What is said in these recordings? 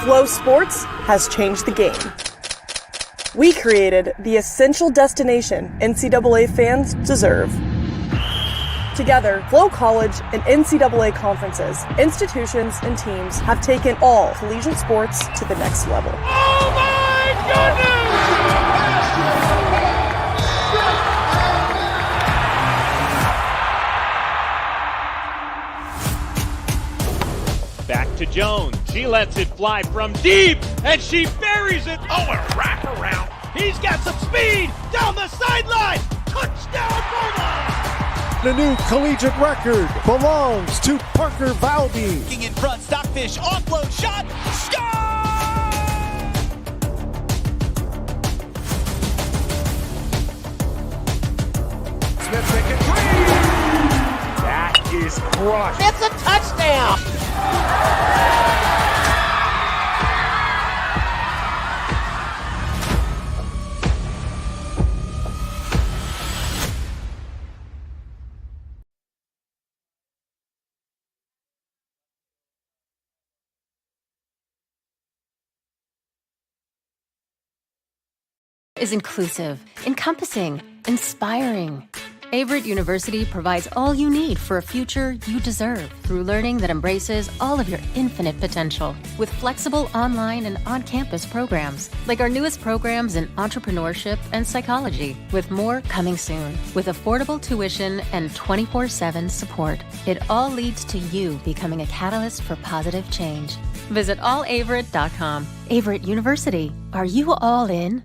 Flow Sports has changed the game. We created the essential destination NCAA fans deserve. Together, Flow College and NCAA conferences, institutions, and teams have taken all collegiate sports to the next level. Oh my goodness! Back to Jones. She lets it fly from deep, and she buries it. Oh, a wraparound. He's got some speed down the sideline. Touchdown, Bulldogs! The new collegiate record belongs to Parker Valby. In front, Stockfish, offload, shot, score! Smith making three. That is crushed. It's a touchdown! Is inclusive, encompassing, inspiring. Averett University provides all you need for a future you deserve through learning that embraces all of your infinite potential with flexible online and on-campus programs like our newest programs in entrepreneurship and psychology, with more coming soon. With affordable tuition and 24/7 support, it all leads to you becoming a catalyst for positive change. Visit allaverett.com. Averett University. Are you all in?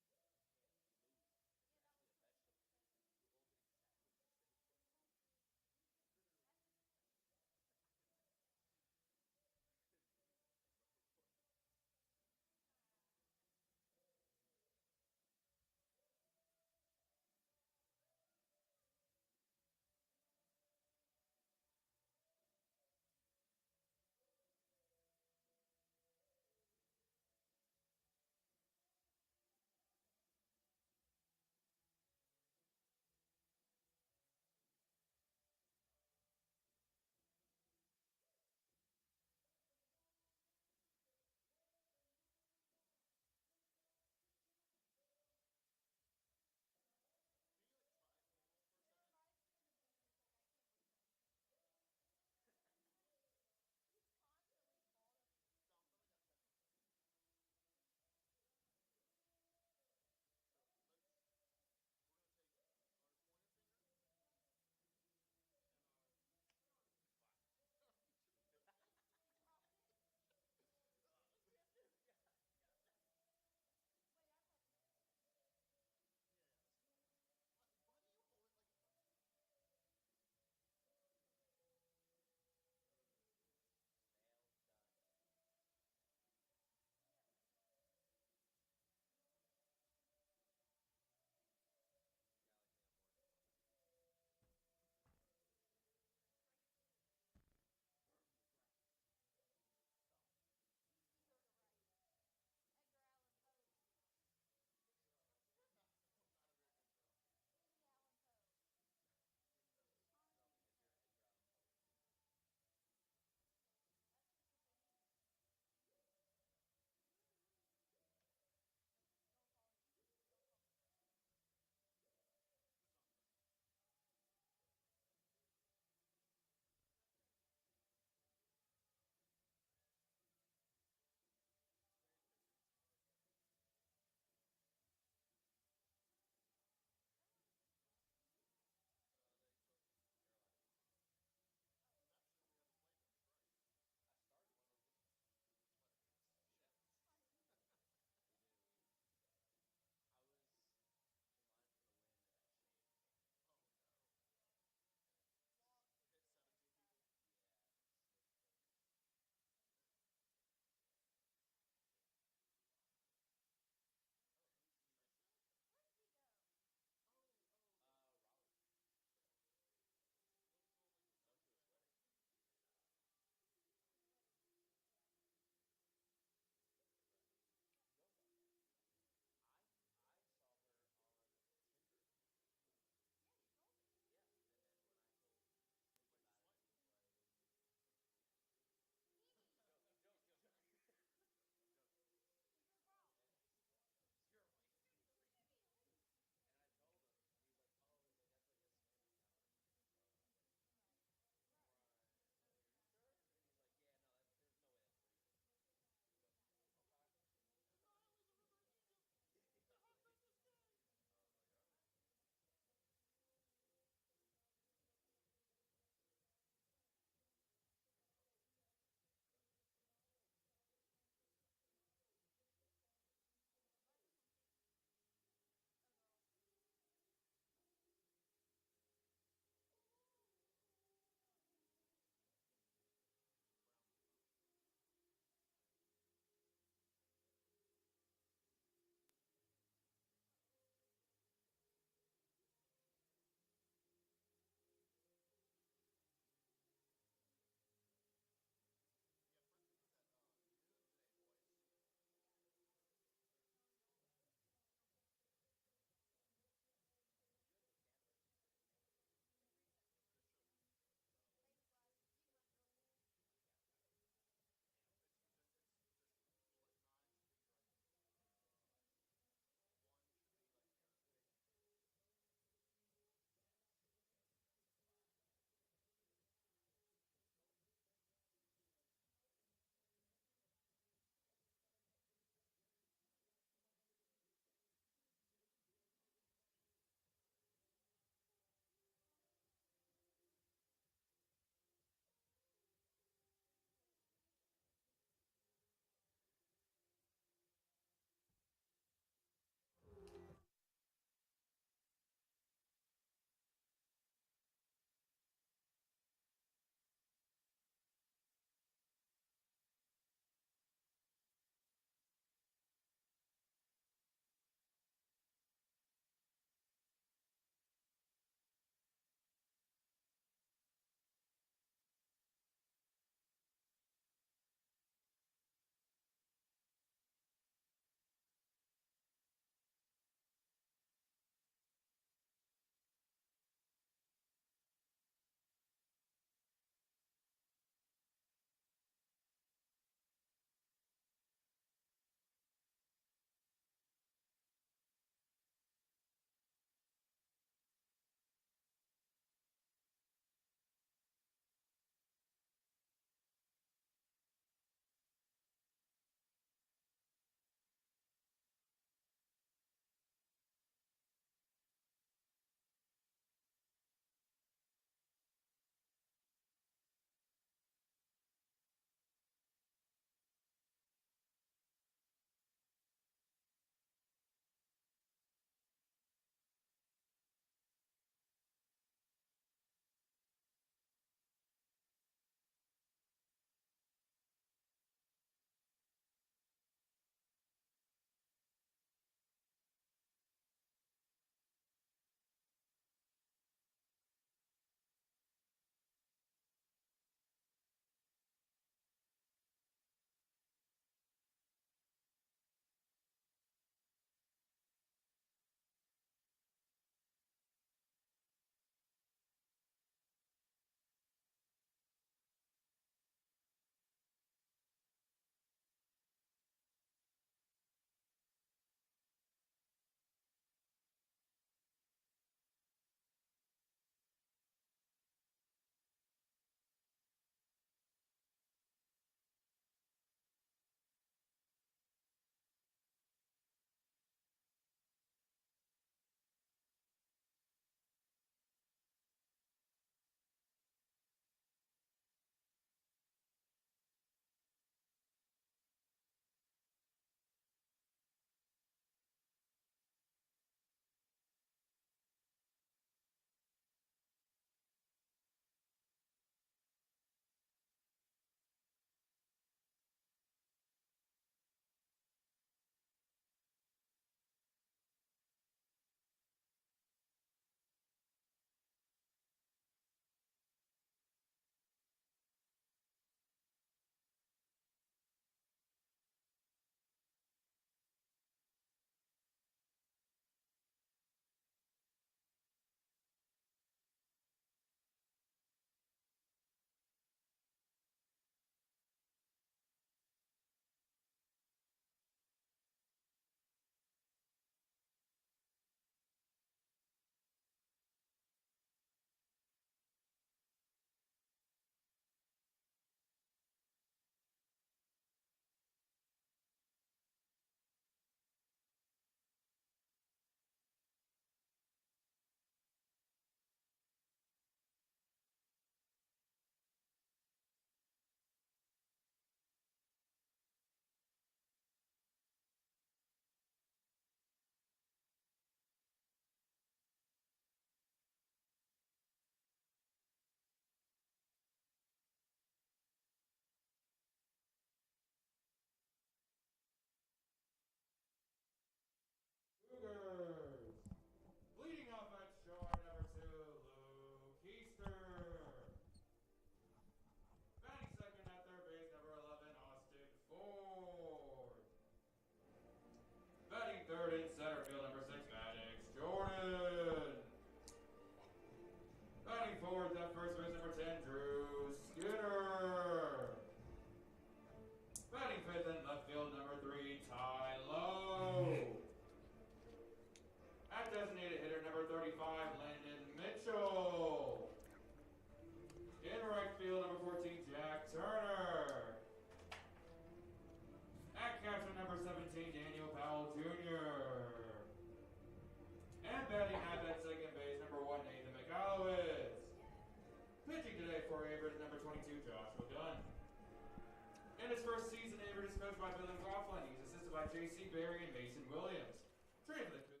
first season, Averett is coached by Billy McLaughlin. He's assisted by J.C. Berry and Mason Williams. Training for the Cougars.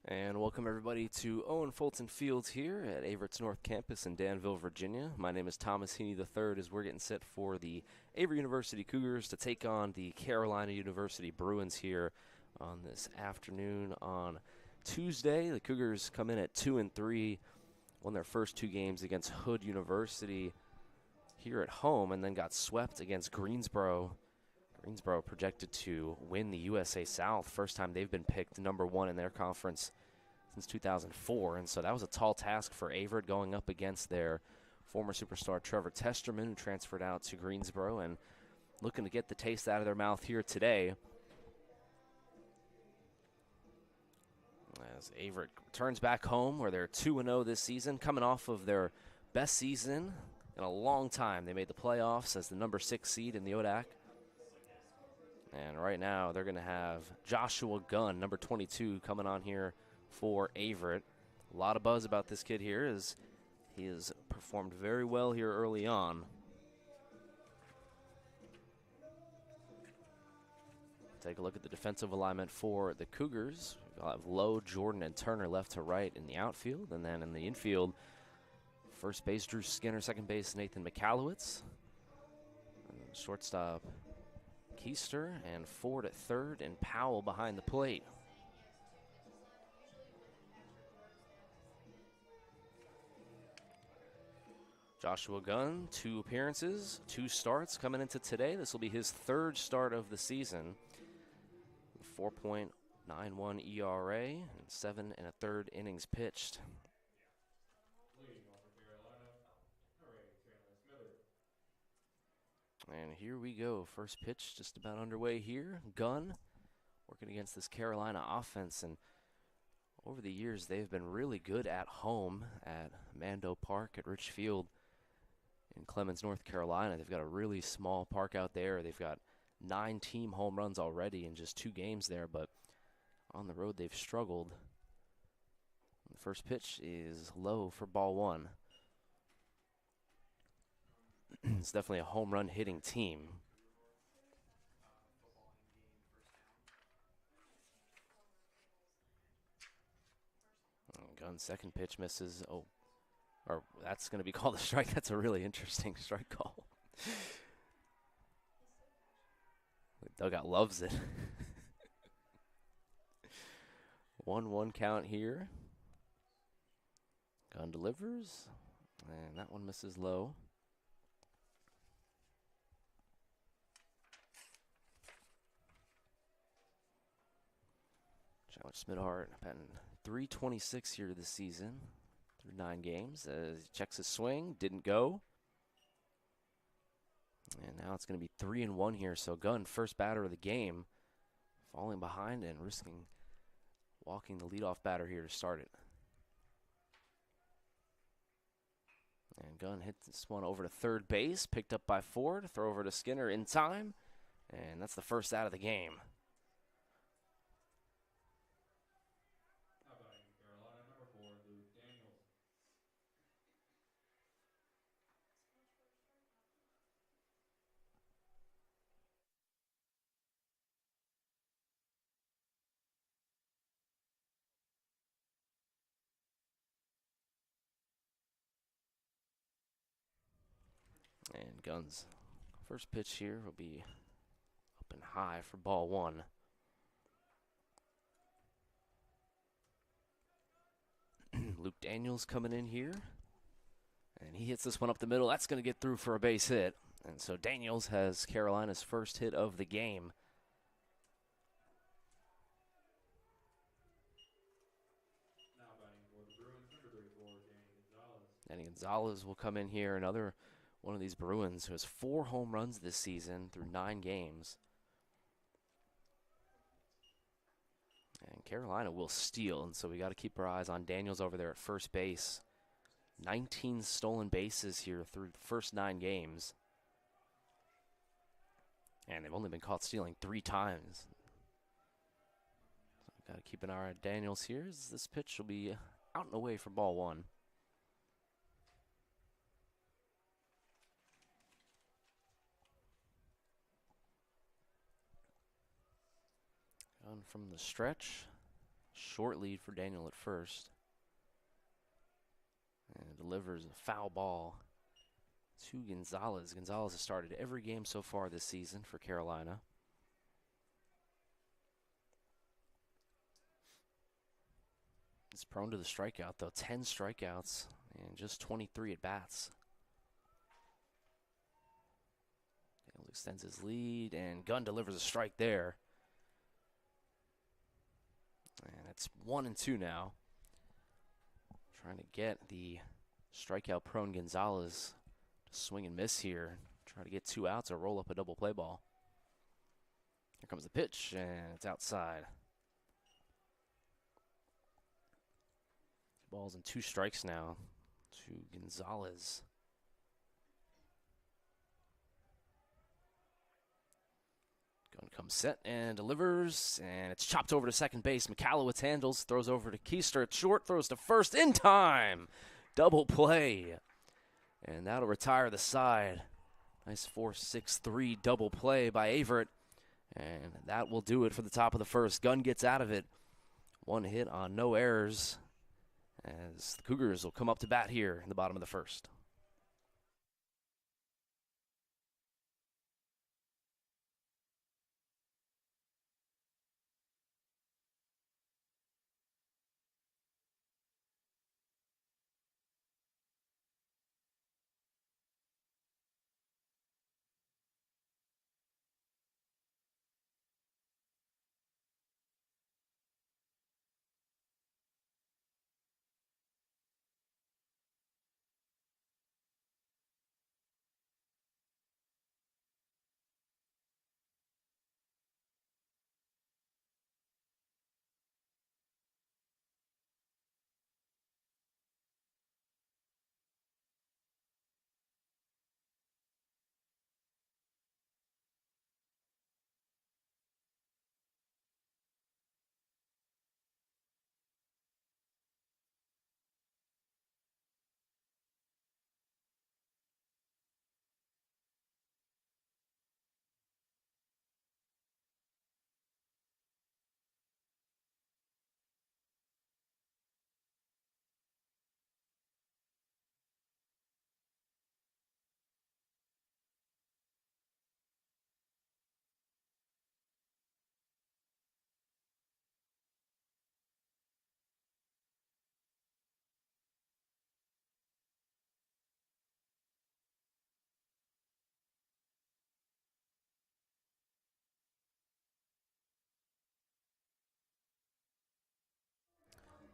And welcome everybody to Owen Fulton Fields here at Averett's North Campus in Danville, Virginia. My name is Thomas Heaney III as we're getting set for the Avery University Cougars to take on the Carolina University Bruins here on this afternoon on Tuesday. The Cougars come in at 2-3, won their first two games against Hood University here at home, and then got swept against Greensboro. Greensboro projected to win the USA South. First time they've been picked number one in their conference since 2004. And so that was a tall task for Averett going up against their former superstar Trevor Testerman, who transferred out to Greensboro, and looking to get the taste out of their mouth here today. As Averett returns back home where they're 2-0 this season, coming off of their best season in a long time. They made the playoffs as the number 6 seed in the ODAC. And right now, they're going to have Joshua Gunn, number 22, coming on here for Averett. A lot of buzz about this kid here as he has performed very well here early on. Take a look at the defensive alignment for the Cougars. We'll have Lowe, Jordan, and Turner left to right in the outfield. And then in the infield, first base, Drew Skinner. Second base, Nathan McAlowitz. And shortstop, Keister, and Ford at third, and Powell behind the plate. Joshua Gunn, 2 appearances, 2 starts coming into today. This will be his 3rd start of the season. 4.91 ERA and 7 1/3 innings pitched. And here we go. First pitch just about underway here. Gunn working against this Carolina offense. And over the years, they've been really good at home at Mando Park at Rich Field in Clemens, North Carolina. They've got a really small park out there. They've got 9 team home runs already in just 2 games there. But on the road, they've struggled. The first pitch is low for ball 1. It's definitely a home run hitting team. Gunn's second pitch misses. Oh, or that's going to be called a strike. That's a really interesting strike call. The dugout loves it. 1-1 count here. Gunn delivers, and that one misses low. Chandler Smithart batting .326 here this season through 9 games. Checks his swing, didn't go. And now it's going to be 3-1 here. So Gunn, first batter of the game, falling behind and risking walking the leadoff batter here to start it. And Gunn hits this one over to third base, picked up by Ford, throw over to Skinner in time, and that's the first out of the game. How about you, Carolina? Number 4, Luke Daniels. And Gunn's first pitch here will be up and high for ball 1. Luke Daniels coming in here, and he hits this one up the middle. That's going to get through for a base hit. And so Daniels has Carolina's first hit of the game. Now batting for the Bruins, number 34, Danny Gonzalez. Danny Gonzalez will come in here, another one of these Bruins who has 4 home runs this season through 9 games. And Carolina will steal, and so we got to keep our eyes on Daniels over there at first base. 19 stolen bases here through the first 9 games. And they've only been caught stealing 3 times. So we've got to keep an eye on Daniels here, as this pitch will be out and away for ball 1. On from the stretch. Short lead for Daniel at first. And delivers a foul ball to Gonzalez. Gonzalez has started every game so far this season for Carolina. He's prone to the strikeout, though. 10 strikeouts and just 23 at-bats. Daniel extends his lead, and Gunn delivers a strike there. And it's 1-2 now. Trying to get the strikeout-prone Gonzalez to swing and miss here. Try to get 2 outs or roll up a double play ball. Here comes the pitch, and it's outside. 2 balls and 2 strikes now to Gonzalez. Gunn comes set and delivers, and it's chopped over to second base. McCallowitz handles, throws over to Keister at short, throws to first in time. Double play, and that'll retire the side. Nice 4-6-3 double play by Averett, and that will do it for the top of the first. Gunn gets out of it. 1 hit on no errors, as the Cougars will come up to bat here in the bottom of the first.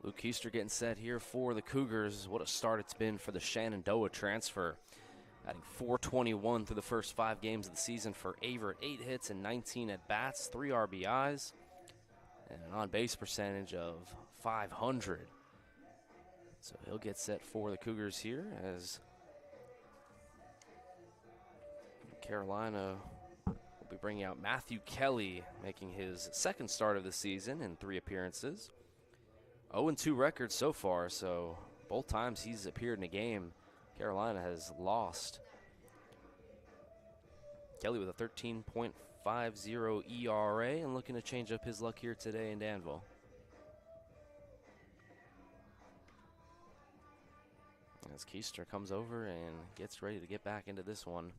Luke Keister getting set here for the Cougars. What a start it's been for the Shenandoah transfer. Batting .421 through the first 5 games of the season for Averett. 8 hits and 19 at-bats, 3 RBIs, and an on-base percentage of .500. So he'll get set for the Cougars here as Carolina will be bringing out Matthew Kelly, making his second start of the season in 3 appearances. 0-2 record so far, so both times he's appeared in a game, Carolina has lost. Kelly with a 13.50 ERA and looking to change up his luck here today in Danville. As Keister comes over and gets ready to get back into this one.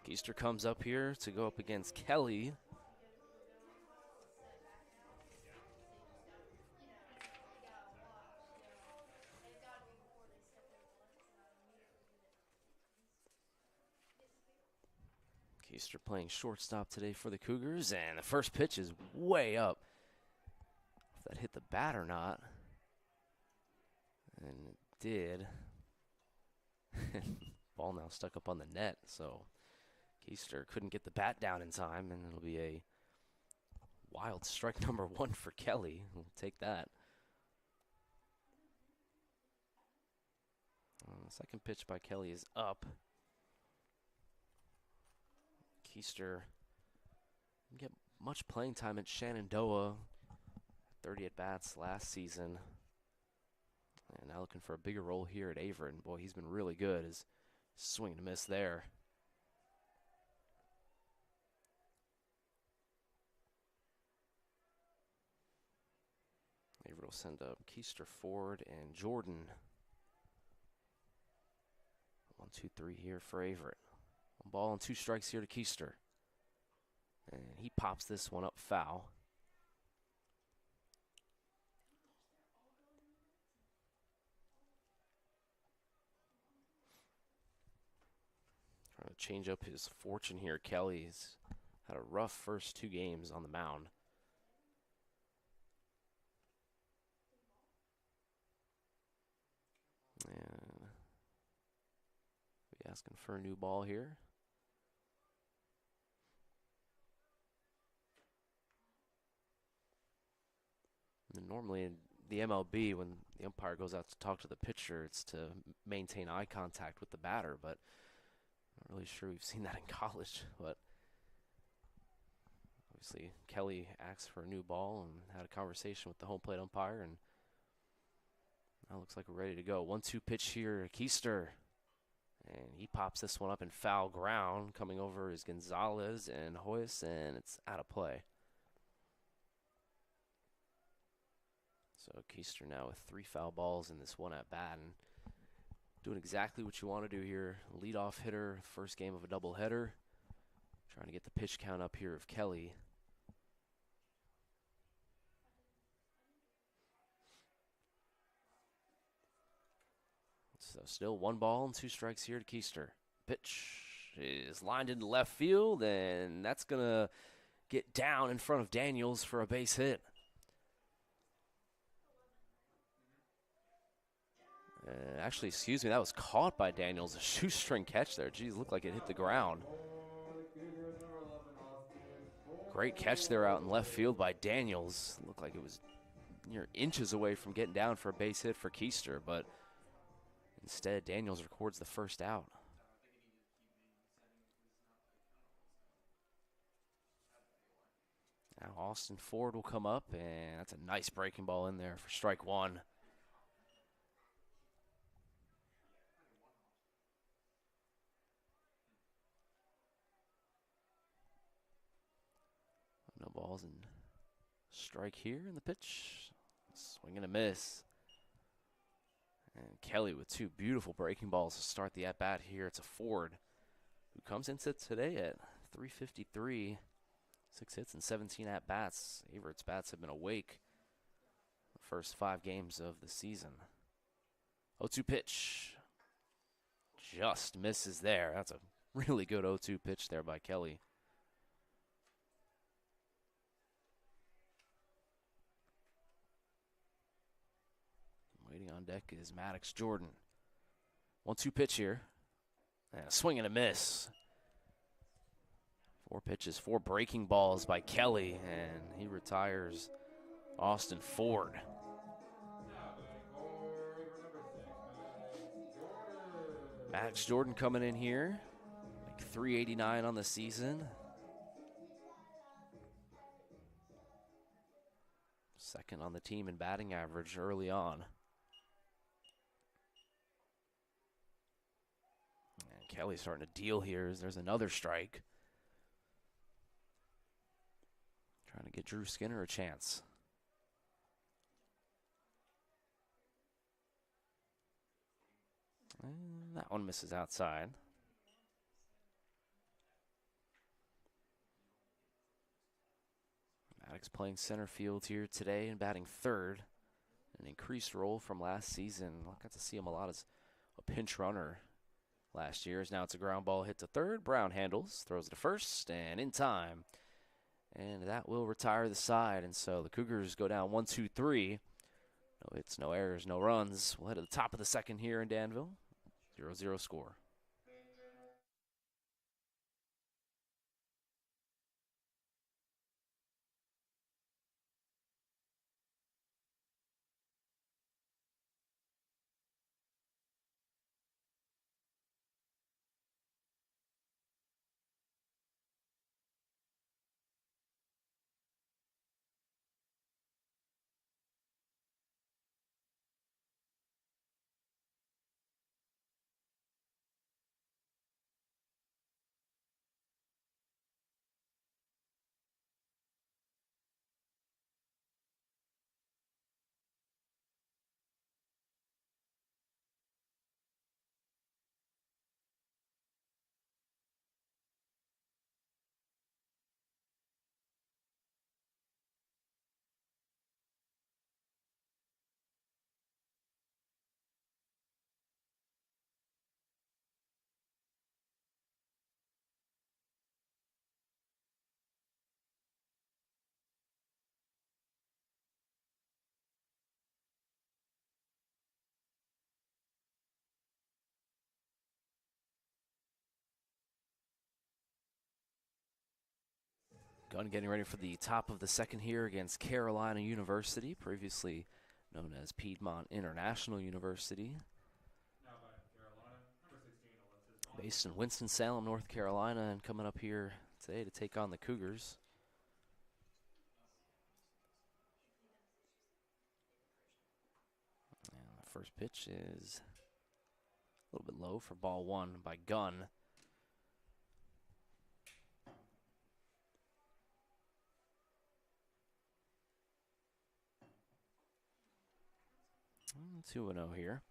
Keister comes up here to go up against Kelly. Keister playing shortstop today for the Cougars, and the first pitch is way up. If that hit the bat or not. And it did. Ball now stuck up on the net, so Keister couldn't get the bat down in time, and it'll be a wild strike number 1 for Kelly. We'll take that. The second pitch by Kelly is up. Keister didn't get much playing time at Shenandoah. 30 at-bats last season. And now looking for a bigger role here at Averett. And boy, he's been really good. His swing and a miss there. Averett will send up Keister, Ford, and Jordan. 1, 2, 3 here for Averett. 1 ball and 2 strikes here to Keister. And he pops this one up foul. Trying to change up his fortune here. Kelly's had a rough first 2 games on the mound. And be asking for a new ball here. And normally in the MLB, when the umpire goes out to talk to the pitcher, it's to maintain eye contact with the batter, but I'm not really sure we've seen that in college. But obviously Kelly asked for a new ball and had a conversation with the home plate umpire, and now looks like we're ready to go. 1-2 pitch here, Keister. And he pops this one up in foul ground. Coming over is Gonzalez and Hoyas, and it's out of play. So Keister now with 3 foul balls in this one at bat, and doing exactly what you want to do here. Leadoff hitter, first game of a doubleheader. Trying to get the pitch count up here of Kelly. So still 1 ball and 2 strikes here to Keister. Pitch is lined into left field, and that's going to get down in front of Daniels for a base hit. Actually, excuse me, that was caught by Daniels. A shoestring catch there. Geez, looked like it hit the ground. Great catch there out in left field by Daniels. Looked like it was near inches away from getting down for a base hit for Keister, but instead, Daniels records the first out. Now Austin Ford will come up, and that's a nice breaking ball in there for strike 1. No balls and strike here in the pitch. Swing and a miss. And Kelly with 2 beautiful breaking balls to start the at-bat here. It's a Ford who comes into today at .353. 6 hits and 17 at-bats. Averett's bats have been awake the first 5 games of the season. 0-2 pitch. Just misses there. That's a really good 0-2 pitch there by Kelly. deck is Maddox Jordan. 1-2 pitch here. And a swing and a miss. 4 pitches, 4 breaking balls by Kelly, and he retires Austin Ford. Maddox Jordan coming in here, like 389 on the season. Second on the team in batting average early on. And Kelly's starting to deal here as there's another strike. Trying to get Drew Skinner a chance. And that one misses outside. Maddox playing center field here today and batting third. An increased role from last season. I got to see him a lot as a pinch runner last year. Now it's a ground ball hit to third. Brown handles, throws it to first, and in time. And that will retire the side. And so the Cougars go down 1-2-3. No hits, no errors, no runs. We'll head to the top of the second here in Danville. 0-0 score. Gunn getting ready for the top of the second here against Carolina University, previously known as Piedmont International University. Now by Carolina, number 16, Alexis Vaughn. Based in Winston-Salem, North Carolina, and coming up here today to take on the Cougars. And the first pitch is a little bit low for ball one by Gunn. And 2-0 here.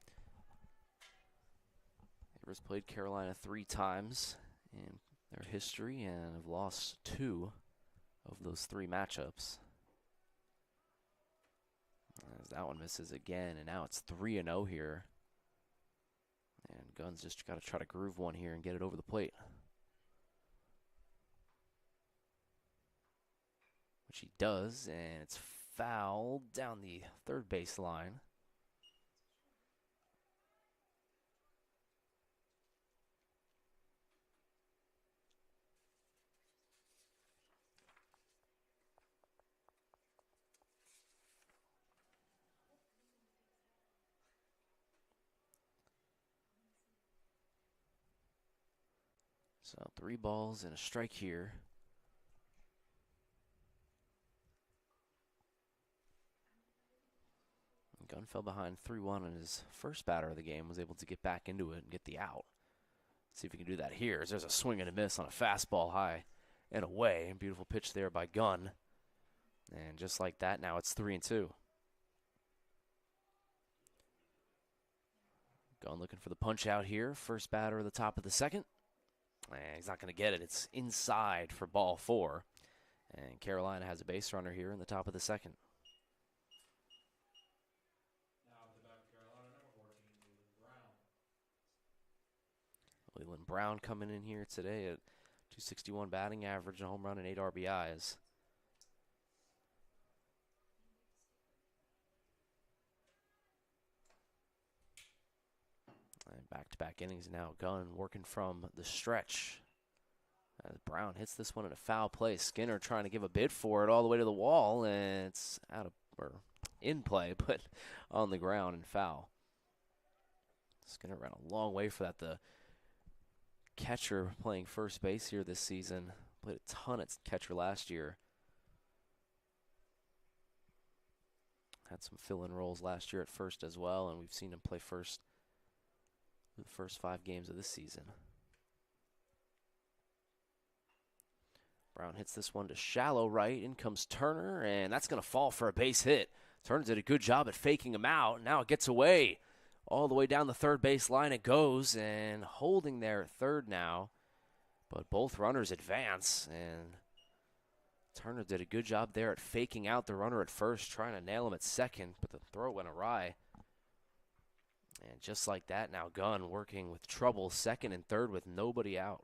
Averett played Carolina 3 times in their history and have lost 2 of those 3 matchups. As that one misses again, and now it's 3-0 here. And Gunn's just got to try to groove one here and get it over the plate. Which he does, and it's fouled down the third base line. So 3 balls and a strike here. Gunn fell behind 3-1 and his first batter of the game was able to get back into it and get the out. Let's see if we can do that here. There's a swing and a miss on a fastball high and away. Beautiful pitch there by Gunn. And just like that, now it's 3-2. Gunn looking for the punch out here. First batter of the top of the second. And he's not going to get it. It's inside for ball 4. And Carolina has a base runner here in the top of the second. Now to bat Carolina, number 14, Leland Brown. Leland Brown coming in here today at 261 batting average, a home run, and 8 RBIs. Back-to-back innings now. Gunn working from the stretch. As Brown hits this one in a foul play. Skinner trying to give a bid for it all the way to the wall, and it's out of or in play, but on the ground and foul. Skinner ran a long way for that. The catcher playing first base here this season. Played a ton at catcher last year. Had some fill-in roles last year at first as well, and we've seen him play first in the first 5 games of this season. Brown hits this one to shallow right. In comes Turner, and that's going to fall for a base hit. Turner did a good job at faking him out. Now it gets away. All the way down the third base line it goes, and holding there at third now. But both runners advance, and Turner did a good job there at faking out the runner at first, trying to nail him at second, but the throw went awry. And just like that, now Gunn working with trouble, second and third with nobody out.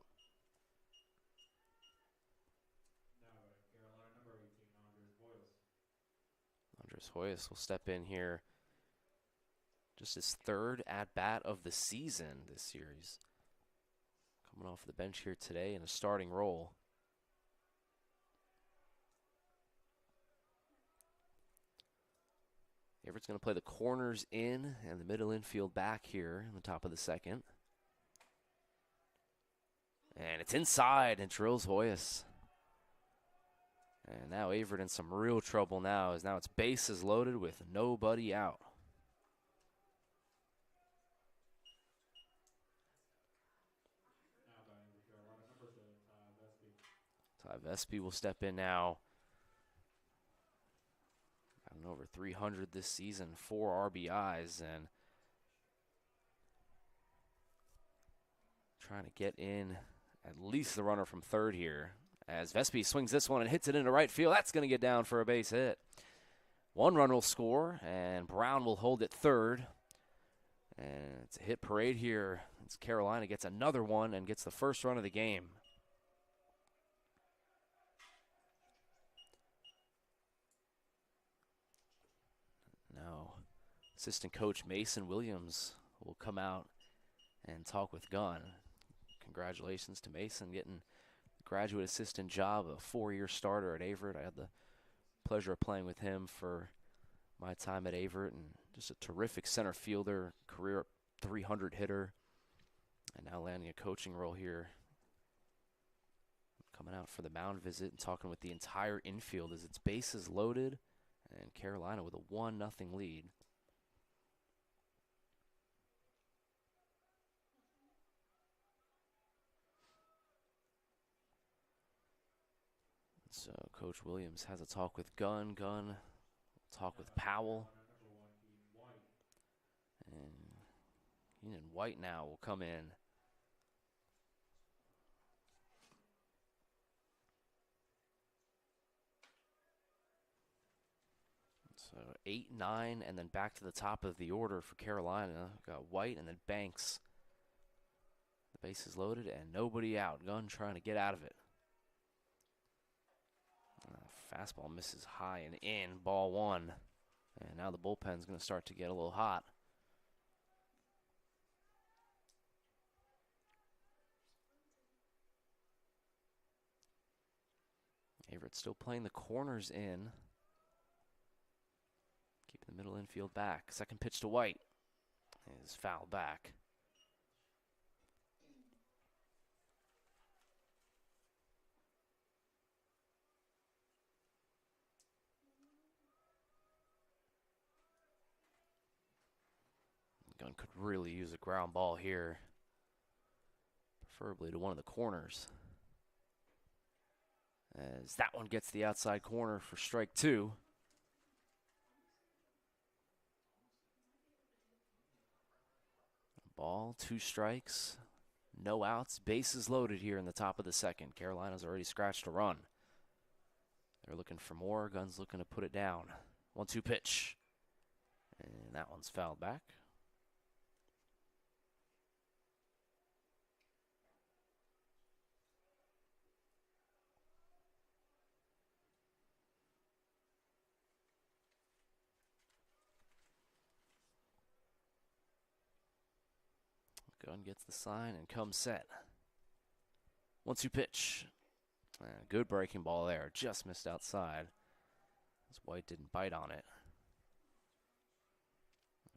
Andres Hoyos will step in here. Just his third at-bat of the season this series. Coming off the bench here today in a starting role. Everett's going to play the corners in and the middle infield back here in the top of the second. And it's inside and drills Hoyos. And now Averett in some real trouble now, as now it's bases loaded with nobody out. Ty Vespi will step in now. Gotten over 300 this season, 4 RBIs, and trying to get in at least the runner from third here. As Vespi swings this one and hits it into right field, that's going to get down for a base hit. 1 run will score, and Brown will hold it third. And it's a hit parade here. As Carolina gets another one and gets the first run of the game. Now, assistant coach Mason Williams will come out and talk with Gunn. Congratulations to Mason getting the graduate assistant job, a 4-year starter at Averett. I had the pleasure of playing with him for my time at Averett, and just a terrific center fielder, career 300 hitter, and now landing a coaching role here. Coming out for the mound visit and talking with the entire infield as its bases loaded, and Carolina with a 1-0 lead. So Coach Williams has a talk with Gunn. Gunn will talk with Powell. And Keenan White now will come in. So 8, 9, and then back to the top of the order for Carolina. Got White and then Banks. The base is loaded and nobody out. Gunn trying to get out of it. Fastball misses high and in, ball 1. And now the bullpen's going to start to get a little hot. Averett still playing the corners in. Keeping the middle infield back. Second pitch to White is fouled back. Gunn could really use a ground ball here, preferably to one of the corners. As that one gets the outside corner for strike 2. Ball, 2 strikes, no outs, bases loaded here in the top of the second. Carolina's already scratched a run. They're looking for more. Gunn's looking to put it down. 1-2 pitch. And that one's fouled back. Gunn gets the sign and comes set. 1-2 pitch. Good breaking ball there. Just missed outside. As White didn't bite on it.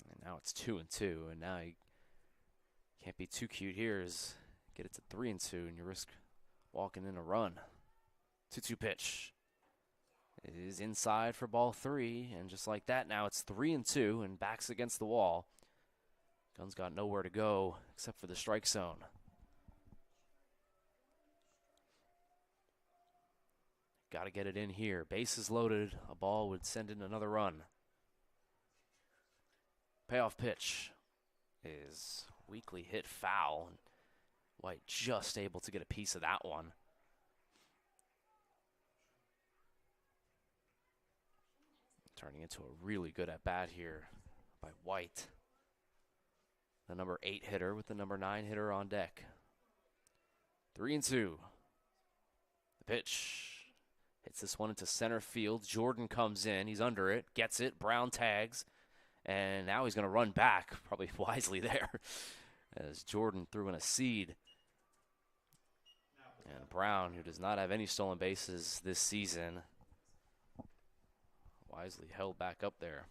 And now it's 2-2. And now you can't be too cute here. Get it to 3-2 and you risk walking in a run. 2-2 pitch. It is inside for ball 3. And just like that, now it's 3-2 and backs against the wall. Gunn's got nowhere to go except for the strike zone. Got to get it in here. Bases loaded. A ball would send in another run. Payoff pitch is weakly hit foul. White just able to get a piece of that one. Turning into a really good at-bat here by White. The number 8 hitter with the number 9 hitter on deck. 3-2. The pitch. Hits this one into center field. Jordan comes in. He's under it. Gets it. Brown tags. And now he's going to run back. Probably wisely there. As Jordan threw in a seed. And Brown, who does not have any stolen bases this season, wisely held back up there.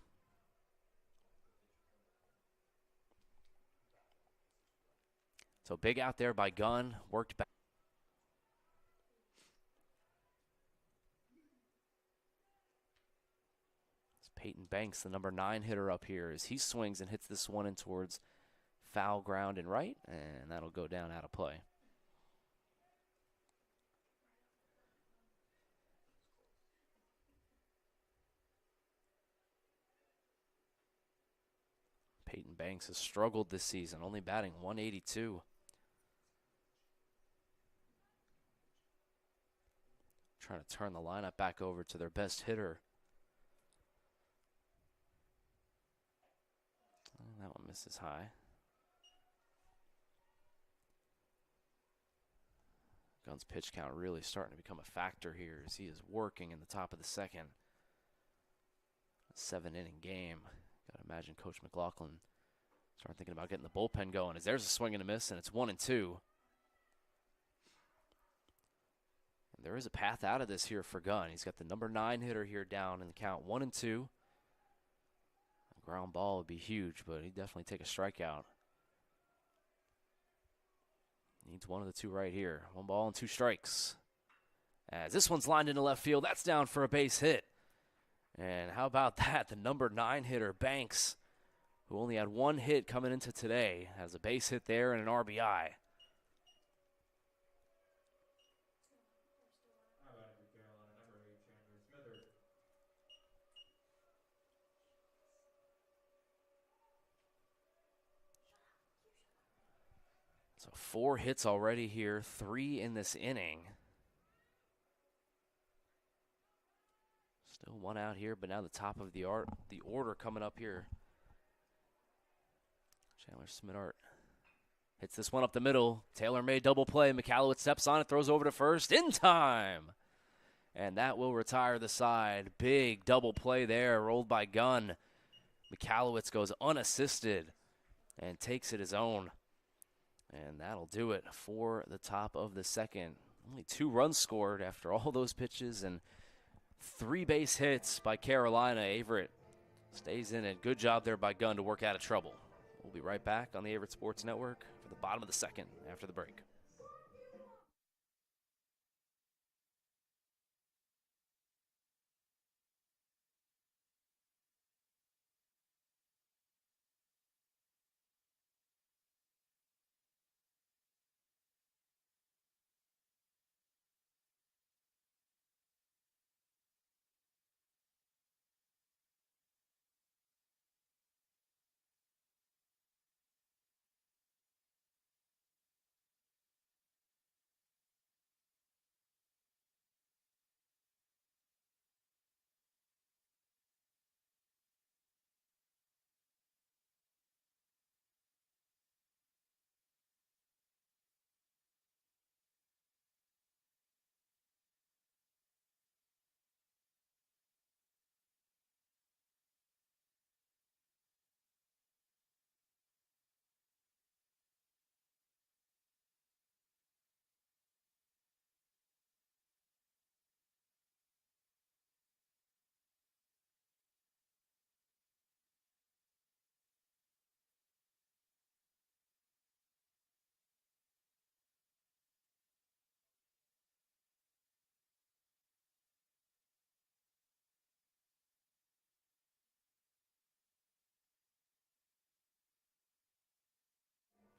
So big out there by Gunn. Worked back. Peyton Banks, the number 9 hitter up here, as he swings and hits this one in towards foul ground and right, and that'll go down out of play. Peyton Banks has struggled this season, only batting .182. Trying to turn the lineup back over to their best hitter. That one misses high. Gunn's pitch count really starting to become a factor here as he is working in the top of the second. A 7-inning game. Got to imagine Coach McLaughlin start thinking about getting the bullpen going as there's a swing and a miss and it's 1-2. And there is a path out of this here for Gunn. He's got the number 9 hitter here down in the count 1-2. Ground ball would be huge, but he'd definitely take a strikeout. Needs one of the two right here. 1 ball and 2 strikes. As this one's lined into left field, that's down for a base hit. And how about that? The number 9 hitter, Banks, who only had 1 hit coming into today, has a base hit there and an RBI. So 4 hits already here, 3 in this inning. Still 1 out here, but now the top of the order coming up here. Chandler Smithart hits this one up the middle. Taylor made double play. McCallowitz steps on it, throws over to first in time. And that will retire the side. Big double play there, rolled by Gunn. McCallowitz goes unassisted and takes it his own. And that'll do it for the top of the second. Only 2 runs scored after all those pitches and 3 base hits by Carolina. Averett stays in it. Good job there by Gunn to work out of trouble. We'll be right back on the Averett Sports Network for the bottom of the second after the break.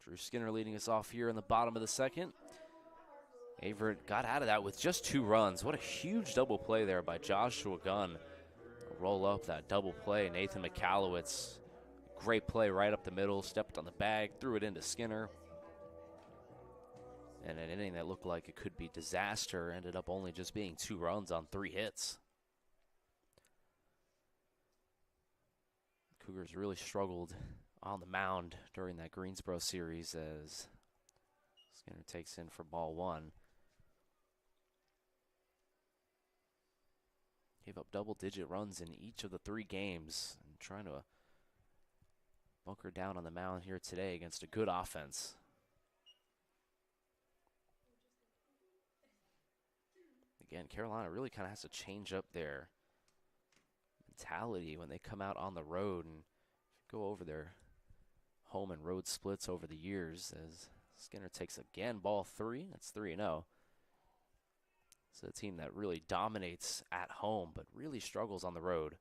Drew Skinner leading us off here in the bottom of the second. Averett got out of that with just 2 runs. What a huge double play there by Joshua Gunn. Roll up that double play. Nathan McAllowitz, great play right up the middle, stepped on the bag, threw it into Skinner. And an inning that looked like it could be disaster ended up only just being 2 runs on 3 hits. Cougars really struggled on the mound during that Greensboro series as Skinner takes in for ball 1. Gave up double-digit runs in each of the 3 games and trying to bunker down on the mound here today against a good offense. Again, Carolina really kind of has to change up their mentality when they come out on the road and go over their home and road splits over the years as Skinner takes again ball 3. That's 3-0. It's a team that really dominates at home but really struggles on the road.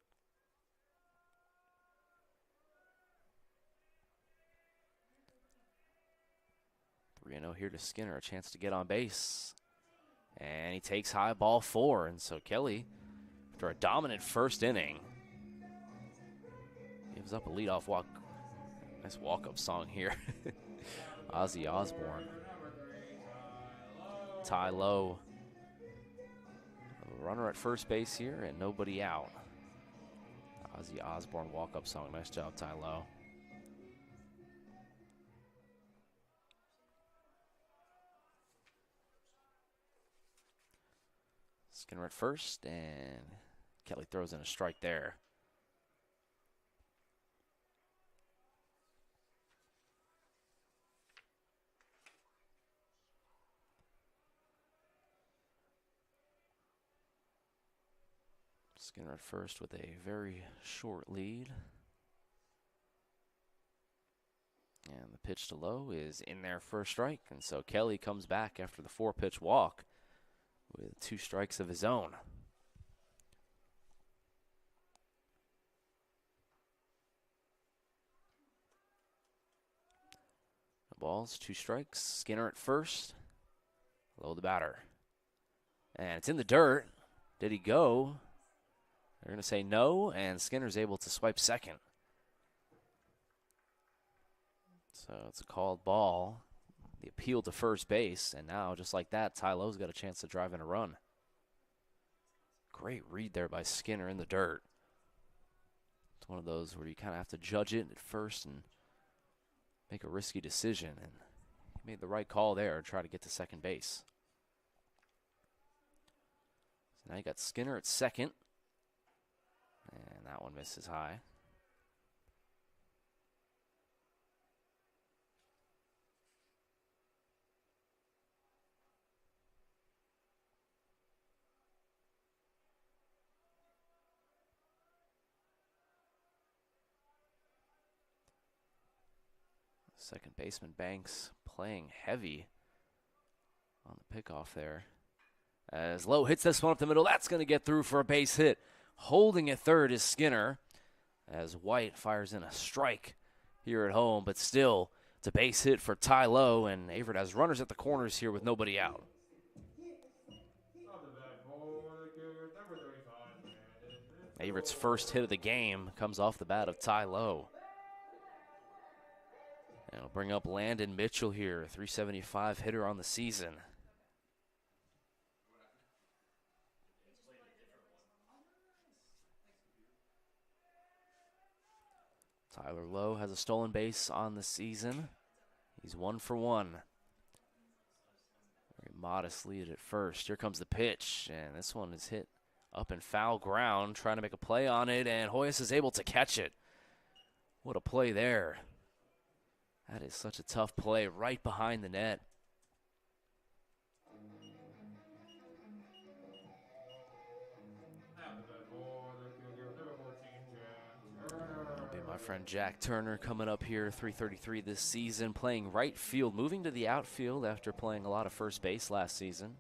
3-0 here to Skinner, a chance to get on base. And he takes high ball 4. And so Kelly, after a dominant first inning, gives up a leadoff walk. Nice walk-up song here. Ozzy Osbourne. Ty Lowe. A runner at first base here and nobody out. Ozzy Osbourne walk-up song. Nice job, Ty Lowe. Skinner at first, and Kelly throws in a strike there. Skinner at first with a very short lead. And the pitch to Lowe is in there for a strike. And so Kelly comes back after the 4-pitch walk with 2 strikes of his own. The balls, 2 strikes. Skinner at first. Lowe the batter. And it's in the dirt. Did he go? They're going to say no, and Skinner's able to swipe second. So it's a called ball. The appeal to first base, and now, just like that, Ty Lowe's got a chance to drive in a run. Great read there by Skinner in the dirt. It's one of those where you kind of have to judge it at first and make a risky decision, and he made the right call there to try to get to second base. So now you got Skinner at second, and that one misses high. Second baseman Banks playing heavy on the pickoff there. As Lowe hits this one up the middle, that's going to get through for a base hit. Holding at third is Skinner as White fires in a strike here at home, but still it's a base hit for Ty Lowe, and Averett has runners at the corners here with nobody out. Averett's first hit of the game comes off the bat of Ty Lowe. And it'll bring up Landon Mitchell here, a .375 hitter on the season. Tyler Lowe has a stolen base on the season. He's 1 for 1. Very modest lead at first. Here comes the pitch, and this one is hit up in foul ground, trying to make a play on it, and Hoyas is able to catch it. What a play there. That is such a tough play right behind the net. That'll be my friend Jack Turner coming up here, .333 this season, playing right field, moving to the outfield after playing a lot of first base last season.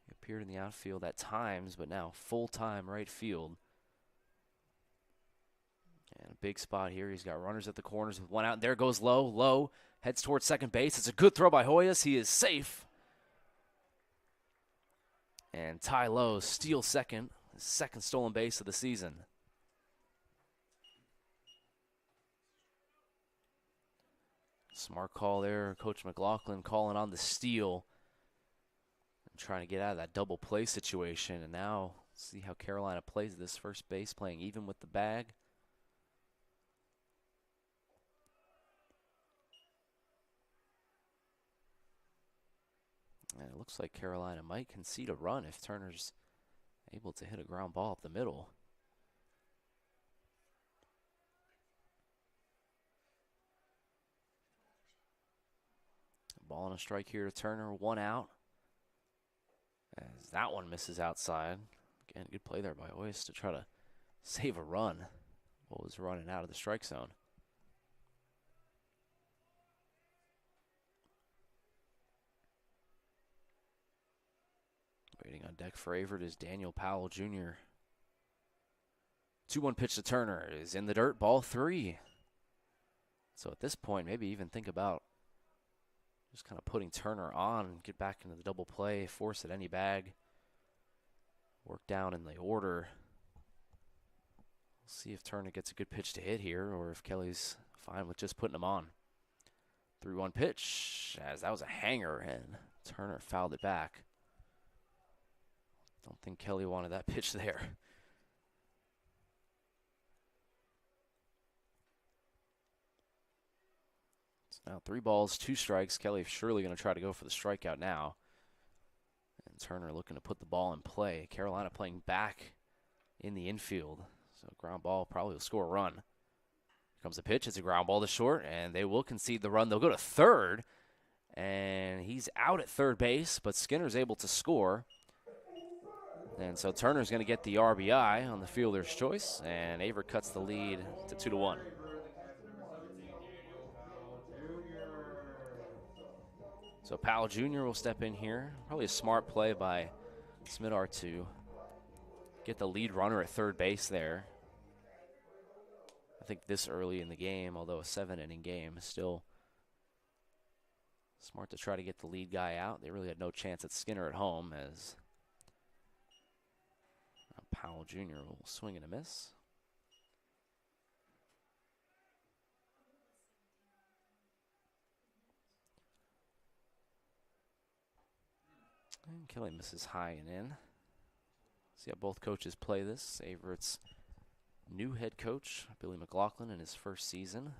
He appeared in the outfield at times, but now full-time right field. And a big spot here. He's got runners at the corners with one out. And there goes Lowe. Lowe heads towards second base. It's a good throw by Hoyas. He is safe. And Ty Lowe steals second. His second stolen base of the season. Smart call there. Coach McLaughlin calling on the steal. And trying to get out of that double play situation. And now see how Carolina plays this first base, playing even with the bag. And it looks like Carolina might concede a run if Turner's able to hit a ground ball up the middle. Ball and a strike here to Turner, one out. As that one misses outside. Again, good play there by Oyce to try to save a run. What was running out of the strike zone. Waiting on deck for Averett is Daniel Powell Jr. 2-1 pitch to Turner is in the dirt, ball 3. So at this point, maybe even think about just kind of putting Turner on, get back into the double play, force at any bag, work down in the order. We'll see if Turner gets a good pitch to hit here or if Kelly's fine with just putting him on. 3-1 pitch, as that was a hanger, and Turner fouled it back. Don't think Kelly wanted that pitch there. So now 3 balls, 2 strikes. Kelly surely going to try to go for the strikeout now. And Turner looking to put the ball in play. Carolina playing back in the infield. So ground ball probably will score a run. Here comes the pitch. It's a ground ball to short, and they will concede the run. They'll go to third, and he's out at third base, but Skinner's able to score. And so Turner's going to get the RBI on the fielder's choice, and Averett cuts the lead to 2-1. So Powell Jr. will step in here. Probably a smart play by Smidar to get the lead runner at third base there. I think this early in the game, although a 7-inning game, is still smart to try to get the lead guy out. They really had no chance at Skinner at home as Powell Jr. will swing and a miss. And Kelly misses high and in. See how both coaches play this. Averett's new head coach, Billy McLaughlin, in his first season,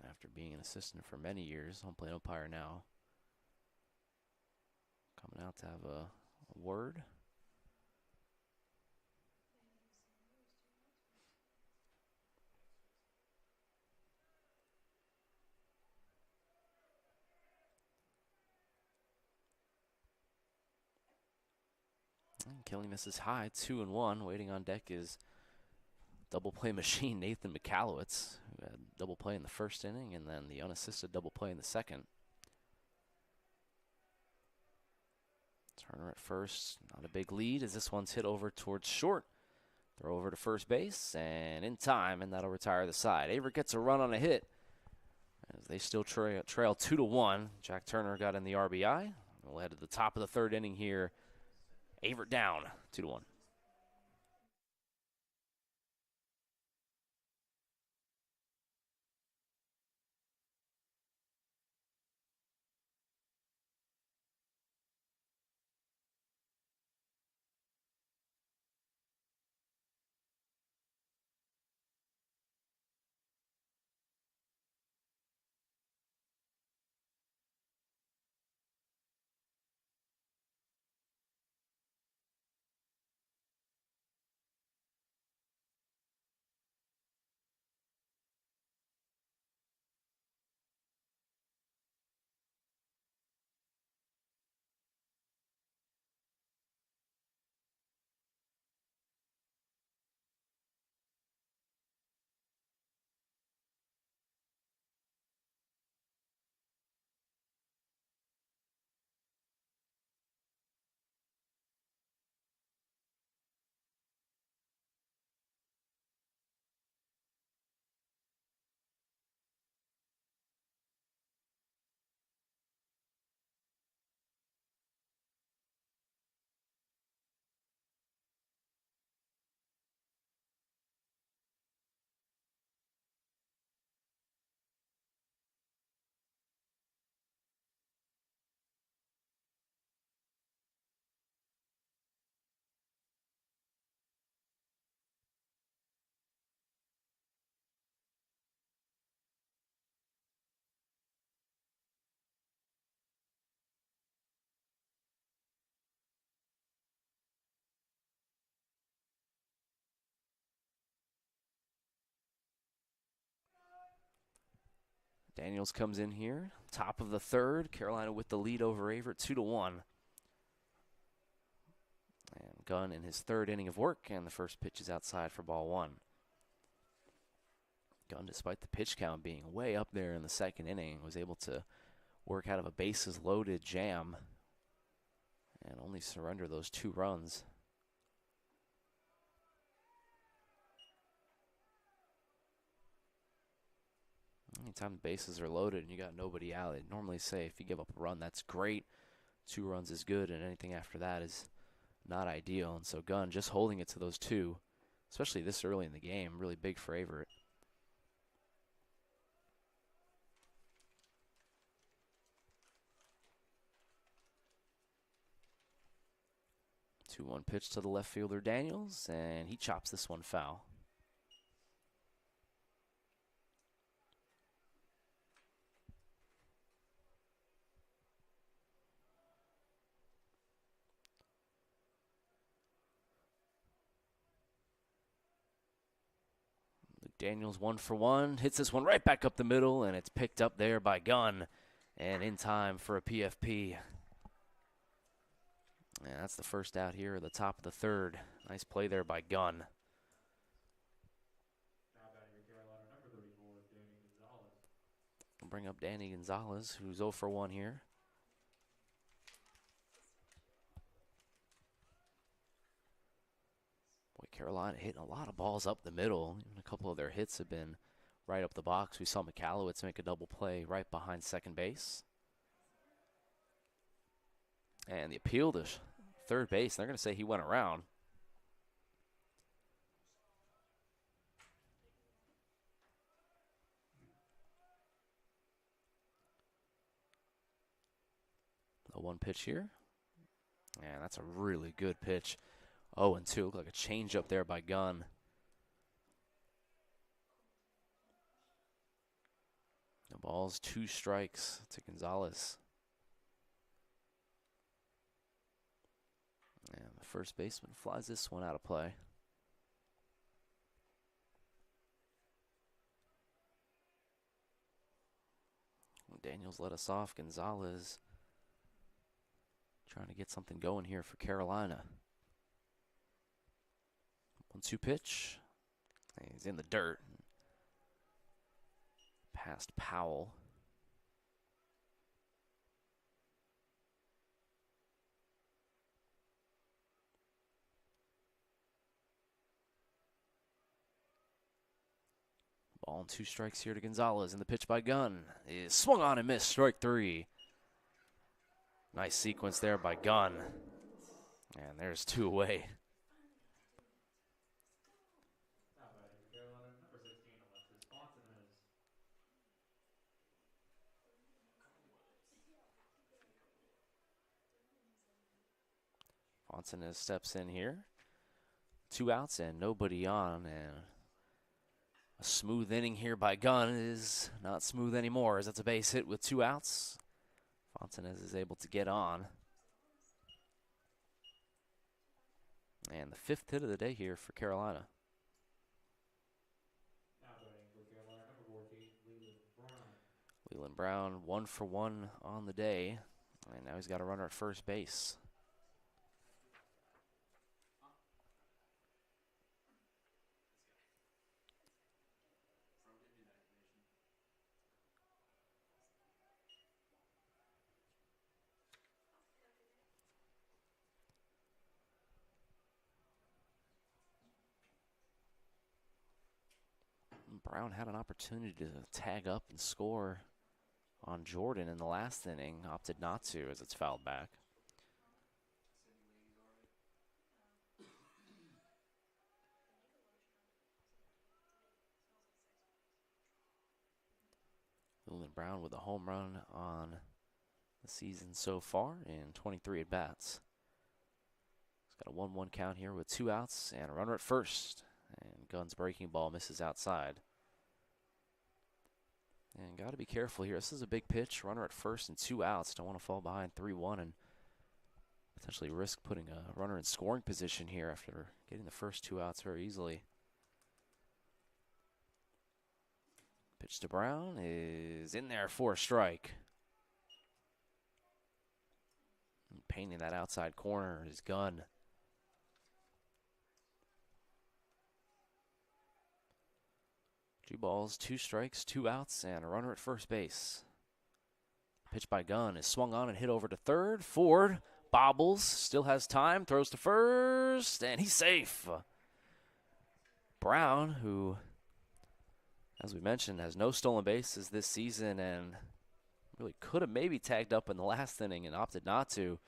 after being an assistant for many years, home plate umpire now. Coming out to have a word. And Kelly misses high, 2-1. Waiting on deck is double play machine Nathan McCallowitz, who had double play in the first inning and then the unassisted double play in the second. Turner at first, not a big lead as this one's hit over towards short. Throw over to first base and in time, and that'll retire the side. Averett gets a run on a hit as they still trail 2-1. Jack Turner got in the RBI. We'll head to the top of the third inning here. Averett down 2-1. Daniels comes in here, top of the third. Carolina with the lead over Averett, 2-1. And Gunn in his third inning of work, and the first pitch is outside for ball one. Gunn, despite the pitch count being way up there in the second inning, was able to work out of a bases-loaded jam and only surrender those 2 runs. Anytime the bases are loaded and you got nobody out, they normally say if you give up a run, that's great. 2 runs is good, and anything after that is not ideal. And so Gunn just holding it to those 2, especially this early in the game, really big for Averett. 2-1 pitch to the left fielder Daniels, and he chops this one foul. Daniels 1 for 1, hits this one right back up the middle, and it's picked up there by Gunn, and in time for a PFP. And that's the first out here at the top of the third. Nice play there by Gunn. We'll bring up Danny Gonzalez, who's 0 for 1 here. Boy, Carolina hitting a lot of balls up the middle. Even a couple of their hits have been right up the box. We saw McAllowitz make a double play right behind second base. And the appeal to third base, they're going to say he went around. The 1 pitch here. And that's a really good pitch. 0-2, looked like a changeup there by Gunn. The ball's 2 strikes to Gonzalez. And the first baseman flies this one out of play. Daniels let us off. Gonzalez trying to get something going here for Carolina. 1-2 pitch. He's in the dirt. Past Powell. Ball and 2 strikes here to Gonzalez, and the pitch by Gunn is swung on and missed. Strike 3. Nice sequence there by Gunn. And there's 2 away. Fontenez steps in here. 2 outs and nobody on, and a smooth inning here by Gunn is not smooth anymore, as that's a base hit with 2 outs. Fontenez is able to get on. And the 5th hit of the day here for Carolina. Leland Brown 1 for 1 on the day, and now he's got a runner at first base. Brown had an opportunity to tag up and score on Jordan in the last inning, opted not to as it's fouled back. Leland Brown with a home run on the season so far in 23 at-bats. He's got a 1-1 count here with 2 outs and a runner at first. And Gunn's breaking ball misses outside. And got to be careful here. This is a big pitch. Runner at first and 2 outs. Don't want to fall behind 3-1 and potentially risk putting a runner in scoring position here after getting the first 2 outs very easily. Pitch to Brown is in there for a strike. Painting that outside corner is Gunn. 2 balls, 2 strikes, 2 outs, and a runner at first base. Pitch by Gunn is swung on and hit over to third. Ford bobbles, still has time, throws to first, and he's safe. Brown, who, as we mentioned, has no stolen bases this season and really could have maybe tagged up in the last inning and opted not to.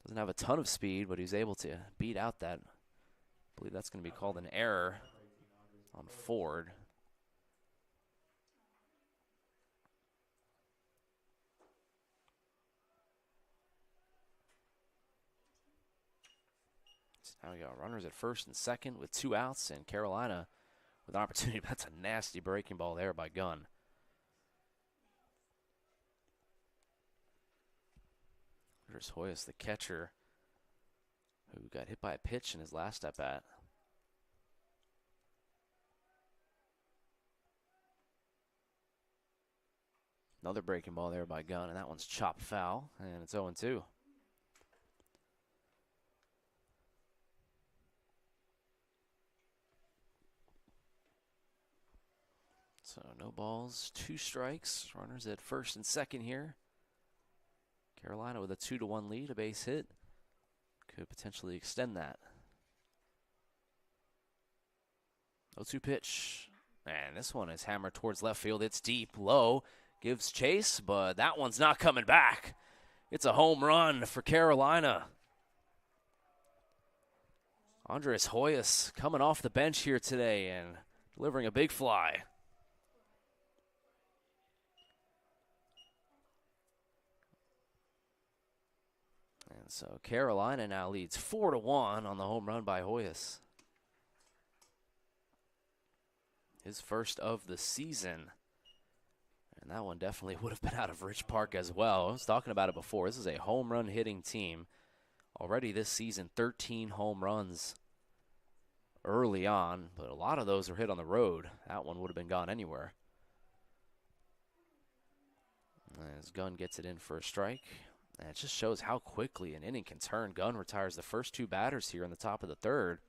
Doesn't have a ton of speed, but he's able to beat out that. I believe that's going to be called an error on Ford. So now we got runners at first and second with 2 outs, and Carolina with an opportunity. That's a nasty breaking ball there by Gunn. There's Hoyas, the catcher, who got hit by a pitch in his last at bat. Another breaking ball there by Gunn, and that one's chopped foul, and it's 0-2. So no balls, 2 strikes. Runners at first and second here. Carolina with a 2-1 lead, a base hit. Could potentially extend that. 0-2 pitch. And this one is hammered towards left field. It's deep, low. Gives chase, but that one's not coming back. It's a home run for Carolina. Andres Hoyas coming off the bench here today and delivering a big fly. And so Carolina now leads 4-1 on the home run by Hoyas. His first of the season. And that one definitely would have been out of Rich Park as well. I was talking about it before. This is a home run hitting team. Already this season, 13 home runs early on, but a lot of those are hit on the road. That one would have been gone anywhere. As Gunn gets it in for a strike. And it just shows how quickly an inning can turn. Gunn retires the first 2 batters here in the top of the third.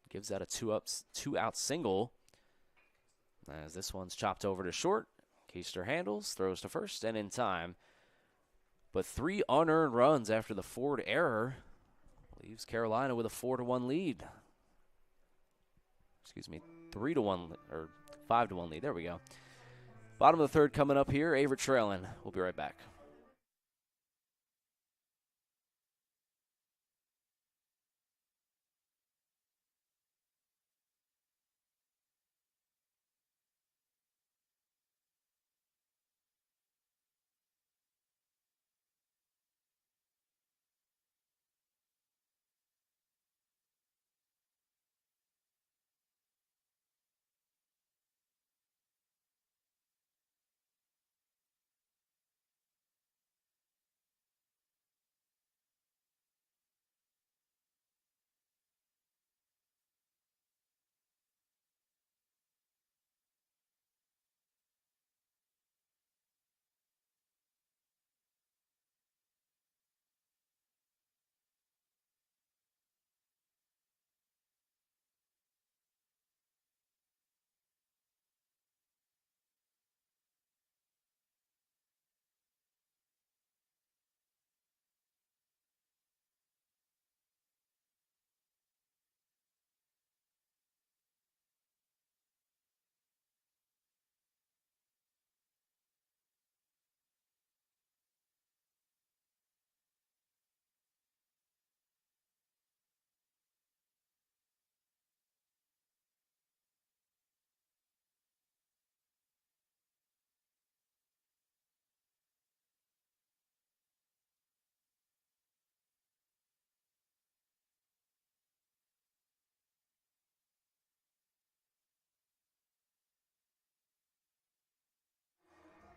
Gives that a 2-out single. As this one's chopped over to short. Keister handles, throws to first, and in time. But 3 unearned runs after the Ford error leaves Carolina with a 4-1 lead. Excuse me, 3-1 or 5-1 lead. There we go. Bottom of the third coming up here. Averett trailing. We'll be right back.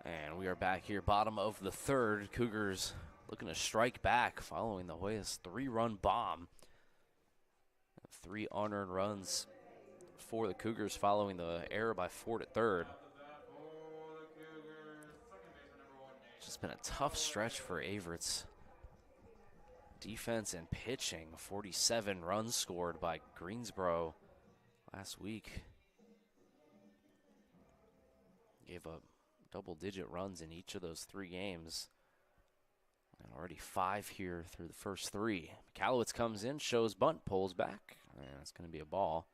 And we are back here, bottom of the third. Cougars looking to strike back following the Hoyas 3-run bomb. 3 unearned runs for the Cougars following the error by Ford at third. It's just been a tough stretch for Averett's defense and pitching. 47 runs scored by Greensboro last week. Gave up double-digit runs in each of those 3 games. And already 5 here through the first 3. Mikalowicz comes in, shows bunt, pulls back. And it's going to be a ball.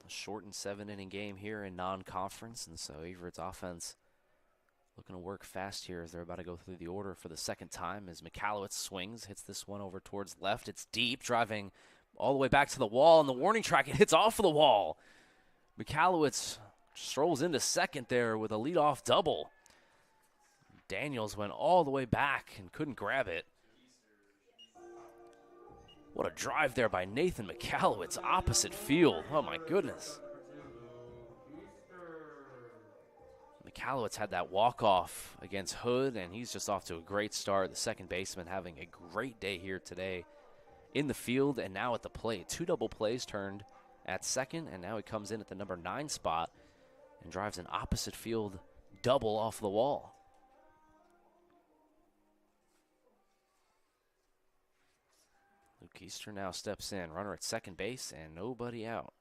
A shortened 7-inning game here in non-conference, and so Averett's offense looking to work fast here as they're about to go through the order for the second time as Mikalowicz swings, hits this one over towards left. It's deep, driving all the way back to the wall, and the warning track, it hits off of the wall. Mikalowicz strolls into second there with a leadoff double. Daniels went all the way back and couldn't grab it. What a drive there by Nathan Mikalowicz, opposite field. Oh my goodness. Mikalowicz had that walk-off against Hood, and he's just off to a great start. The second baseman having a great day here today in the field and now at the plate. 2 double plays turned at second, and now he comes in at the number 9 spot and drives an opposite field double off the wall. Luke Easter now steps in, runner at second base, and nobody out.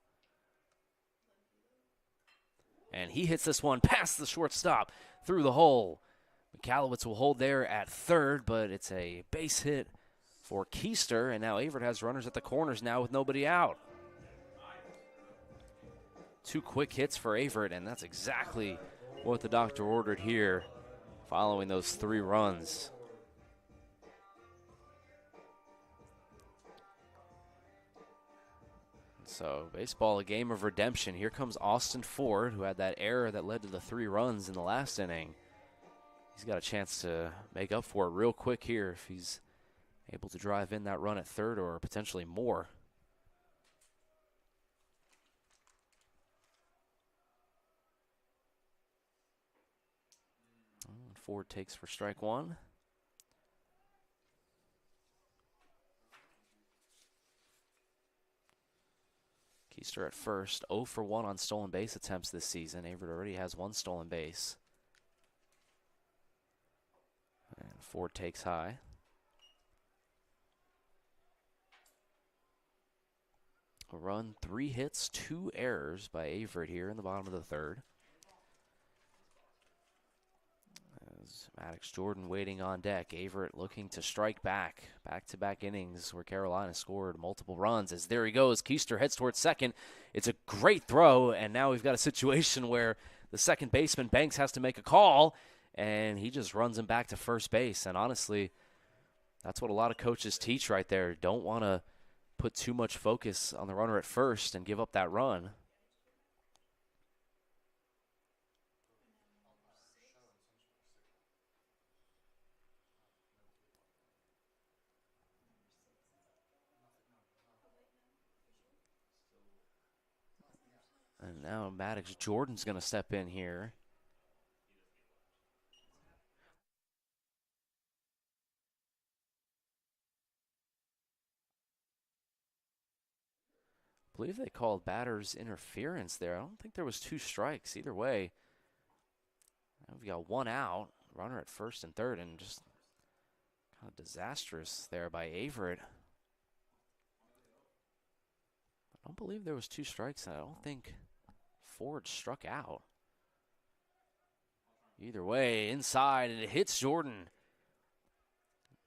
And he hits this one past the shortstop through the hole. Mikalowicz will hold there at third, but it's a base hit for Keister, and now Averett has runners at the corners now with nobody out. 2 quick hits for Averett, and that's exactly what the doctor ordered here following those 3 runs. So baseball, a game of redemption. Here comes Austin Ford, who had that error that led to the 3 runs in the last inning. He's got a chance to make up for it real quick here if he's able to drive in that run at third or potentially more. Ford takes for strike 1. Keister at first, 0 for 1 on stolen base attempts this season. Averett already has 1 stolen base. And Ford takes high. A run, 3 hits, 2 errors by Averett here in the bottom of the third. As Maddox Jordan waiting on deck. Averett looking to strike back. Back-to-back innings where Carolina scored multiple runs. As there he goes, Keister heads towards second. It's a great throw, and now we've got a situation where the second baseman, Banks, has to make a call, and he just runs him back to first base. And honestly, that's what a lot of coaches teach right there. Don't want to put too much focus on the runner at first and give up that run. And now Maddox Jordan's going to step in here. I believe they called batter's interference there. I don't think there was 2 strikes either way. We've got 1 out, runner at first and third, and just kind of disastrous there by Averett. I don't believe there was 2 strikes, and I don't think Ford struck out. Either way, inside, and it hits Jordan.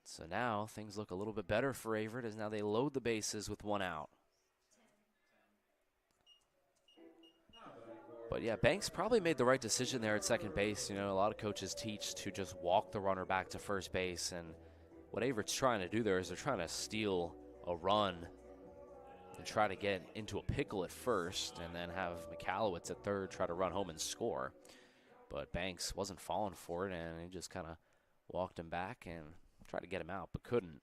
So now things look a little bit better for Averett as now they load the bases with 1 out. But yeah, Banks probably made the right decision there at second base. You know, a lot of coaches teach to just walk the runner back to first base, and what Averett's trying to do there is they're trying to steal a run and try to get into a pickle at first and then have Mikalowicz at third try to run home and score. But Banks wasn't falling for it, and he just kind of walked him back and tried to get him out, but couldn't.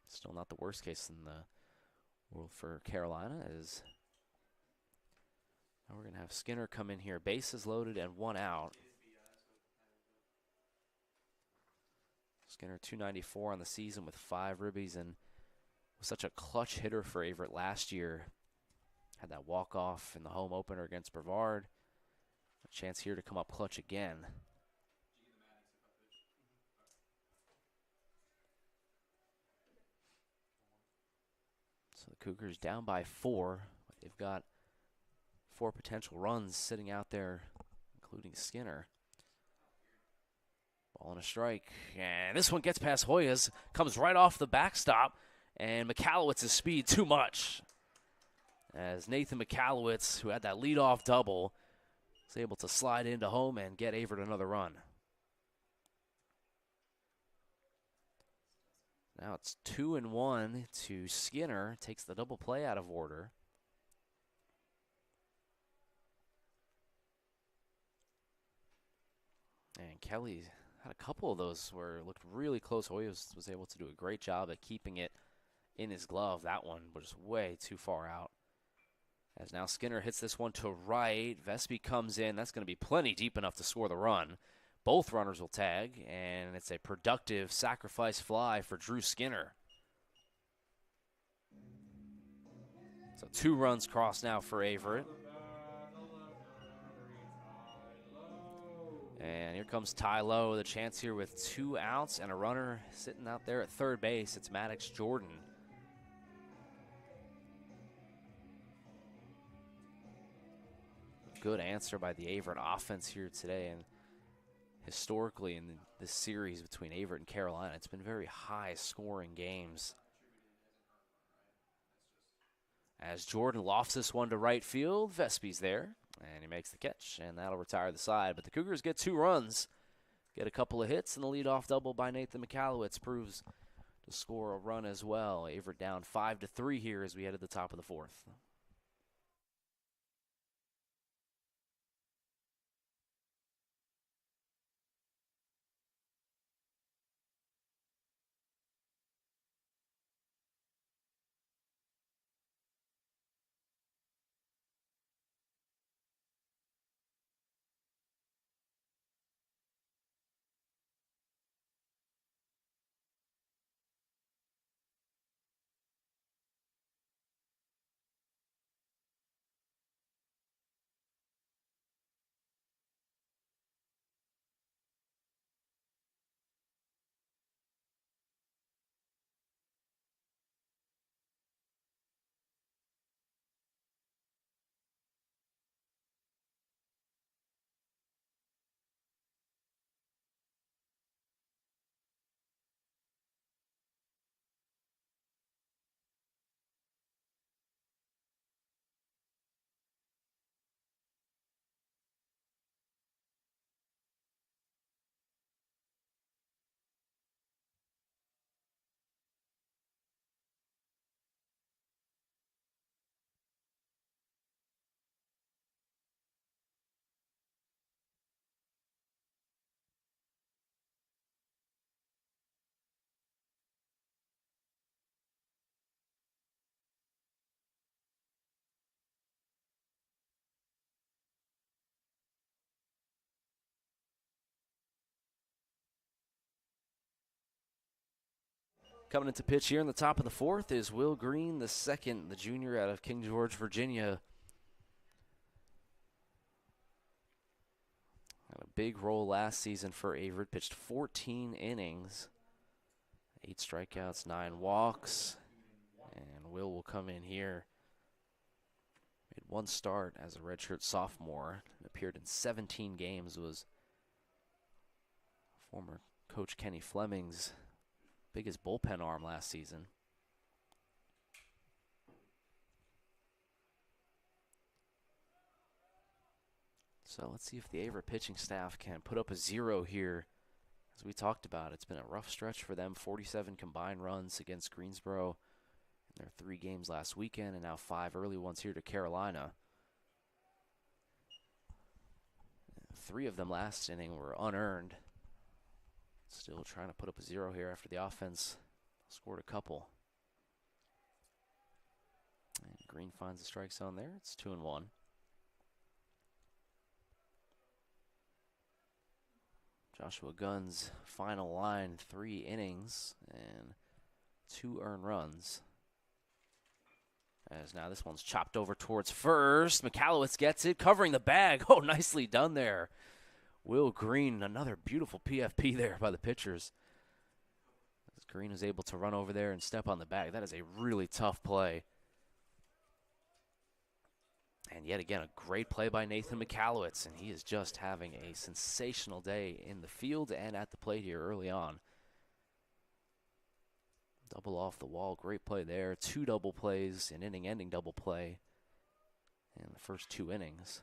Still not the worst case in the world for Carolina, as now we're going to have Skinner come in here. Bases loaded and 1 out. Skinner 294 on the season with 5 ribbies and such a clutch hitter for Averett last year. Had that walk-off in the home opener against Brevard. A chance here to come up clutch again. So the Cougars down by 4. But they've got 4 potential runs sitting out there, including Skinner. Ball and a strike. And this one gets past Hoyas. Comes right off the backstop. And McAllowitz's speed too much. As Nathan McAllowitz, who had that leadoff double, was able to slide into home and get Averett another run. Now it's 2-1 to Skinner. Takes the double play out of order. And Kelly had a couple of those where it looked really close. Hoyas was able to do a great job at keeping it in his glove. That one was way too far out. As now Skinner hits this one to right. Vespi comes in. That's going to be plenty deep enough to score the run. Both runners will tag, and it's a productive sacrifice fly for Drew Skinner. So 2 runs crossed now for Averett. And here comes Ty Lowe, the chance here with 2 outs and a runner sitting out there at third base. It's Maddox Jordan. Good answer by the Averett offense here today. And historically in this series between Averett and Carolina, it's been very high-scoring games. As Jordan lofts this one to right field, Vespi's there, and he makes the catch, and that'll retire the side. But the Cougars get 2 runs, get a couple of hits, and the leadoff double by Nathan McAllowitz proves to score a run as well. Averett down 5-3 here as we head to the top of the 4th. Coming into pitch here in the top of the 4th is Will Green, the second, the junior out of King George, Virginia. Had a big role last season for Averett, pitched 14 innings, 8 strikeouts, 9 walks, and Will come in here. Made 1 start as a redshirt sophomore, appeared in 17 games, was former coach Kenny Fleming's biggest bullpen arm last season. So let's see if the Averett pitching staff can put up a 0 here. As we talked about, it's been a rough stretch for them. 47 combined runs against Greensboro in their 3 games last weekend, and now 5 early ones here to Carolina. 3 of them last inning were unearned. Still trying to put up a 0 here after the offense scored a couple. And Green finds the strike zone there. It's 2-1. Joshua Gunn's final line, 3 innings and 2 earned runs. As now this one's chopped over towards first. McAllowitz gets it, covering the bag. Oh, nicely done there. Will Green, another beautiful PFP there by the pitchers. As Green is able to run over there and step on the bag. That is a really tough play. And yet again, a great play by Nathan McAllowitz, and he is just having a sensational day in the field and at the plate here early on. Double off the wall, great play there. 2 double plays, an inning-ending double play in the first 2 innings.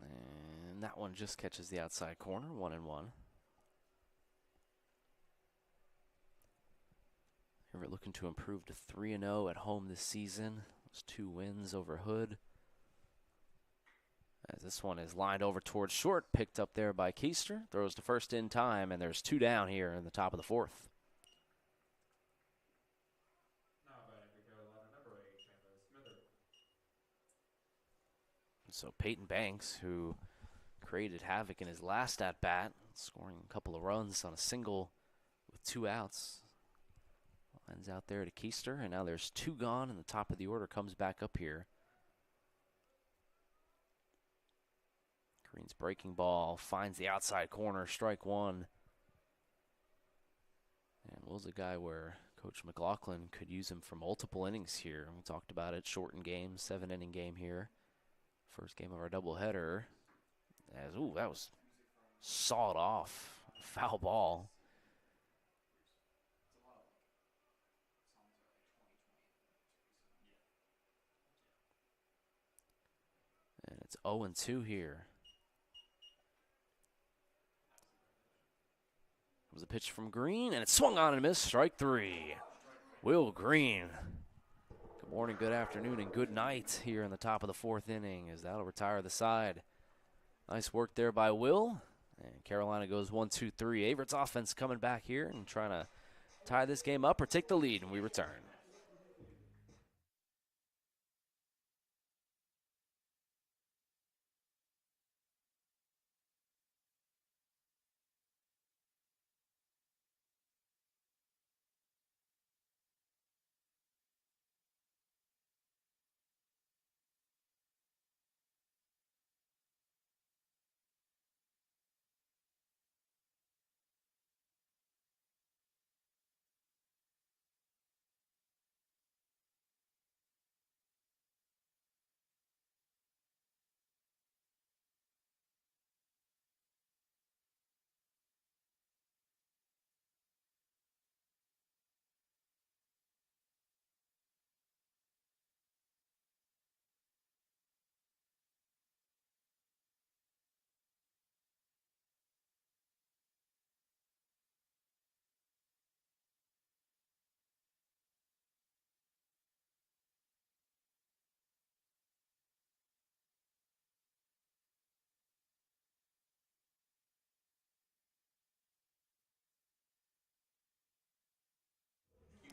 And that one just catches the outside corner, 1-1. Everett looking to improve to 3-0 at home this season. Those 2 wins over Hood. As this one is lined over towards short, picked up there by Keister. Throws to first in time, and there's 2 down here in the top of the 4th. So Peyton Banks, who created havoc in his last at-bat, scoring a couple of runs on a single with 2 outs. Lines out there to Keister, and now there's 2 gone, and the top of the order comes back up here. Green's breaking ball finds the outside corner, strike 1. And Will's a guy where Coach McLaughlin could use him for multiple innings here. We talked about it, shortened game, 7-inning game here. First game of our doubleheader. As, ooh, that was sawed off. Foul ball. And it's 0-2 here. It was a pitch from Green, and it swung on and missed. Strike 3. Will Green. Good morning, good afternoon, and good night here in the top of the 4th inning as that'll retire the side. Nice work there by Will. And Carolina goes 1-2-3. Averett's offense coming back here and trying to tie this game up or take the lead, and we return.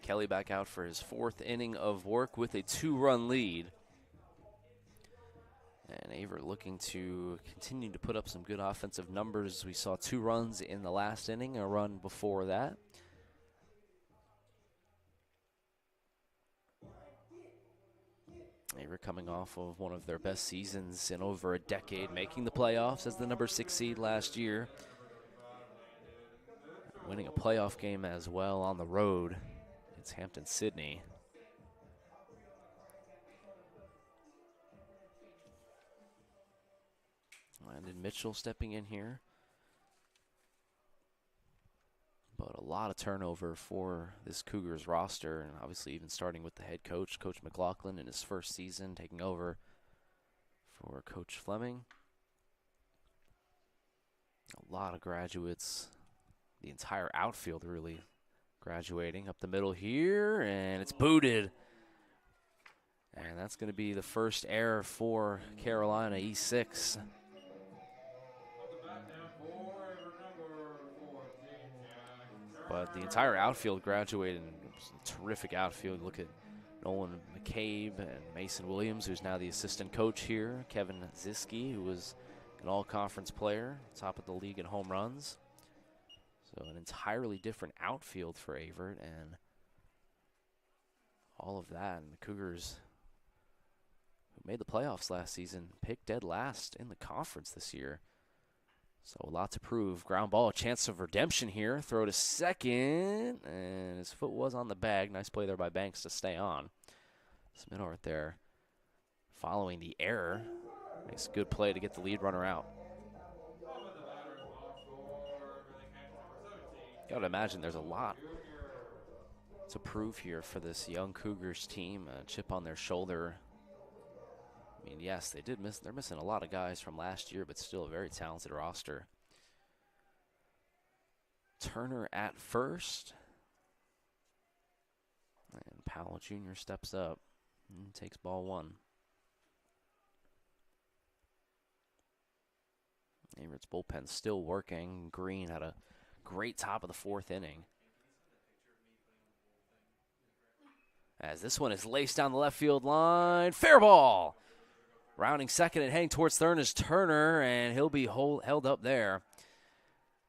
Kelly back out for his 4th inning of work with a 2-run lead. And Averett looking to continue to put up some good offensive numbers. We saw 2 runs in the last inning, a run before that. Averett coming off of one of their best seasons in over a decade, making the playoffs as the number 6 seed last year. Winning a playoff game as well on the road. It's Hampton-Sydney. Landon Mitchell stepping in here. But a lot of turnover for this Cougars roster, and obviously even starting with the head coach, Coach McLaughlin, in his first season, taking over for Coach Fleming. A lot of graduates, the entire outfield really graduating up the middle here, and it's booted. And that's going to be the first error for Carolina, E6. But the entire outfield graduated. It was a terrific outfield. Look at Nolan McCabe and Mason Williams, who's now the assistant coach here. Kevin Ziske, who was an all-conference player, top of the league in home runs. So an entirely different outfield for Averett, and all of that. And the Cougars, who made the playoffs last season, picked dead last in the conference this year. So a lot to prove. Ground ball, a chance of redemption here. Throw to second, and his foot was on the bag. Nice play there by Banks to stay on. Smithart there following the error. Makes a good play to get the lead runner out. Got to imagine there's a lot to prove here for this young Cougars team. A chip on their shoulder. I mean, yes, they're missing a lot of guys from last year, but still a very talented roster. Turner at first. And Powell Jr. steps up and takes ball one. Averett's bullpen still working. Green had a great top of the fourth inning. As this one is laced down the left field line. Fair ball. Rounding second and heading towards third is Turner, and he'll be held up there.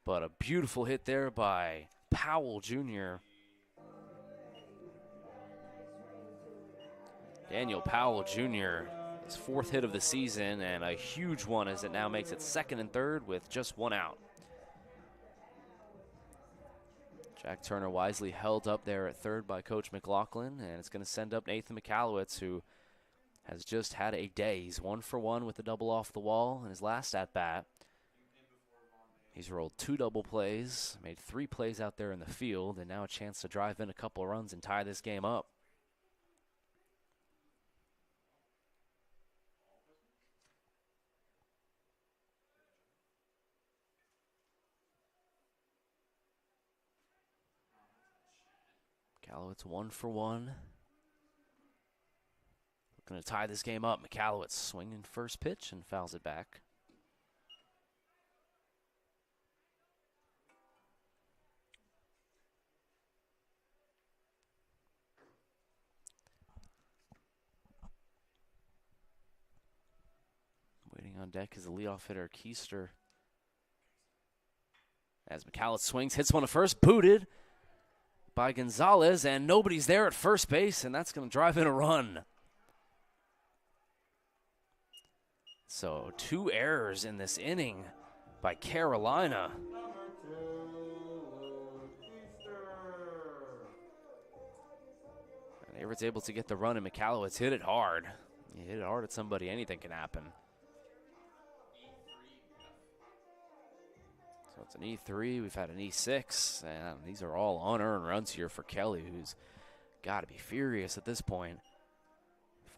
But a beautiful hit there by Powell Jr. Daniel Powell Jr., his fourth hit of the season, and a huge one as it now makes it second and third with just one out. Jack Turner wisely held up there at third by Coach McLaughlin, and it's going to send up Nathan McAllowitz, who has just had a day. He's 1 for 1 with a double off the wall in his last at-bat. He's rolled 2 double plays, made 3 plays out there in the field, and now a chance to drive in a couple runs and tie this game up. McAllowitz 1 for 1. Going to tie this game up. McAllowitz swinging first pitch and fouls it back. Waiting on deck is the leadoff hitter, Keister. As McAllowitz swings, hits one to first, booted by Gonzalez, and nobody's there at first base, and that's going to drive in a run. So 2 errors in this inning by Carolina. And Averett's able to get the run, and McAllowitz hit it hard. You hit it hard at somebody, anything can happen. So it's an E3, we've had an E6, and these are all unearned runs here for Kelly, who's got to be furious at this point.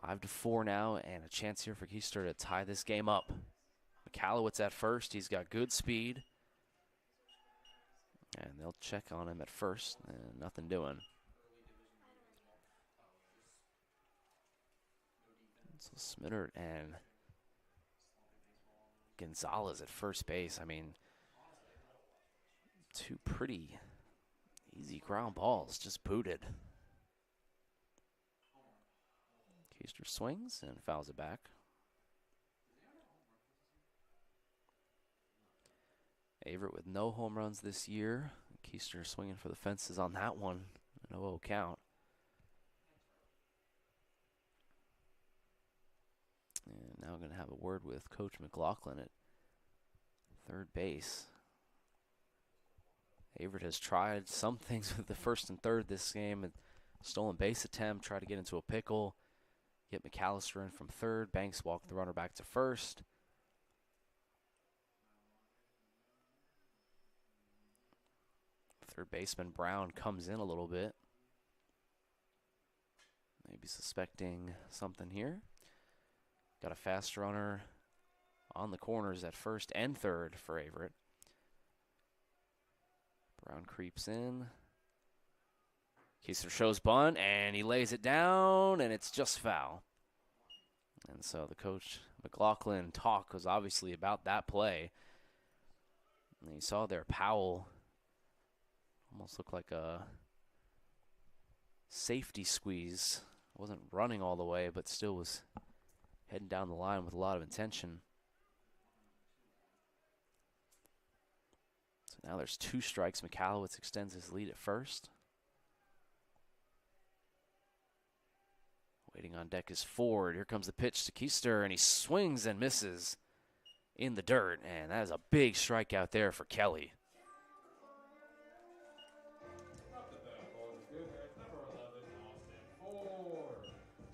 5-4 now, and a chance here for Keister to tie this game up. McAllowitz at first. He's got good speed. And they'll check on him at first, and nothing doing. So Smithart and Gonzalez at first base. I mean, 2 pretty easy ground balls just booted. Keister swings and fouls it back. Averett with no home runs this year. Keister swinging for the fences on that one. A 0-0 count. And now we're going to have a word with Coach McLaughlin at third base. Averett has tried some things with the first and third this game. A stolen base attempt, tried to get into a pickle. Get McAllister in from third. Banks walked the runner back to first. Third baseman Brown comes in a little bit. Maybe suspecting something here. Got a fast runner on the corners at first and third for Averett. Brown creeps in. Keister shows bunt, and he lays it down, and it's just foul. And so the coach, McLaughlin, talk was obviously about that play. And you saw there Powell Almost looked like a safety squeeze. Wasn't running all the way, but still was heading down the line with a lot of intention. So now there's 2 strikes. Michalowicz extends his lead at first. Waiting on deck is Ford. Here comes the pitch to Keister, and he swings and misses in the dirt. And that is a big strikeout there for Kelly.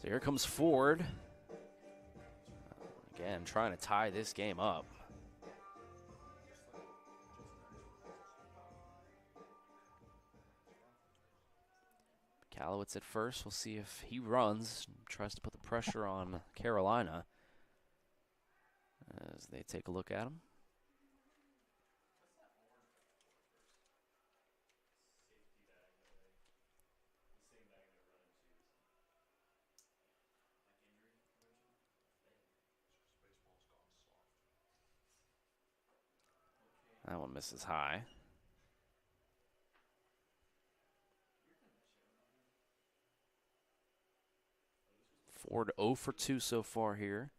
So here comes Ford. Again, trying to tie this game up. Michalowicz at first. We'll see if he runs, tries to put the pressure on Carolina as they take a look at him. That one misses high. Ford 0 for 2 so far here.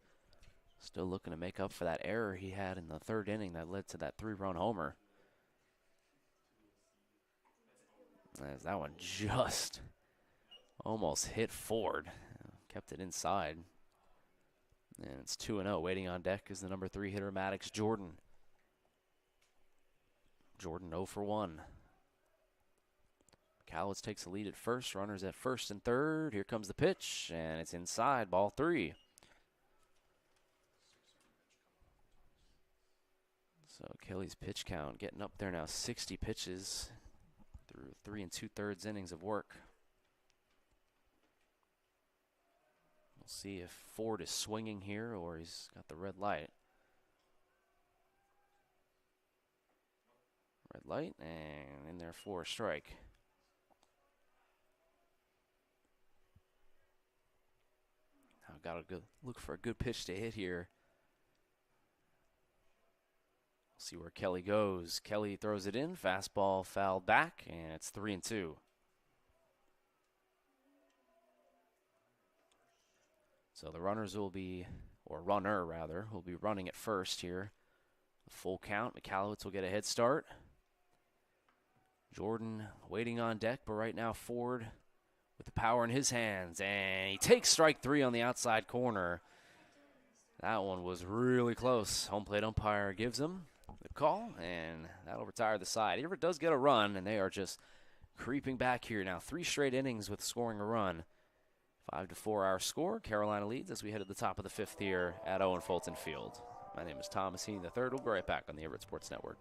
Still looking to make up for that error he had in the 3rd inning that led to that 3-run homer. As that one just almost hit Ford. Kept it inside. And it's 2-0. Waiting on deck is the number 3 hitter, Maddox Jordan. Jordan 0 for 1. Michalowicz takes the lead at first. Runners at first and third. Here comes the pitch, and it's inside, ball 3. So Kelly's pitch count getting up there now, 60 pitches through 3 2/3 innings of work. We'll see if Ford is swinging here or he's got the red light. Red light, and in there for a strike. I've got to look for a good pitch to hit here. We'll see where Kelly goes. Kelly throws it in, fastball fouled back, and it's 3-2. So the runners will be, or runner rather, will be running at first here. A full count. Michalowicz will get a head start. Jordan waiting on deck, but right now Ford with the power in his hands, and he takes strike 3 on the outside corner. That one was really close. Home plate umpire gives him the call, and that'll retire the side. Averett does get a run, and they are just creeping back here now. 3 straight innings with scoring a run. 5-4 our score. Carolina leads as we head to the top of the 5th here at Owen Fulton Field. My name is Thomas Heaney III. We'll be right back on the Averett Sports Network.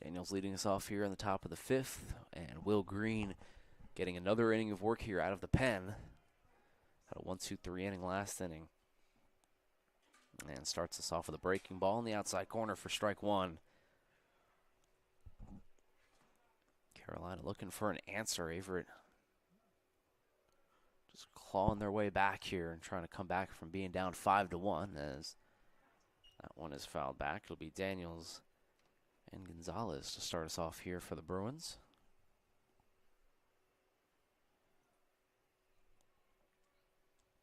Daniels leading us off here in the top of the 5th, and Will Green getting another inning of work here out of the pen. Had a 1-2-3 inning last inning. And starts us off with a breaking ball in the outside corner for strike 1. Carolina looking for an answer. Averett just clawing their way back here and trying to come back from being down 5-1 as that one is fouled back. It'll be Daniels and Gonzalez to start us off here for the Bruins.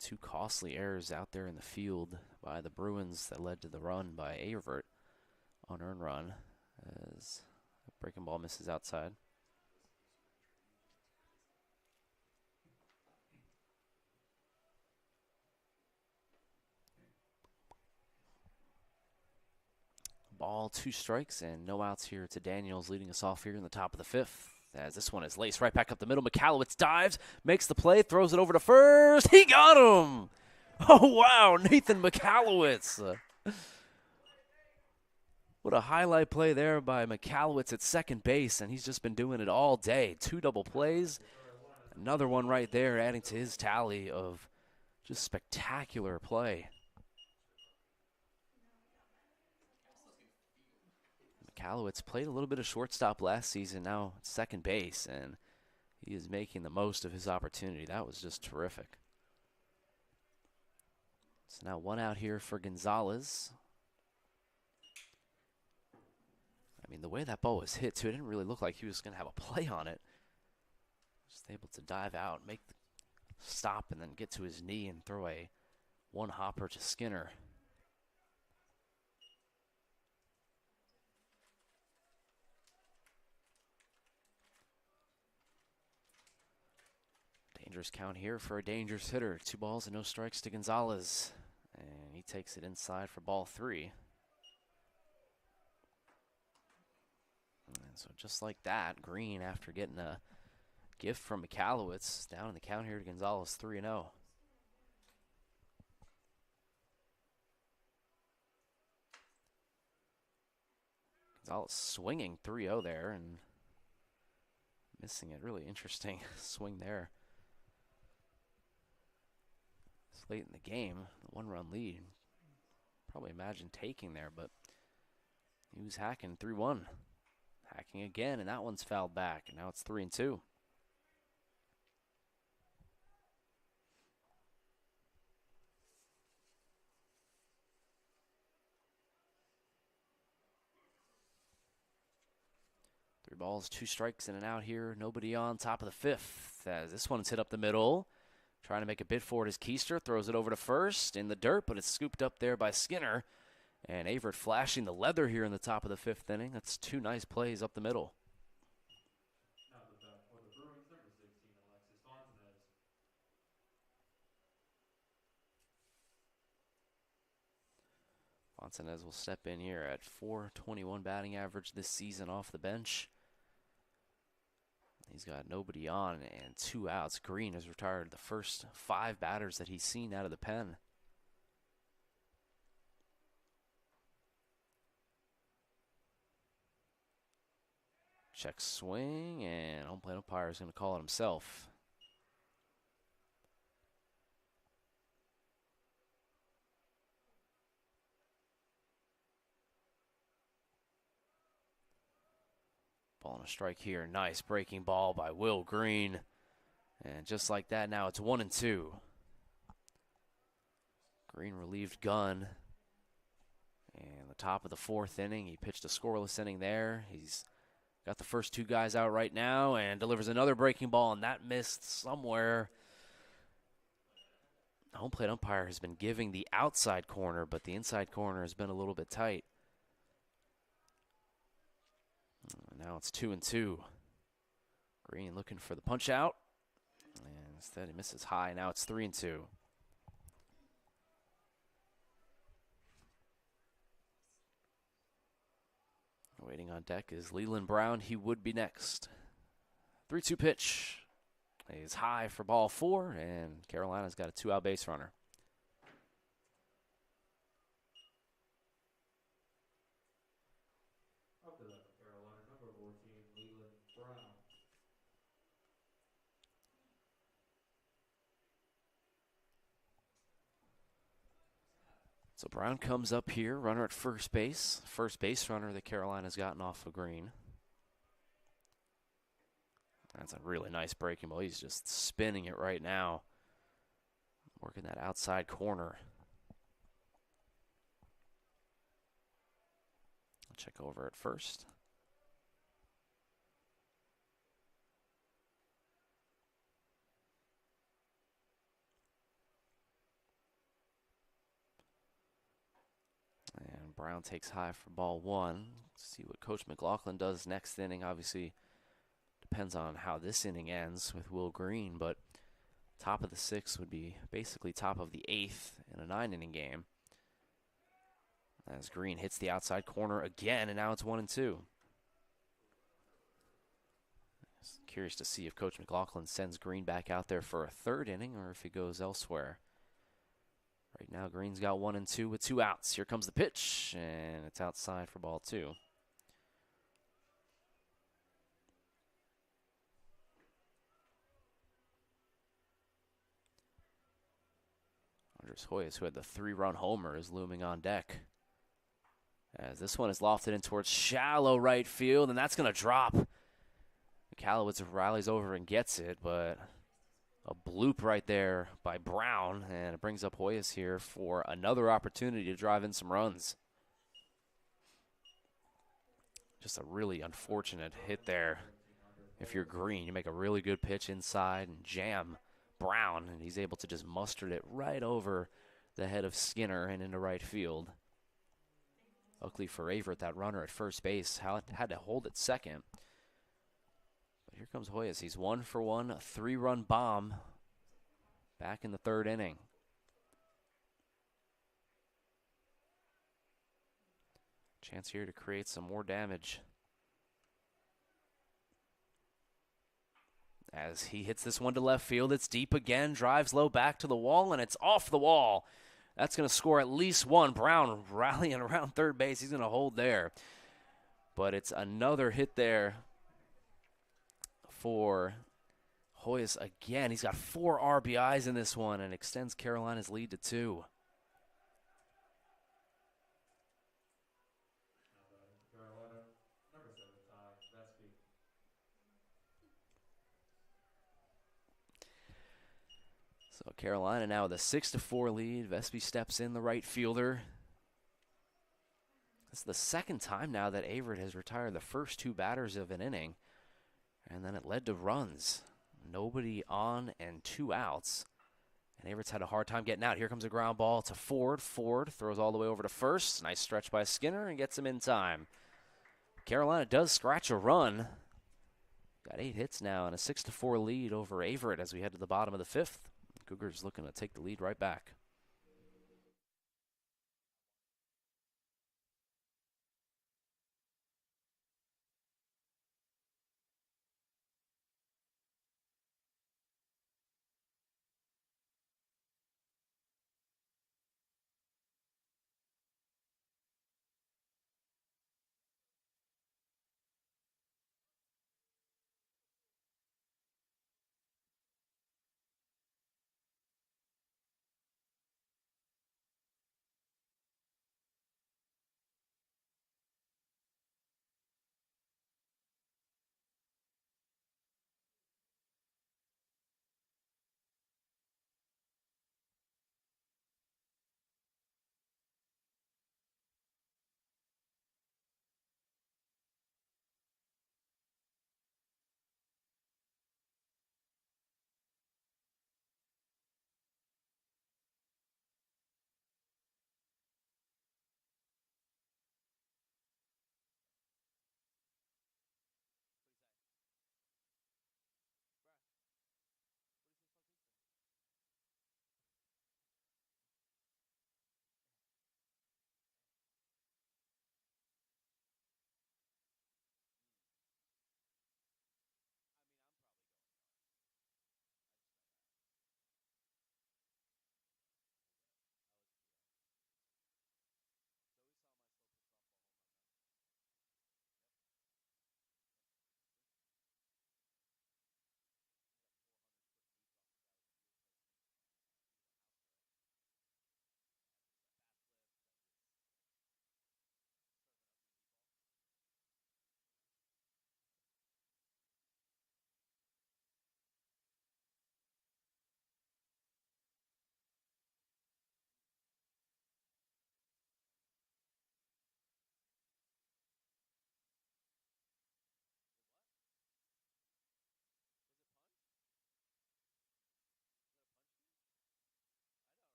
Two costly errors out there in the field by the Bruins that led to the run by Averett. Unearned run as the breaking ball misses outside. Ball, 2 strikes, and no outs here to Daniels, leading us off here in the top of the 5th. As this one is laced right back up the middle. McAllowitz dives, makes the play, throws it over to first. He got him! Oh, wow, Nathan McAllowitz. What a highlight play there by McAllowitz at second base, and he's just been doing it all day. 2 double plays. Another one right there, adding to his tally of just spectacular play. McAllowitz played a little bit of shortstop last season, now second base, and he is making the most of his opportunity. That was just terrific. So now 1 out here for Gonzalez. I mean, the way that ball was hit, too, it didn't really look like he was going to have a play on it. Just able to dive out, make the stop, and then get to his knee and throw a 1-hopper to Skinner. Dangerous count here for a dangerous hitter. 2 balls and no strikes to Gonzalez. And he takes it inside for ball 3. And so just like that, Green, after getting a gift from McAllowitz, down in the count here to Gonzalez, 3-0. Gonzalez swinging 3-0 there and missing it. Really interesting swing there. It's late in the game, 1-run lead. Probably imagine taking there, but he was hacking 3-1. Hacking again, and that one's fouled back, and now it's 3-2. Three balls, 2 strikes, and an out here. Nobody on, top of the 5th. As this one's hit up the middle. Trying to make a bid for it is Keister. Throws it over to first in the dirt, but it's scooped up there by Skinner. And Averett flashing the leather here in the top of the 5th inning. That's 2 nice plays up the middle. Now the bat for the Bruins, number 16, Alexis Fontanez. Fontanez will step in here at .421 batting average this season off the bench. He's got nobody on and 2 outs. Green has retired the first 5 batters that he's seen out of the pen. Check swing, and home plate umpire is going to call it himself. Ball and a strike here. Nice breaking ball by Will Green. And just like that, now it's 1-2. Green relieved Gunn. And the top of the 4th inning, he pitched a scoreless inning there. He's got the first 2 guys out right now and delivers another breaking ball, and that missed somewhere. The home plate umpire has been giving the outside corner, but the inside corner has been a little bit tight. Now it's 2-2. Green looking for the punch out. And instead he misses high. Now it's 3-2. Waiting on deck is Leland Brown. He would be next. 3-2 pitch. He's high for ball 4, and Carolina's got a 2-out base runner. Up to that for Carolina, Leland Brown. So Brown comes up here, runner at first base. First base runner that Carolina's gotten off of green. That's a really nice breaking ball. He's just spinning it right now. Working that outside corner. I'll check over at first. And Brown takes high for ball one. See what Coach McLaughlin does next inning. Obviously, depends on how this inning ends with Will Green, but top of the sixth would be basically top of the eighth in a 9-inning game. As Green hits the outside corner again, and now it's 1-2. Curious to see if Coach McLaughlin sends Green back out there for a third inning or if he goes elsewhere. Right now, Green's got 1-2 with 2 outs. Here comes the pitch, and it's outside for ball 2. Andres Hoyas, who had the 3-run homer, is looming on deck. As this one is lofted in towards shallow right field, and that's going to drop. Kalowitz rallies over and gets it, but a bloop right there by Brown, and it brings up Hoyas here for another opportunity to drive in some runs. Just a really unfortunate hit there. If you're Green, you make a really good pitch inside and jam Brown, and he's able to just muster it right over the head of Skinner and into right field. Luckily for Averett, that runner at first base had to hold at second. But here comes Hoyas. He's 1 for 1, a 3-run bomb back in the third inning. Chance here to create some more damage. As he hits this one to left field, it's deep again, drives low back to the wall, and it's off the wall. That's going to score at least one. Brown rallying around third base. He's going to hold there. But it's another hit there for Hoyas again. He's got 4 RBIs in this one and extends Carolina's lead to 2. Carolina, number 7, Ty Vespi. So Carolina now with a 6-4 lead. Vespi steps in, the right fielder. This is the second time now that Averett has retired the first 2 batters of an inning. And then it led to runs. Nobody on and 2 outs. And Averett's had a hard time getting out. Here comes a ground ball to Ford. Ford throws all the way over to first. Nice stretch by Skinner and gets him in time. Carolina does scratch a run. Got 8 hits now and a 6-4 lead over Averett as we head to the bottom of the 5th. Cougars looking to take the lead right back.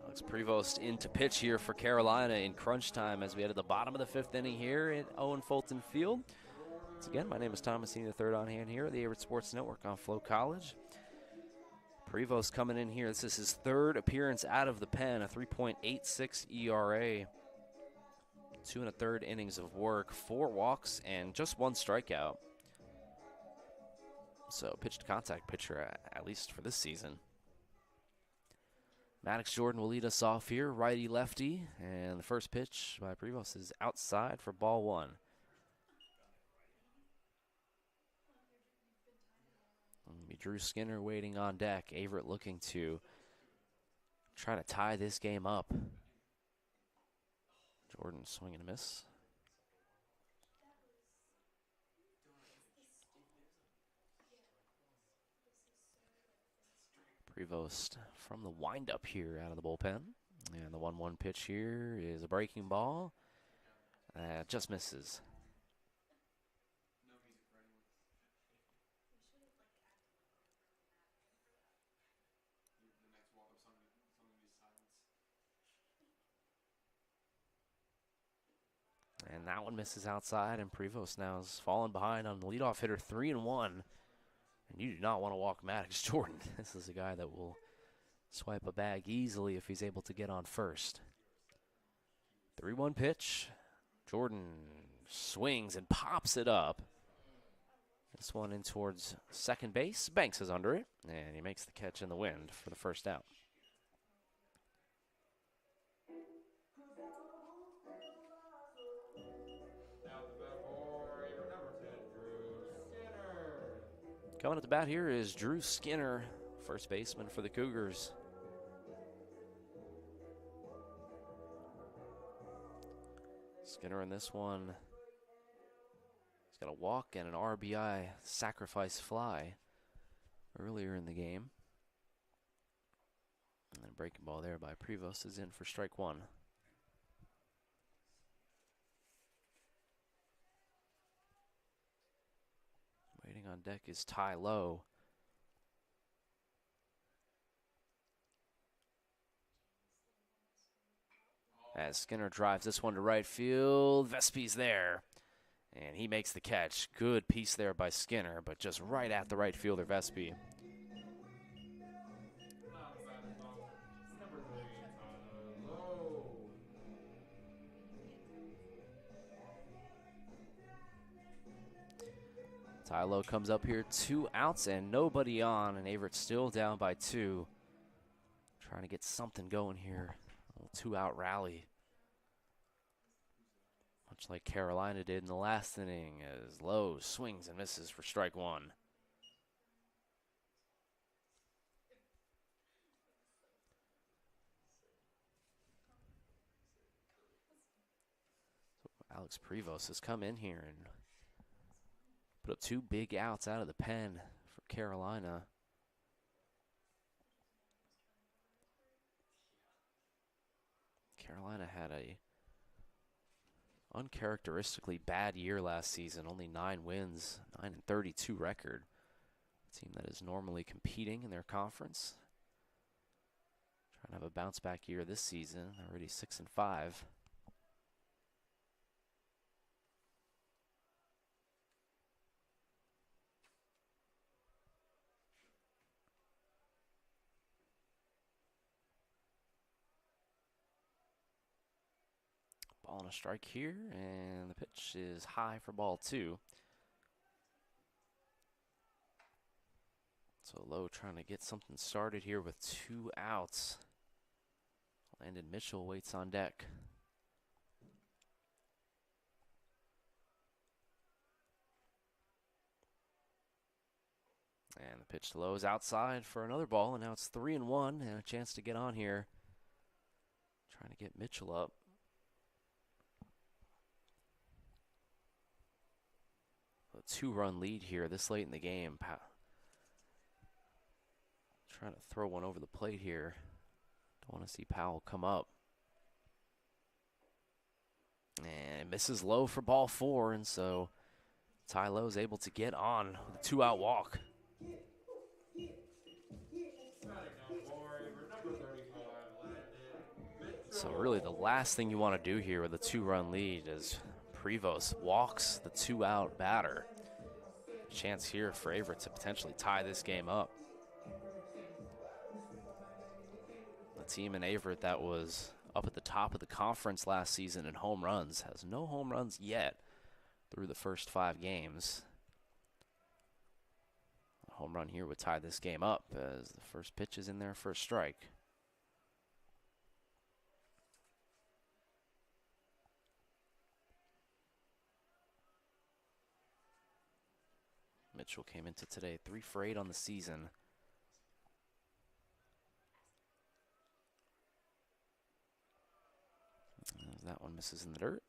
Alex Prevost in to pitch here for Carolina in crunch time as we head to the bottom of the 5th inning here at Owen Fulton Field. Once again, my name is Thomas Heaney III on hand here at the Averett Sports Network on Flow College. Prevost coming in here. This is his 3rd appearance out of the pen, a 3.86 ERA. 2 1/3 innings of work, 4 walks, and just 1 strikeout. So pitch to contact pitcher, at least for this season. Maddox Jordan will lead us off here, righty-lefty, and the first pitch by Prevost is outside for ball 1. Drew Skinner waiting on deck. Averett looking to try to tie this game up. Jordan swing and a miss. Prevost from the windup here out of the bullpen. And the 1-1 pitch here is a breaking ball. Just misses. And that one misses outside, and Prevost now is falling behind on the leadoff hitter, 3-1. And you do not want to walk Maddox Jordan. This is a guy that will swipe a bag easily if he's able to get on first. 3-1 pitch. Jordan swings and pops it up. This one in towards second base. Banks is under it, and he makes the catch in the wind for the first out. Coming at the bat here is Drew Skinner, first baseman for the Cougars. Skinner in this one, he's got a walk and an RBI sacrifice fly earlier in the game. And then breaking ball there by Prevost is in for strike 1. Waiting on deck is Ty Lowe. As Skinner drives this one to right field, Vespi's there, and he makes the catch. Good piece there by Skinner, but just right at the right fielder, Vespi. Ty Lowe comes up here, 2 outs and nobody on, and Averett still down by 2. Trying to get something going here. A little 2-out rally. Much like Carolina did in the last inning, as Lowe swings and misses for strike 1. So Alex Prevost has come in here and put up 2 big outs out of the pen for Carolina. Carolina had a uncharacteristically bad year last season. Only 9 wins, 9-32 record. A team that is normally competing in their conference. Trying to have a bounce back year this season. Already 6-5. Ball and a strike here, and the pitch is high for ball 2. So Lowe trying to get something started here with 2 outs. Landon Mitchell waits on deck. And the pitch to Lowe is outside for another ball, and now it's 3-1, and a chance to get on here. Trying to get Mitchell up. A 2-run lead here this late in the game. Trying to throw one over the plate here. Don't want to see Powell come up. And misses Lowe for ball 4, and so Ty Lowe is able to get on with a 2-out walk. So really the last thing you want to do here with a 2-run lead is Prevost walks the 2-out batter. Chance here for Averett to potentially tie this game up. The team in Averett that was up at the top of the conference last season in home runs has no home runs yet through the first 5 games. A home run here would tie this game up as the first pitch is in there for a strike. Mitchell came into today 3 for 8 on the season. That one misses in the dirt.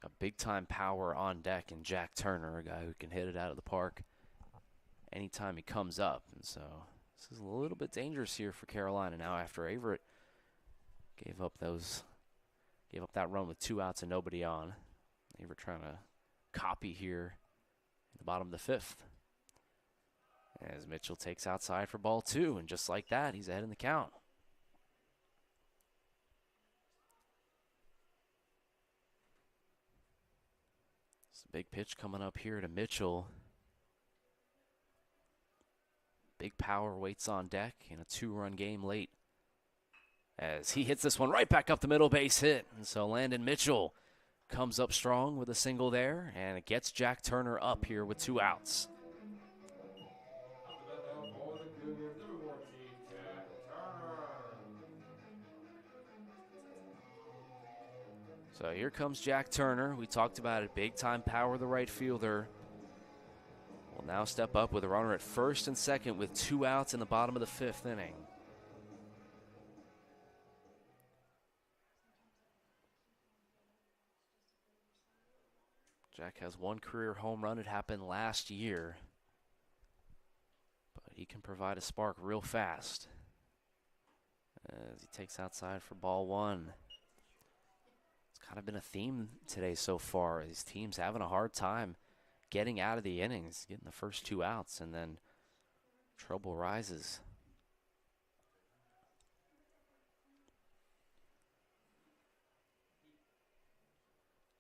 A big-time power on deck in Jack Turner, a guy who can hit it out of the park anytime he comes up. And so this is a little bit dangerous here for Carolina now after Averett gave up that run with 2 outs and nobody on. Averett trying to copy here in the bottom of the 5th. As Mitchell takes outside for ball 2, and just like that, he's ahead in the count. It's a big pitch coming up here to Mitchell. Big power waits on deck in a 2-run game late. As he hits this one right back up the middle, base hit. And so Landon Mitchell comes up strong with a single there, and it gets Jack Turner up here with 2 outs. So here comes Jack Turner. We talked about it, big-time power, the right fielder. Will now step up with a runner at first and second with 2 outs in the bottom of the 5th inning. Jack has 1 career home run. It happened last year. But he can provide a spark real fast as he takes outside for ball 1. It's kind of been a theme today so far. These teams having a hard time getting out of the innings, getting the first 2 outs, and then trouble rises.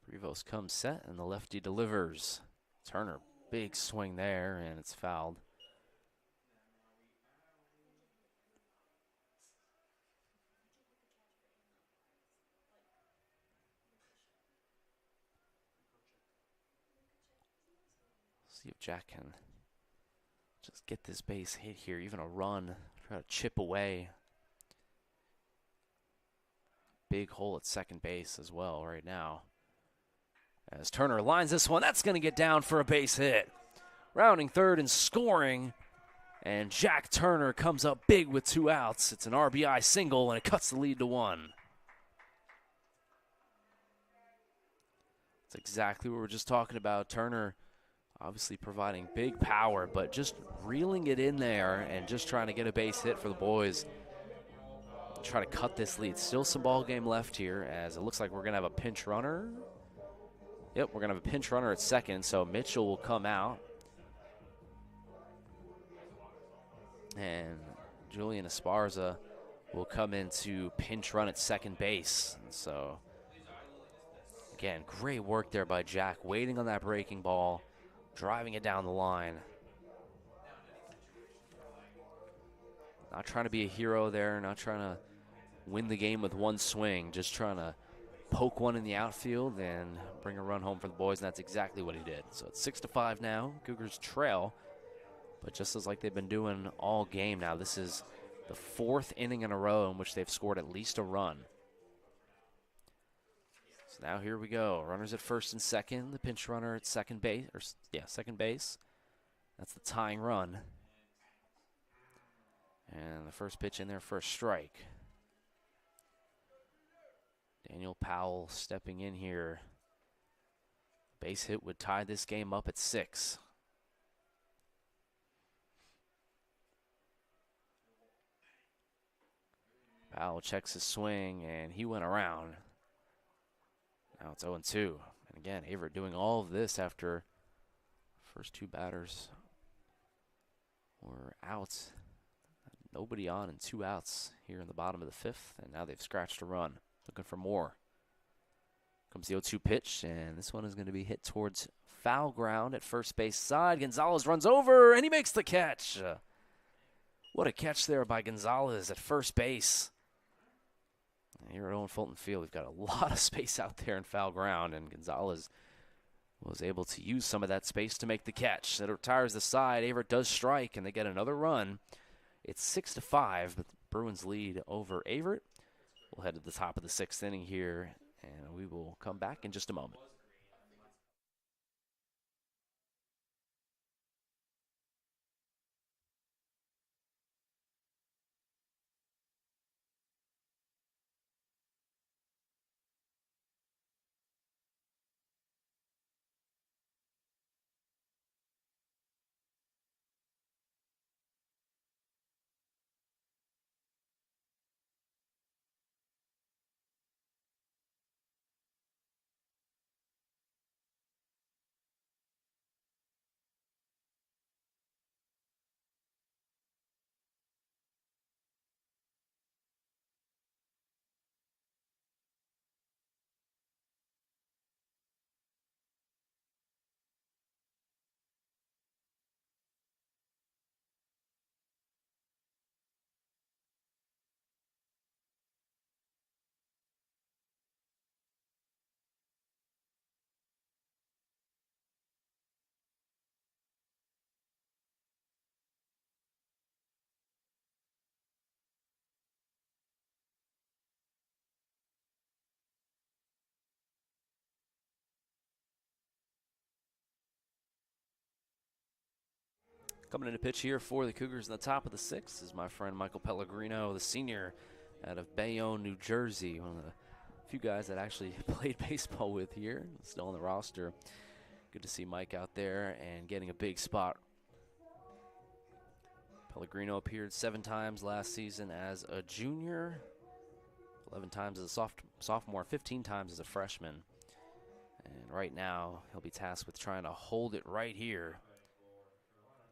Prevost comes set, and the lefty delivers. Turner, big swing there, and it's fouled. See if Jack can just get this base hit here, even a run, try to chip away. Big hole at second base as well right now. As Turner lines this one, that's going to get down for a base hit. Rounding third and scoring, and Jack Turner comes up big with 2 outs. It's an RBI single, and it cuts the lead to 1. That's exactly what we were just talking about. Turner obviously providing big power, but just reeling it in there and just trying to get a base hit for the boys. Try to cut this lead. Still some ball game left here, as it looks like we're going to have a pinch runner. Yep, we're going to have a pinch runner at second, so Mitchell will come out. And Julian Esparza will come in to pinch run at second base. And so, again, great work there by Jack, waiting on that breaking ball, driving it down the line. Not trying to be a hero there, not trying to win the game with 1 swing, just trying to poke one in the outfield and bring a run home for the boys, and that's exactly what he did. So it's 6-5 now. Cougars trail, but just as like they've been doing all game now, this is the 4th inning in a row in which they've scored at least a run. So now here we go. Runners at first and second. The pinch runner at second base, second base. That's the tying run. And the first pitch in there for a strike. Daniel Powell stepping in here. Base hit would tie this game up at 6. Powell checks his swing, and he went around. Now it's 0-2. And again, Averett doing all of this after first 2 batters were out. Nobody on and 2 outs here in the bottom of the 5th, and now they've scratched a run. Looking for more. Comes the 0-2 pitch, and this one is going to be hit towards foul ground at first base side. Gonzalez runs over, and he makes the catch. What a catch there by Gonzalez at first base. Here at Owen Fulton Field, we've got a lot of space out there in foul ground, and Gonzalez was able to use some of that space to make the catch. That retires the side. Averett does strike, and they get another run. It's 6-5, but the Bruins lead over Averett. We'll head to the top of the 6th inning here, and we will come back in just a moment. Coming in to pitch here for the Cougars in the top of the 6th is my friend Michael Pellegrino, the senior out of Bayonne, New Jersey. One of the few guys that actually played baseball with here, still on the roster. Good to see Mike out there and getting a big spot. Pellegrino appeared 7 times last season as a junior, 11 times as a sophomore, 15 times as a freshman. And right now, he'll be tasked with trying to hold it right here.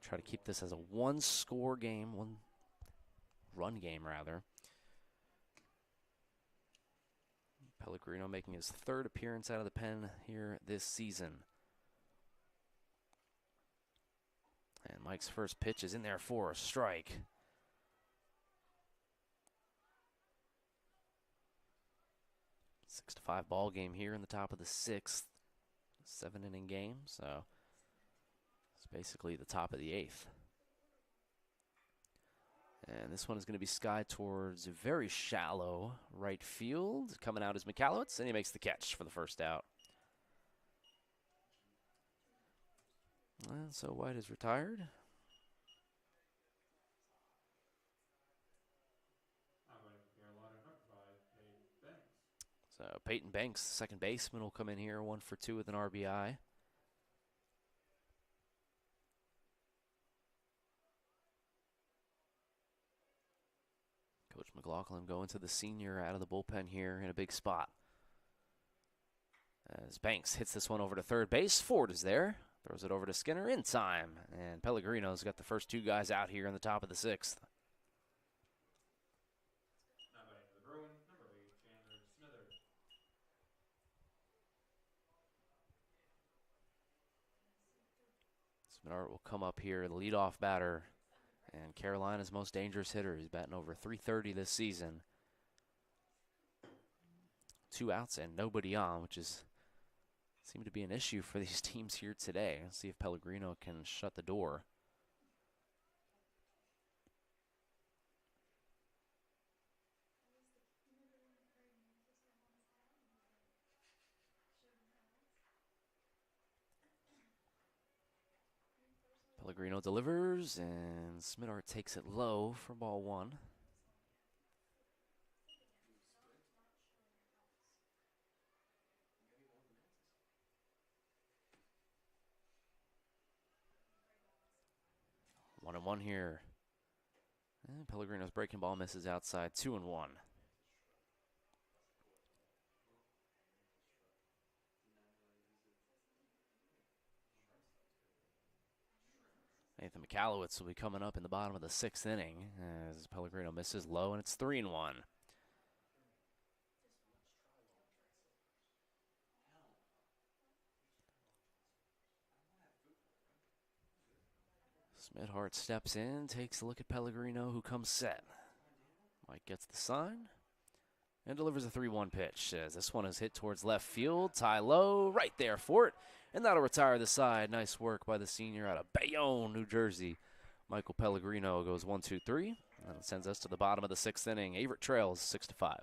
Try to keep this as a one-score game, one-run game, rather. Pellegrino making his 3rd appearance out of the pen here this season. And Mike's first pitch is in there for a strike. Six to 5 ball game here in the top of the 6th. 7-inning game, so it's basically the top of the 8th. And this one is going to be skied towards very shallow right field. Coming out is McAllowitz, and he makes the catch for the first out. And so White is retired. So Peyton Banks, second baseman, will come in here, 1 for 2 with an RBI. Coach McLaughlin going to the senior out of the bullpen here in a big spot. As Banks hits this one over to third base, Ford is there. Throws it over to Skinner in time. And Pellegrino's got the first 2 guys out here in the top of the 6th. Smithart will come up here, the leadoff batter, and Carolina's most dangerous hitter. He's batting over .330 this season. 2 outs and nobody on, which is seemed to be an issue for these teams here today. Let's see if Pellegrino can shut the door. Pellegrino delivers, and Smithart takes it low for ball 1. One and one here. And Pellegrino's breaking ball misses outside. 2-1. Nathan McAllowitz will be coming up in the bottom of the 6th inning as Pellegrino misses low, and it's 3-1. Smithart steps in, takes a look at Pellegrino, who comes set. Mike gets the sign and delivers a 3-1 pitch. As this one is hit towards left field. Ty low, right there for it. And that'll retire the side. Nice work by the senior out of Bayonne, New Jersey. Michael Pellegrino goes 1-2-3. And it sends us to the bottom of the 6th inning. Averett trails 6-5.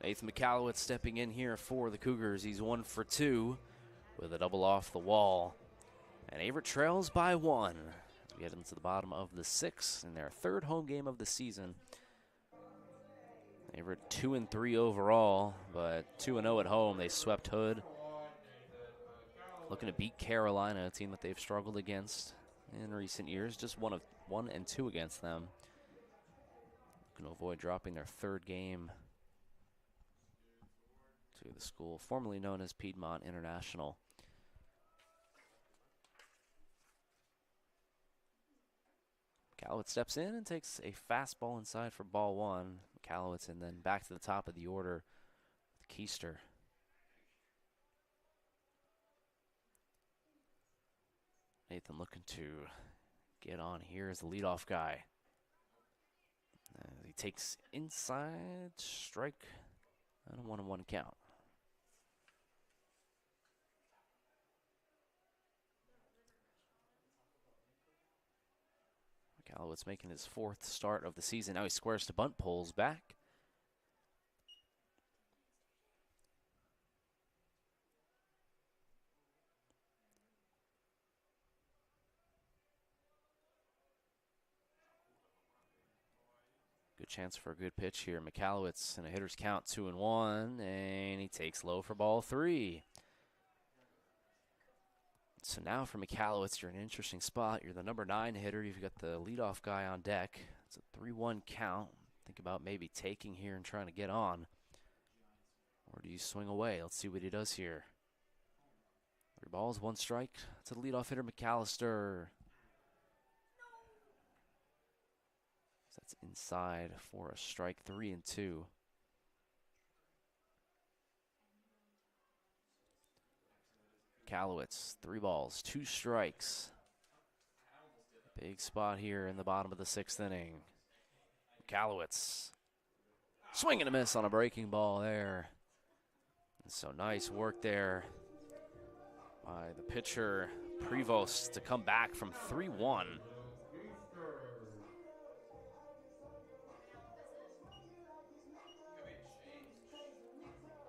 Nathan McAllowitz stepping in here for the Cougars. He's 1 for 2 with a double off the wall. And Averett trails by 1. We get into the bottom of the 6th in their 3rd home game of the season. Averett 2-3 overall, but 2-0 at home. They swept Hood. Looking to beat Carolina, a team that they've struggled against in recent years. Just 1-2 against them. Looking to avoid dropping their 3rd game to the school formerly known as Piedmont International. McAllowitz steps in and takes a fastball inside for ball 1. McAllowitz, and then back to the top of the order with Keister. Nathan looking to get on here as the leadoff guy. He takes inside, strike, and a 1-1 count. McAllowitz making his 4th start of the season. Now he squares to bunt, pulls back. Good chance for a good pitch here. McAllowitz in a hitter's count, 2-1, and he takes low for ball 3. So now for McAllowitz, you're in an interesting spot. You're the number 9 hitter. You've got the leadoff guy on deck. It's a 3-1 count. Think about maybe taking here and trying to get on. Or do you swing away? Let's see what he does here. 3 balls, 1 strike to the leadoff hitter, McAllister. That's inside for a strike, 3-2. McAllowitz, 3 balls, 2 strikes. Big spot here in the bottom of the 6th inning. McAllowitz, swing and a miss on a breaking ball there. And so nice work there by the pitcher, Prevost, to come back from 3-1.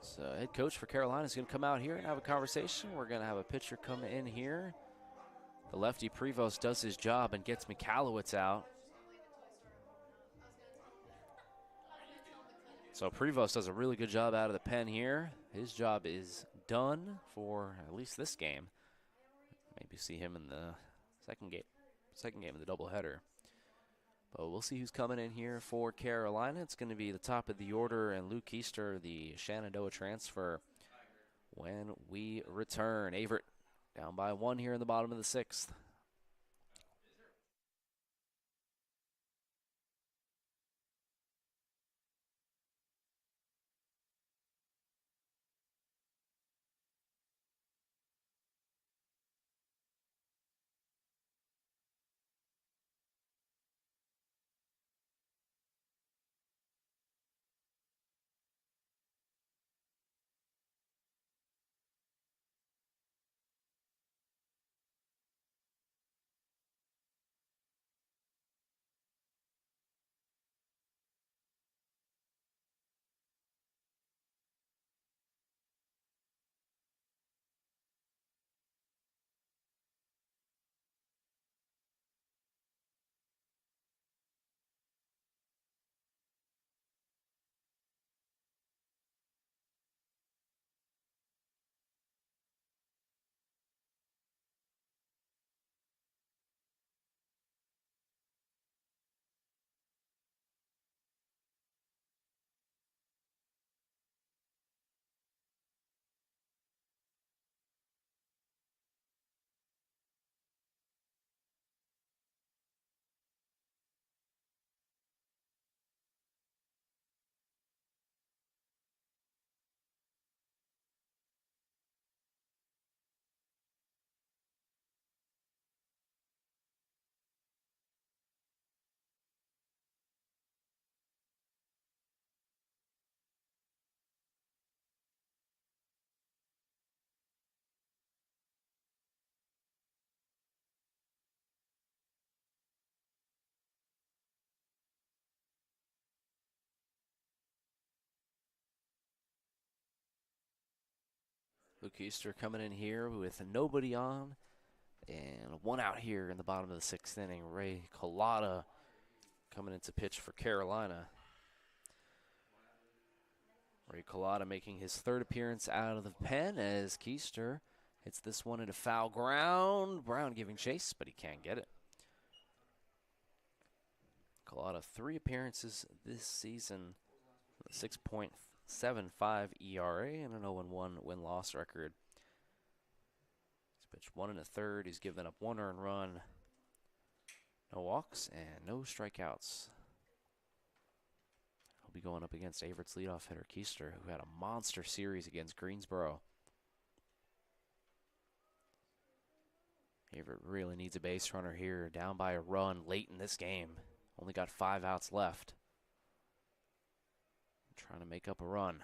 So head coach for Carolina is going to come out here and have a conversation. We're going to have a pitcher come in here. The lefty Prevost does his job and gets McAllowitz out. So Prevost does a really good job out of the pen here. His job is done for at least this game. Maybe see him in the second game of the doubleheader. But we'll see who's coming in here for Carolina. It's going to be the top of the order and Luke Easter, the Shenandoah transfer, when we return. Averett down by 1 here in the bottom of the 6th. Luke Easter coming in here with nobody on and 1 out here in the bottom of the 6th inning. Ray Collada coming into pitch for Carolina. Ray Collada making his 3rd appearance out of the pen as Keister hits this one into foul ground. Brown giving chase, but he can't get it. Collada 3 appearances this season, 6.75 ERA and an 0-1 win-loss record. He's pitched 1 1/3. He's given up 1 earned run, no walks, and no strikeouts. He'll be going up against Averett's leadoff hitter, Keister, who had a monster series against Greensboro. Averett really needs a base runner here, down by a run late in this game. Only got 5 outs left. Trying to make up a run.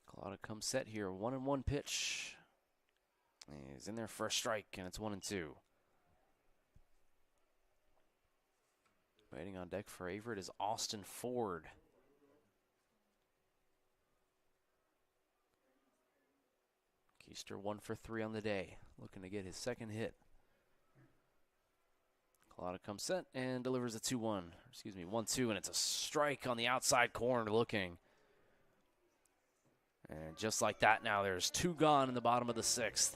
Collada comes set here. 1-1 pitch. He's in there for a strike, and it's 1-2. Waiting on deck for Averett is Austin Ford. Keister 1 for 3 on the day, looking to get his 2nd hit. Collada comes set and delivers a 2-1. Excuse me, 1-2, and it's a strike on the outside corner looking. And just like that now, there's 2 gone in the bottom of the 6th.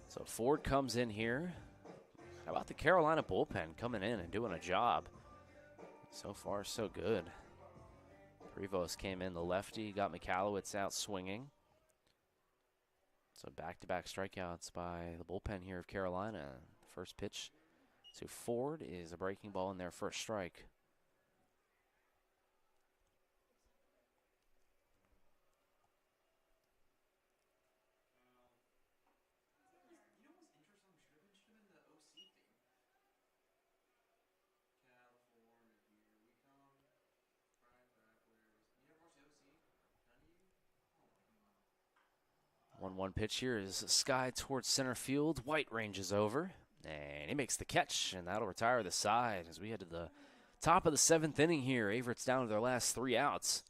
So Ford comes in here. How about the Carolina bullpen coming in and doing a job? So far, so good. Rivos came in, the lefty, got McAllowitz out swinging. So back-to-back strikeouts by the bullpen here of Carolina. The first pitch to Ford is a breaking ball in there for a strike. One pitch here is Sky towards center field. White ranges over, and he makes the catch, and that'll retire the side as we head to the top of the 7th inning here. Averett's down to their last 3 outs.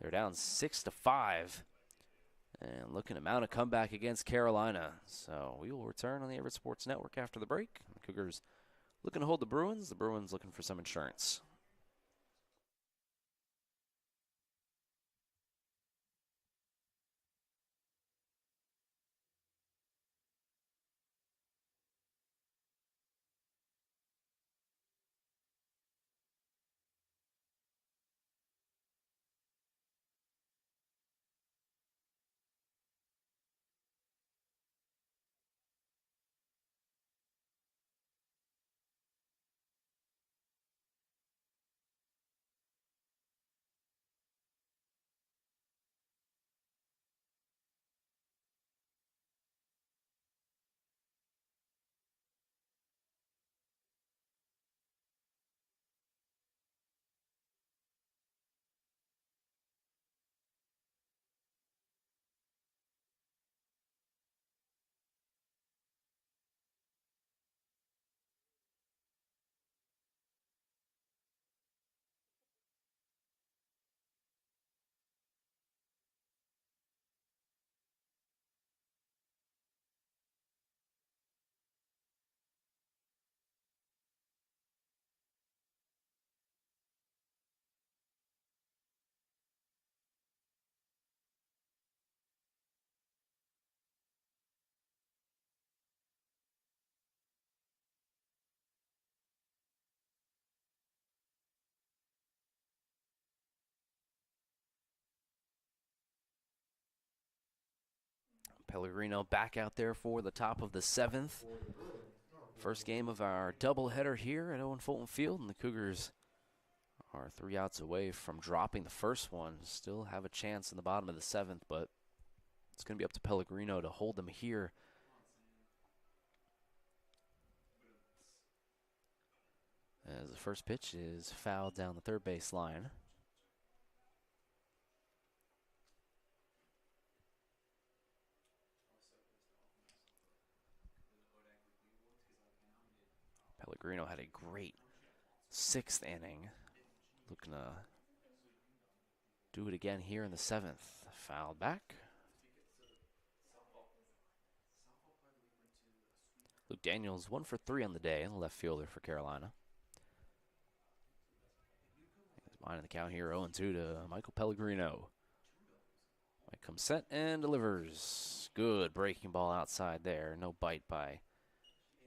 They're down 6-5, and looking to mount a comeback against Carolina. So we will return on the Averett Sports Network after the break. The Cougars looking to hold the Bruins. The Bruins looking for some insurance. Pellegrino back out there for the top of the 7th. First game of our doubleheader here at Owen Fulton Field, and the Cougars are 3 outs away from dropping the first one. Still have a chance in the bottom of the 7th, but it's going to be up to Pellegrino to hold them here. As the first pitch is fouled down the third base line. Pellegrino had a great 6th inning. Looking to do it again here in the 7th. Fouled back. Luke Daniels 1 for 3 on the day, in the left fielder for Carolina. He's minding the count here, 0-2 to Michael Pellegrino. Mike comes set and delivers. Good breaking ball outside there. No bite by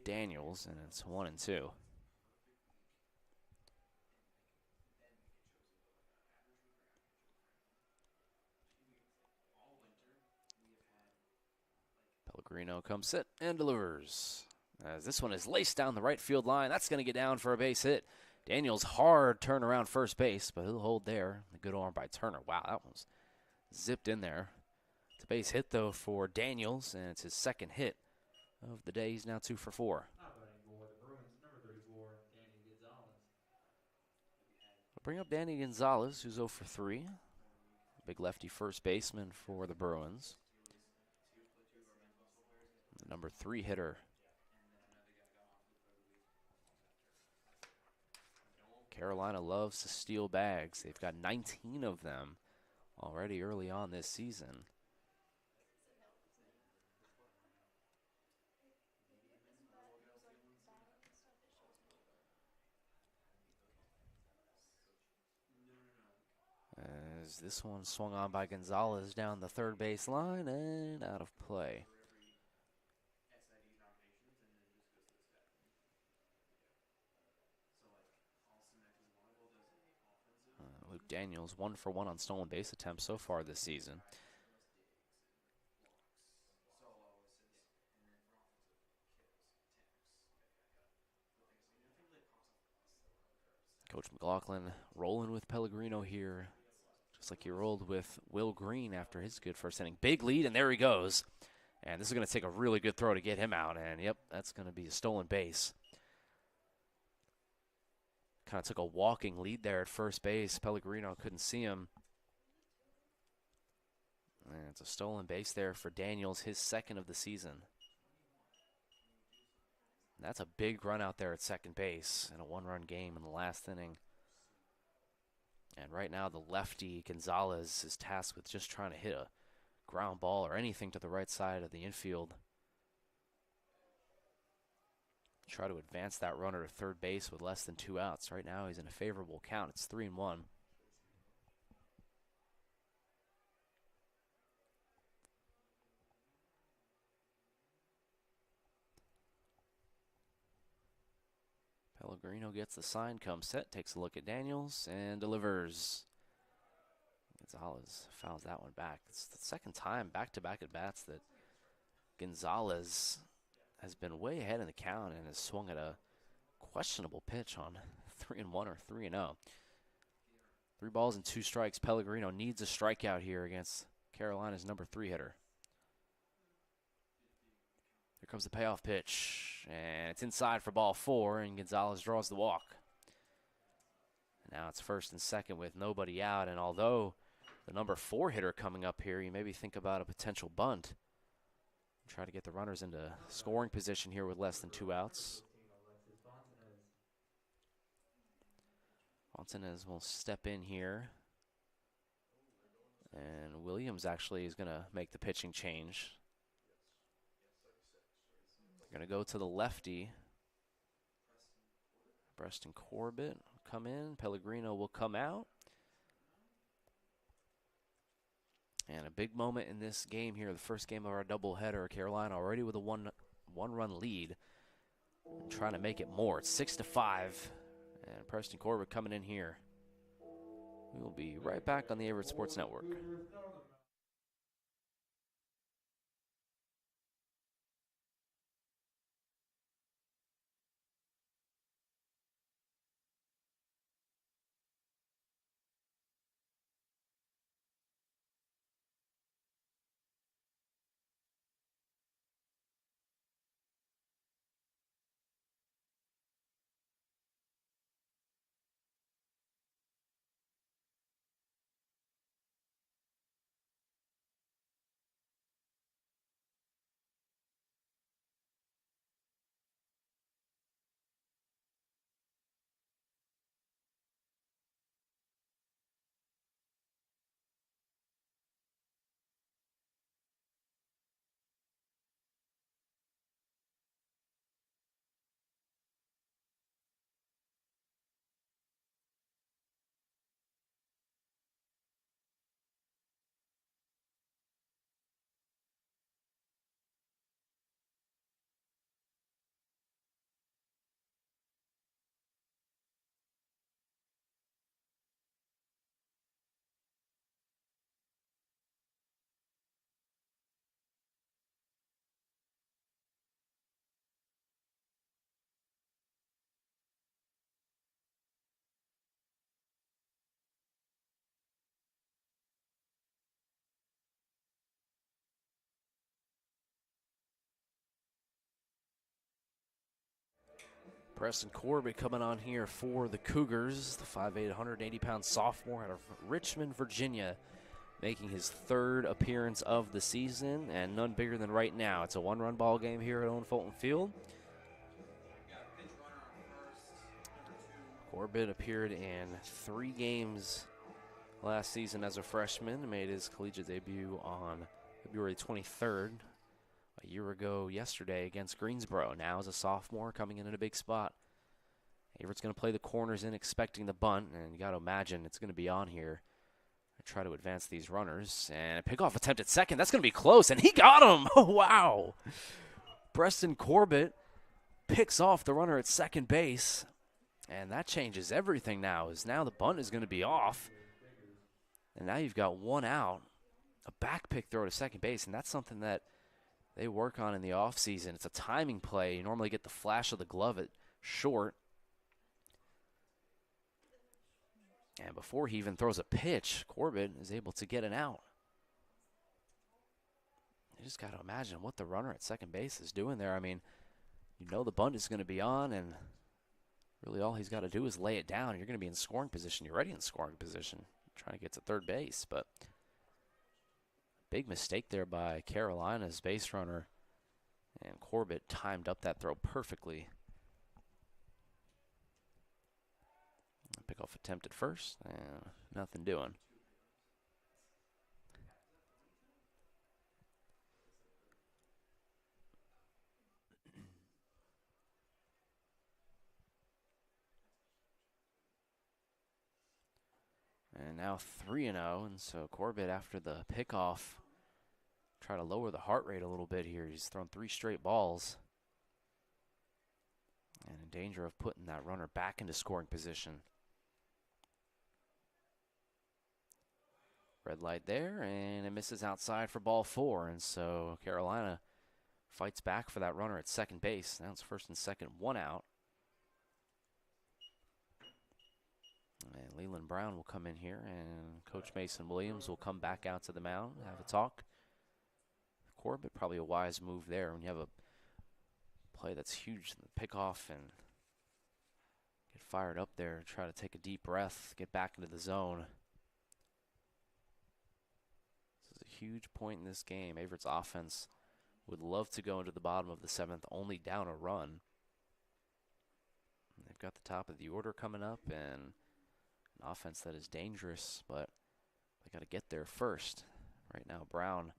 Daniels, and it's 1-2. Pellegrino comes set and delivers. As this one is laced down the right field line, that's going to get down for a base hit. Daniels hard turn around first base, but he'll hold there. A good arm by Turner. Wow, that was zipped in there. It's a base hit, though, for Daniels, and it's his 2nd hit of the day. He's now 2 for 4. We'll bring up Danny Gonzalez, who's 0 for 3. Big lefty first baseman for the Bruins. The number 3 hitter. Carolina loves to steal bags. They've got 19 of them already early on this season. As this one swung on by Gonzalez down the third base line and out of play. Luke Daniels 1 for 1 on stolen base attempts so far this season. Coach McLaughlin rolling with Pellegrino here, just like he rolled with Will Green after his good first inning. Big lead, and there he goes. And this is going to take a really good throw to get him out. And, yep, that's going to be a stolen base. Kind of took a walking lead there at first base. Pellegrino couldn't see him. And it's a stolen base there for Daniels, his 2nd of the season. That's a big run out there at second base in a 1-run game in the last inning. And right now the lefty Gonzalez is tasked with just trying to hit a ground ball or anything to the right side of the infield. Try to advance that runner to third base with less than 2 outs. Right now he's in a favorable count. It's 3-1. Pellegrino gets the sign, comes set, takes a look at Daniels, and delivers. Gonzalez fouls that one back. It's the second time back-to-back at-bats that Gonzalez has been way ahead in the count and has swung at a questionable pitch on 3-1 or 3-0. 3 balls and 2 strikes. Pellegrino needs a strikeout here against Carolina's number 3 hitter. Here comes the payoff pitch, and it's inside for ball 4, and Gonzalez draws the walk. And now it's first and second with nobody out, and although the number 4 hitter coming up here, you maybe think about a potential bunt. Try to get the runners into scoring position here with less than 2 outs. Fontanez will step in here. And Williams actually is going to make the pitching change. They're going to go to the lefty. Preston Corbett will come in. Pellegrino will come out. And a big moment in this game here, the first game of our doubleheader. Carolina already with a one-run lead. And trying to make it more. It's 6-5. And Preston Corbett coming in here. We will be right back on the Averett Sports Network. Preston Corbett coming on here for the Cougars, the 5'8", 180-pound sophomore out of Richmond, Virginia, making his 3rd appearance of the season, and none bigger than right now. It's a 1-run ball game here at Owen Fulton Field. Corbett appeared in 3 games last season as a freshman, made his collegiate debut on February 23rd. A year ago yesterday against Greensboro. Now as a sophomore coming in a big spot. Averett's going to play the corners in, expecting the bunt, and you got to imagine it's going to be on here. Try to advance these runners, and a pickoff attempt at second. That's going to be close, and he got him. Oh, wow. Preston Corbett picks off the runner at second base, and that changes everything now. Now the bunt is going to be off, and now you've got 1 out, a back pick throw to second base, and that's something that they work on in the offseason. It's a timing play. You normally get the flash of the glove at short. And before he even throws a pitch, Corbett is able to get an out. You just got to imagine what the runner at second base is doing there. I mean, you know the bunt is going to be on, and really all he's got to do is lay it down. You're going to be in scoring position. You're already in scoring position, trying to get to third base. But big mistake there by Carolina's base runner, and Corbett timed up that throw perfectly. Pickoff attempt at first, nothing doing. And now 3-0, and so Corbett, after the pickoff, try to lower the heart rate a little bit here. He's thrown 3 straight balls. And in danger of putting that runner back into scoring position. Red light there, and it misses outside for ball 4. And so Carolina fights back for that runner at second base. Now it's first and second, 1 out. And Leland Brown will come in here, and Coach Mason Williams will come back out to the mound, have a talk. Corbett, probably a wise move there when you have a play that's huge, pick off and get fired up there, try to take a deep breath, get back into the zone. This is a huge point in this game. Averett's offense would love to go into the bottom of the 7th, only down a run. And they've got the top of the order coming up, and an offense that is dangerous, but they got to get there first. Right now, Brown,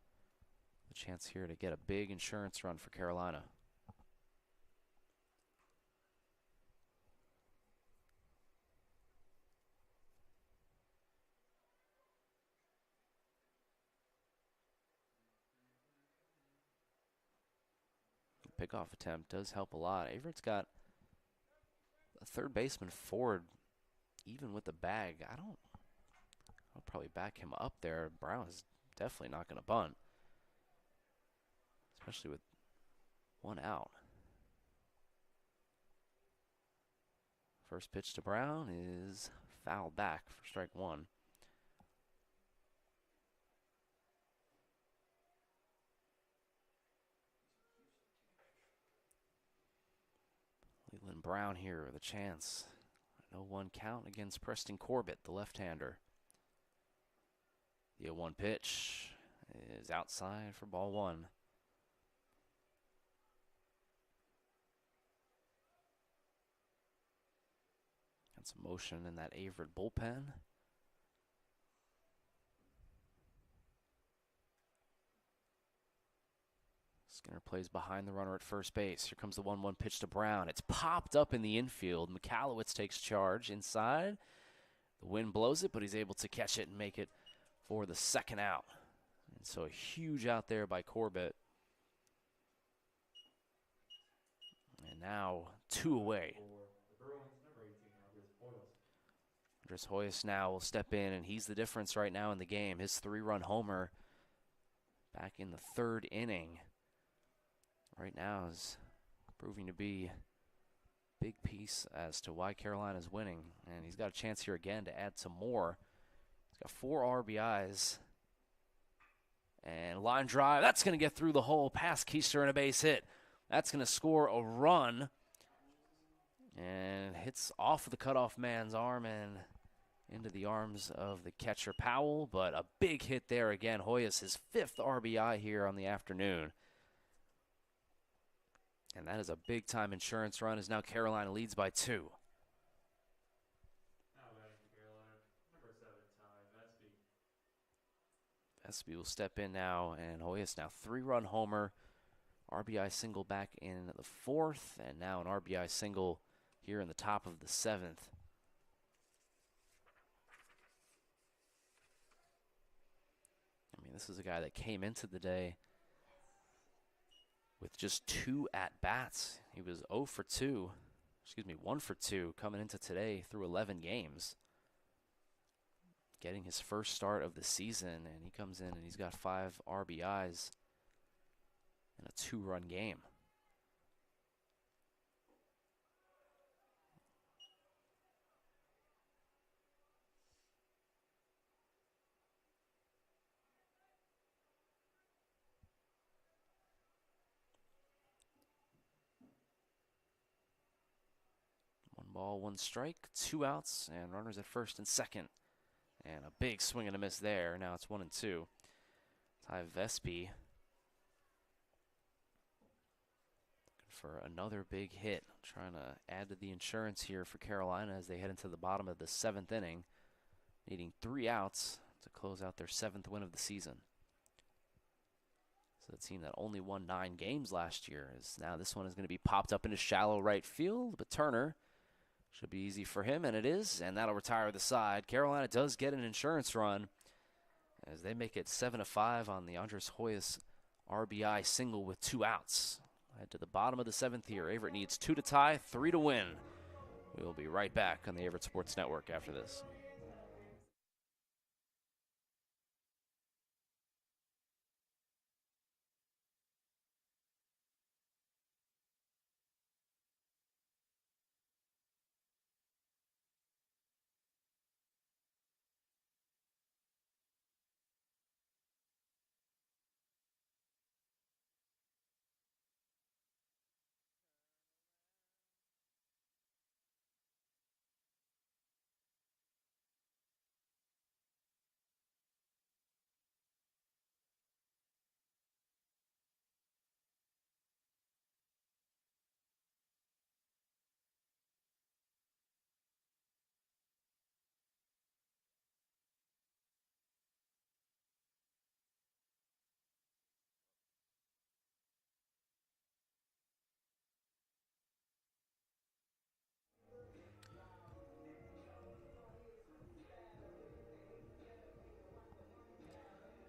the chance here to get a big insurance run for Carolina. The pickoff attempt does help a lot. Averett's got a third baseman forward, even with the bag. I'll probably back him up there. Brown is definitely not going to bunt, especially with 1 out. First pitch to Brown is fouled back for strike 1. Leland Brown here with a chance. 0-1 count against Preston Corbett, the left-hander. The 0-1 pitch is outside for ball 1. Got some motion in that Averett bullpen. Skinner plays behind the runner at first base. Here comes the 1-1 pitch to Brown. It's popped up in the infield. McAllowitz takes charge inside. The wind blows it, but he's able to catch it and make it for the second out. And so a huge out there by Corbett. And now 2 away. Andres Hoyos now will step in, and he's the difference right now in the game. His 3-run homer back in the 3rd inning right now is proving to be a big piece as to why Carolina's winning. And he's got a chance here again to add some more. He's got 4 RBIs. And line drive, that's going to get through the hole past Keister and a base hit. That's going to score a run. And hits off of the cutoff man's arm and into the arms of the catcher Powell. But a big hit there again. Hoyos, his 5th RBI here on the afternoon. And that is a big-time insurance run, as now Carolina leads by 2. Now batting for Carolina, number 7, Ty Vespi. Vespi will step in now, and Hoyos now 3-run homer. RBI single back in the 4th, and now an RBI single here in the top of the 7th. I mean, this is a guy that came into the day with just 2 at-bats. He was 1 for 2 coming into today through 11 games. Getting his first start of the season, and he comes in and he's got 5 RBIs in a 2-run game. Ball, 1 strike, 2 outs, and runners at first and second. And a big swing and a miss there. Now it's 1-2. Ty Vespi looking for another big hit. Trying to add to the insurance here for Carolina as they head into the bottom of the 7th inning. Needing 3 outs to close out their 7th win of the season. So the team that only won 9 games last year is now this one is going to be popped up into shallow right field. But Turner Should be easy for him, and it is, and that'll retire the side. Carolina does get an insurance run as they make it 7-5 on the Andres Hoyas RBI single with 2 outs. Head to the bottom of the 7th here. Averett needs 2 to tie, 3 to win. We will be right back on the Averett Sports Network after this.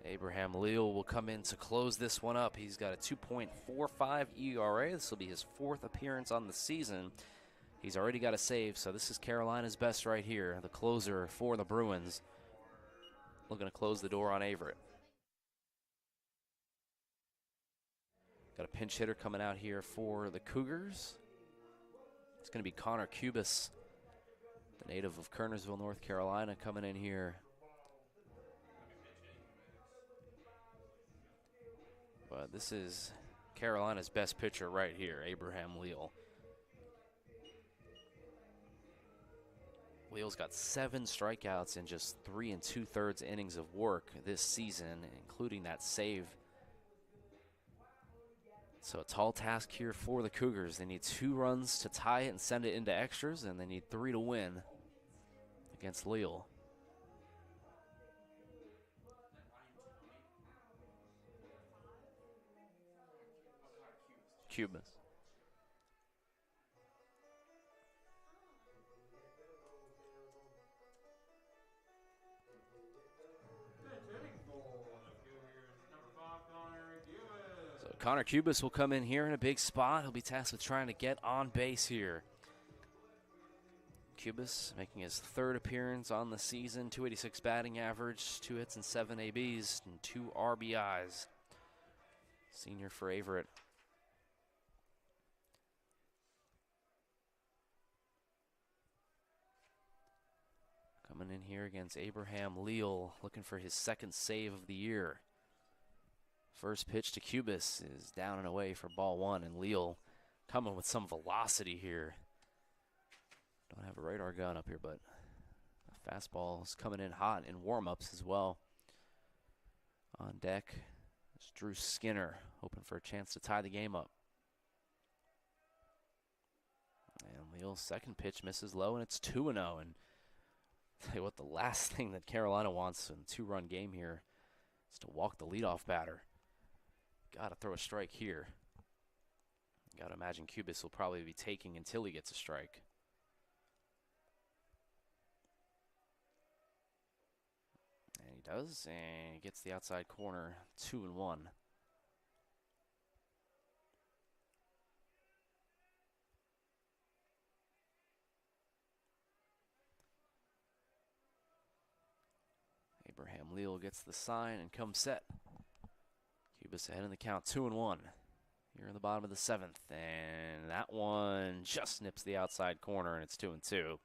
Abraham Leal will come in to close this one up. He's got a 2.45 ERA. This will be his 4th appearance on the season. He's already got a save, so this is Carolina's best right here, the closer for the Bruins. Looking to close the door on Averett. Got a pinch hitter coming out here for the Cougars. It's going to be Connor Cubis, the native of Kernersville, North Carolina, coming in here. But this is Carolina's best pitcher right here, Abraham Leal. Leal's got 7 strikeouts in just 3 2/3 innings of work this season, including that save. So a tall task here for the Cougars. They need 2 runs to tie it and send it into extras, and they need 3 to win against Leal. Cubis. So Connor Cubis will come in here in a big spot. He'll be tasked with trying to get on base here. Cubis making his 3rd appearance on the season, 286 batting average, 2 hits and 7 ABs, and 2 RBIs. Senior for Averett. Coming in here against Abraham Leal, looking for his 2nd save of the year. First pitch to Cubis is down and away for ball 1, and Leal coming with some velocity here. Don't have a radar gun up here, but a fastball is coming in hot in warm-ups as well. On deck is Drew Skinner, hoping for a chance to tie the game up. And Leal's 2nd pitch misses low, and it's 2-0. And tell you what, the last thing that Carolina wants in a 2-run game here is to walk the leadoff batter. Got to throw a strike here. Got to imagine Cubis will probably be taking until he gets a strike. And he does, and he gets the outside corner, 2-1. Abraham Leal gets the sign and comes set. Cubis ahead in the count, 2-1. Here in the bottom of the 7th, and that one just nips the outside corner, and it's 2-2.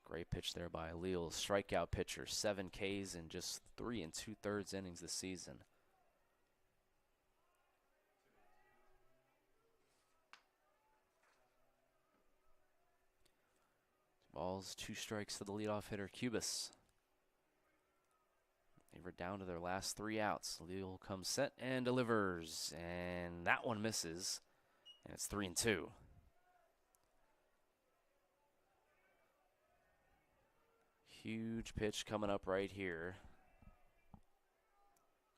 Great pitch there by Leal, strikeout pitcher, 7 Ks in just 3 2/3 innings this season. Balls, 2 strikes to the leadoff hitter, Cubis. They were down to their last 3 outs. Leal comes set and delivers, and that one misses, and it's 3-2. Huge pitch coming up right here.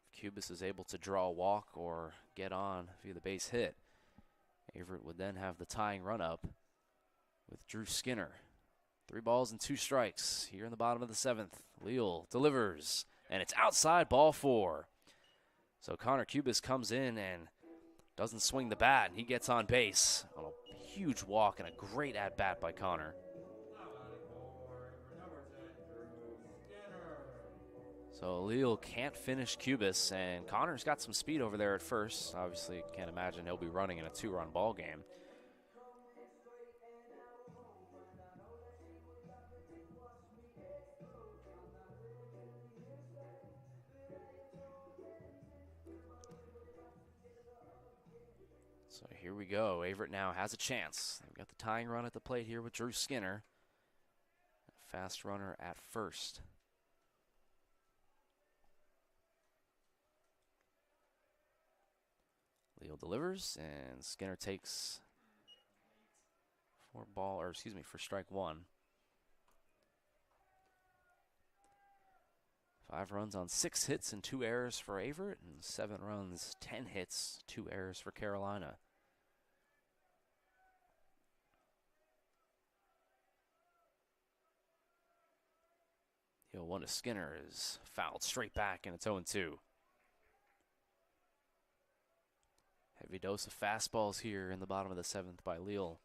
If Cubis is able to draw a walk or get on via the base hit, Averett would then have the tying run up with Drew Skinner. 3 balls and 2 strikes here in the bottom of the 7th. Leal delivers, and it's outside, ball 4. So Connor Cubis comes in and doesn't swing the bat, and he gets on base on a huge walk and a great at-bat by Connor. So Leal can't finish Cubis, and Connor's got some speed over there at first. Obviously, can't imagine he'll be running in a 2-run ball game. So here we go. Averett now has a chance. They've got the tying run at the plate here with Drew Skinner. A fast runner at first. Leal delivers, and Skinner takes for strike 1. 5 runs on 6 hits and 2 errors for Averett, and 7 runs, 10 hits, 2 errors for Carolina. The 0-1 to Skinner is fouled straight back, and it's 0-2. Heavy dose of fastballs here in the bottom of the 7th by Leal.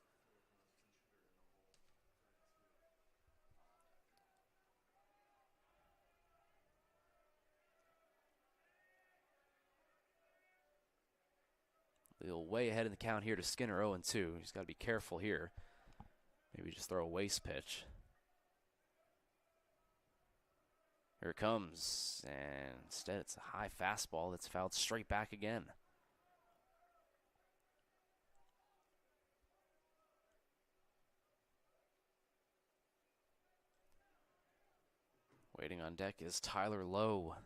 Leal way ahead in the count here to Skinner, 0-2. He's got to be careful here. Maybe just throw a waste pitch. Here it comes, and instead it's a high fastball that's fouled straight back again. Waiting on deck is Tyler Lowe.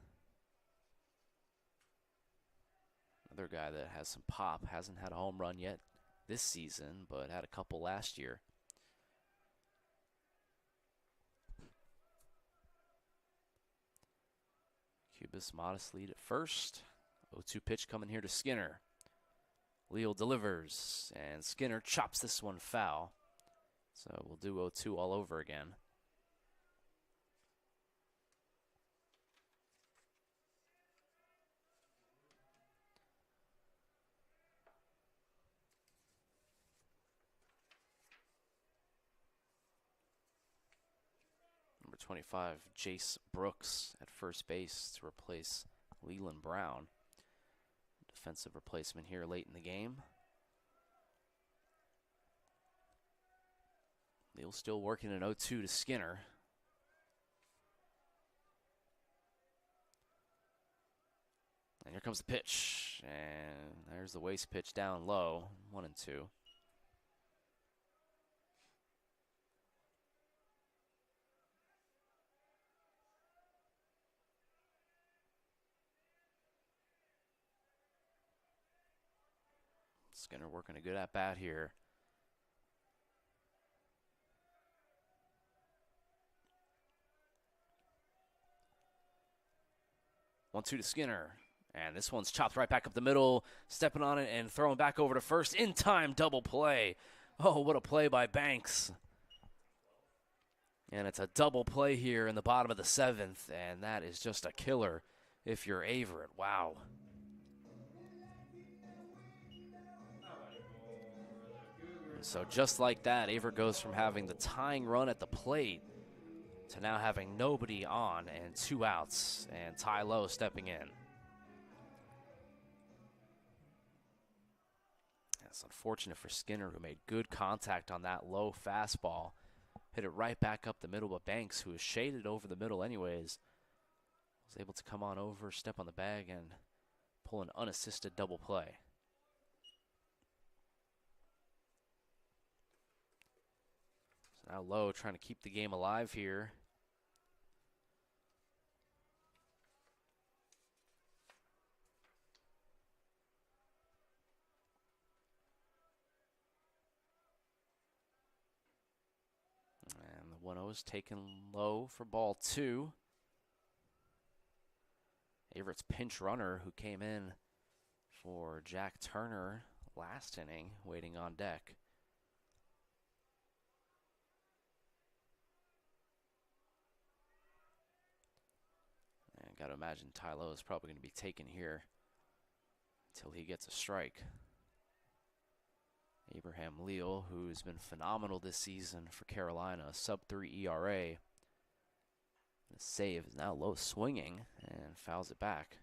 Another guy that has some pop. Hasn't had a home run yet this season, but had a couple last year. Cubis modest lead at first. 0-2 pitch coming here to Skinner. Leal delivers, and Skinner chops this one foul. So we'll do 0-2 all over again. Number 25, Jace Brooks at first base to replace Leland Brown. Defensive replacement here late in the game. Leal still working an 0-2 to Skinner. And here comes the pitch. And there's the waste pitch down low. 1-2. Skinner working a good at-bat here. One-two to Skinner. And this one's chopped right back up the middle, stepping on it and throwing back over to first. In time, double play. Oh, what a play by Banks. And it's a double play here in the bottom of the 7th, and that is just a killer if you're Averett. Wow. So just like that, Averett goes from having the tying run at the plate to now having nobody on and 2 outs, and Ty Lowe stepping in. That's unfortunate for Skinner, who made good contact on that low fastball. Hit it right back up the middle, but Banks, who was shaded over the middle anyways, was able to come on over, step on the bag, and pull an unassisted double play. Now Lowe trying to keep the game alive here. And the 1-0 is taken low for ball 2. Averett's pinch runner, who came in for Jack Turner last inning, waiting on deck. Got to imagine Ty Lowe is probably going to be taken here until he gets a strike. Abraham Leal, who's been phenomenal this season for Carolina, sub-3 ERA. The save is now Lowe swinging and fouls it back.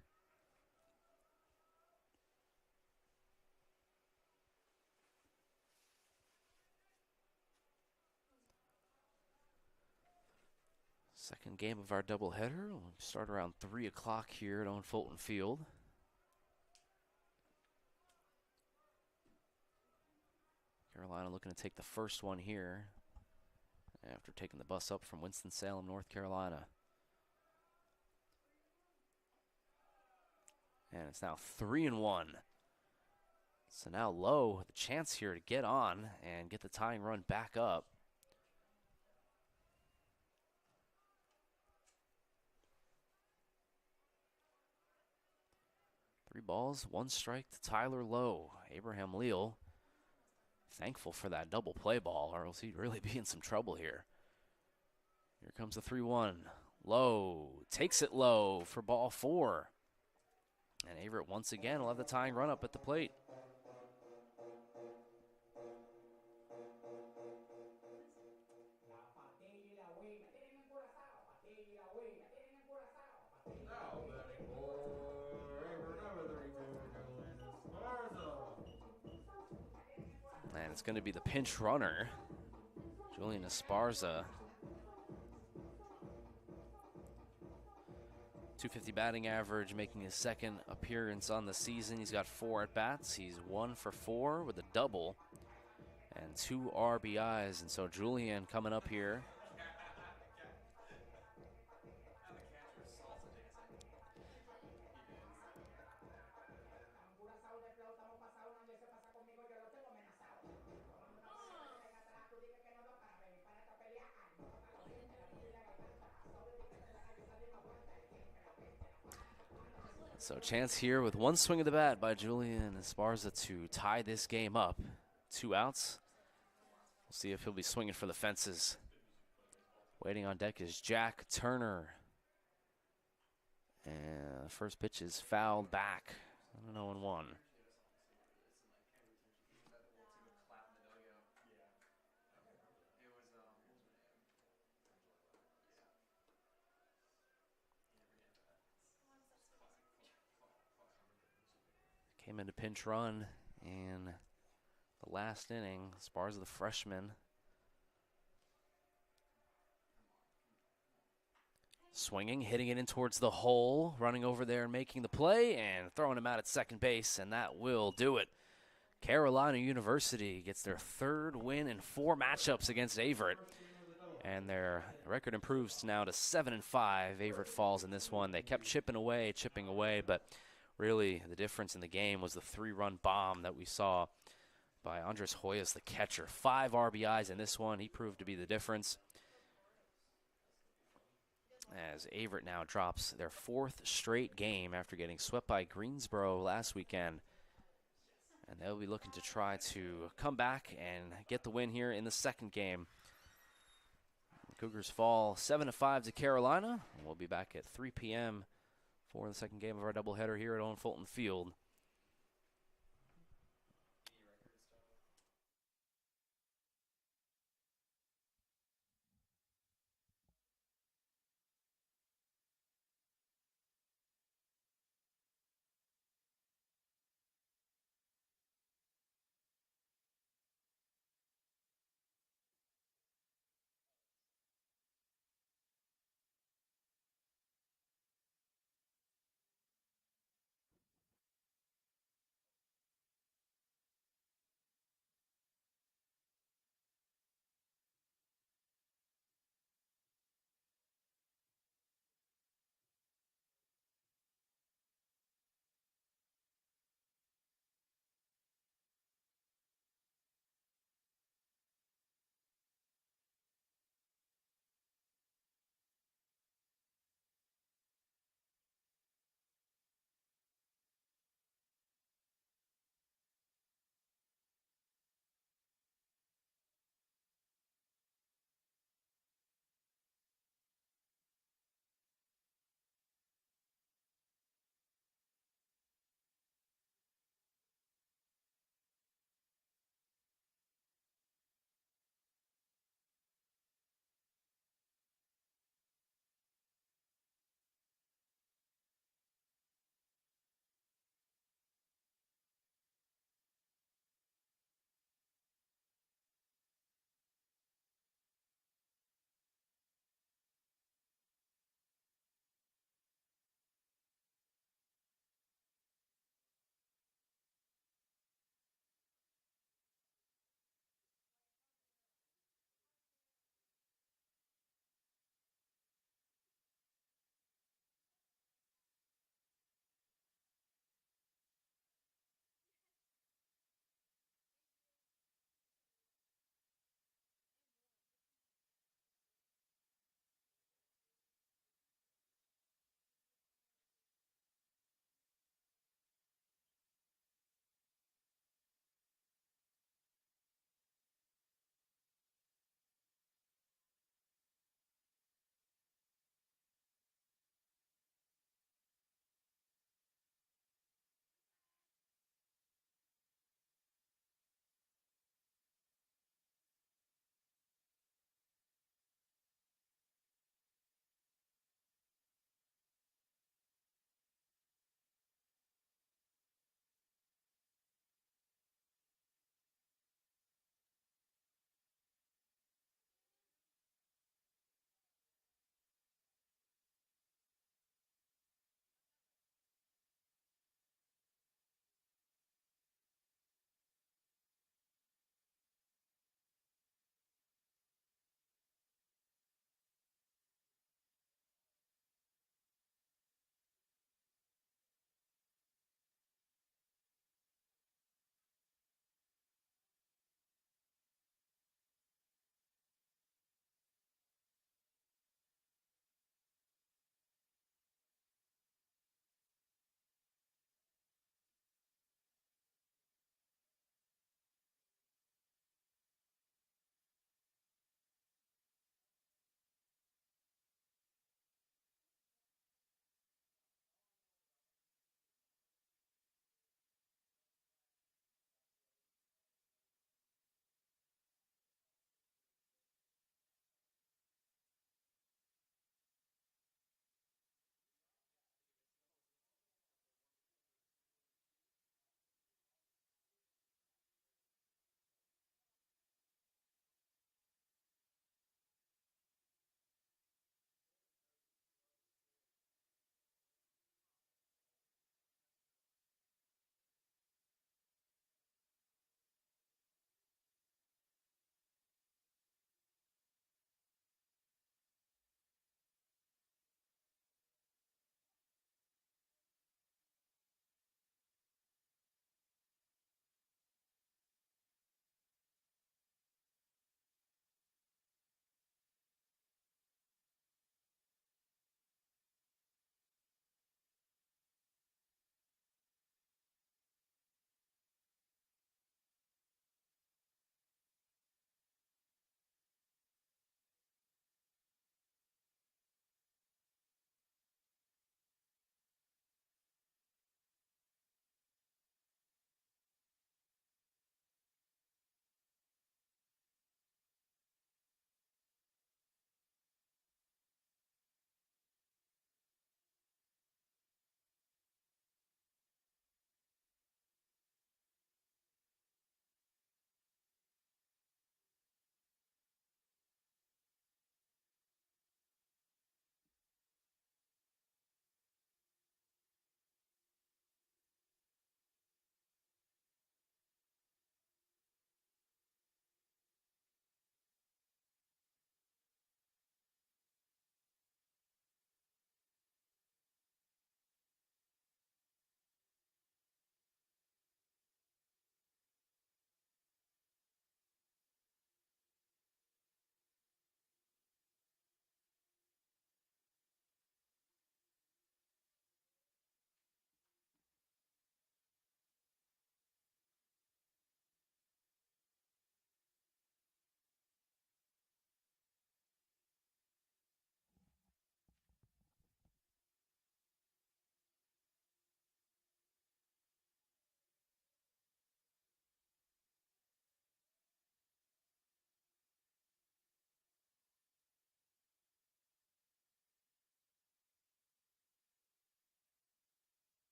Second game of our doubleheader. We'll start around 3 o'clock here at Owen Fulton Field. Carolina looking to take the first one here after taking the bus up from Winston-Salem, North Carolina. And it's now 3-1. So now Lowe, the chance here to get on and get the tying run back up. Three balls, one strike to Tyler Lowe. Abraham Leal, thankful for that double play ball, or else he'd really be in some trouble here. Here comes the 3-1. Lowe takes it low for ball 4. And Averett once again will have the tying run up at the plate. And it's going to be the pinch runner, Julian Esparza. .250 batting average, making his second appearance on the season. He's got 4 at-bats. He's 1 for 4 with a double and 2 RBIs. And so Julian coming up here. So chance here with one swing of the bat by Julian Esparza to tie this game up. 2 outs. We'll see if he'll be swinging for the fences. Waiting on deck is Jack Turner. And the first pitch is fouled back. 0-1. Came into pinch run in the last inning. Esparza, the freshman. Swinging, hitting it in towards the hole, running over there and making the play, and throwing him out at second base, and that will do it. Carolina University gets their 3rd win in 4 matchups against Averett, and their record improves now to 7-5. Averett falls in this one. They kept chipping away, but really, the difference in the game was the 3-run bomb that we saw by Andres Hoyas, the catcher. 5 RBIs in this one. He proved to be the difference. As Averett now drops their 4th straight game after getting swept by Greensboro last weekend. And they'll be looking to try to come back and get the win here in the second game. Cougars fall 7-5 to Carolina. And we'll be back at 3 p.m. for the second game of our doubleheader here at Owen Fulton Field.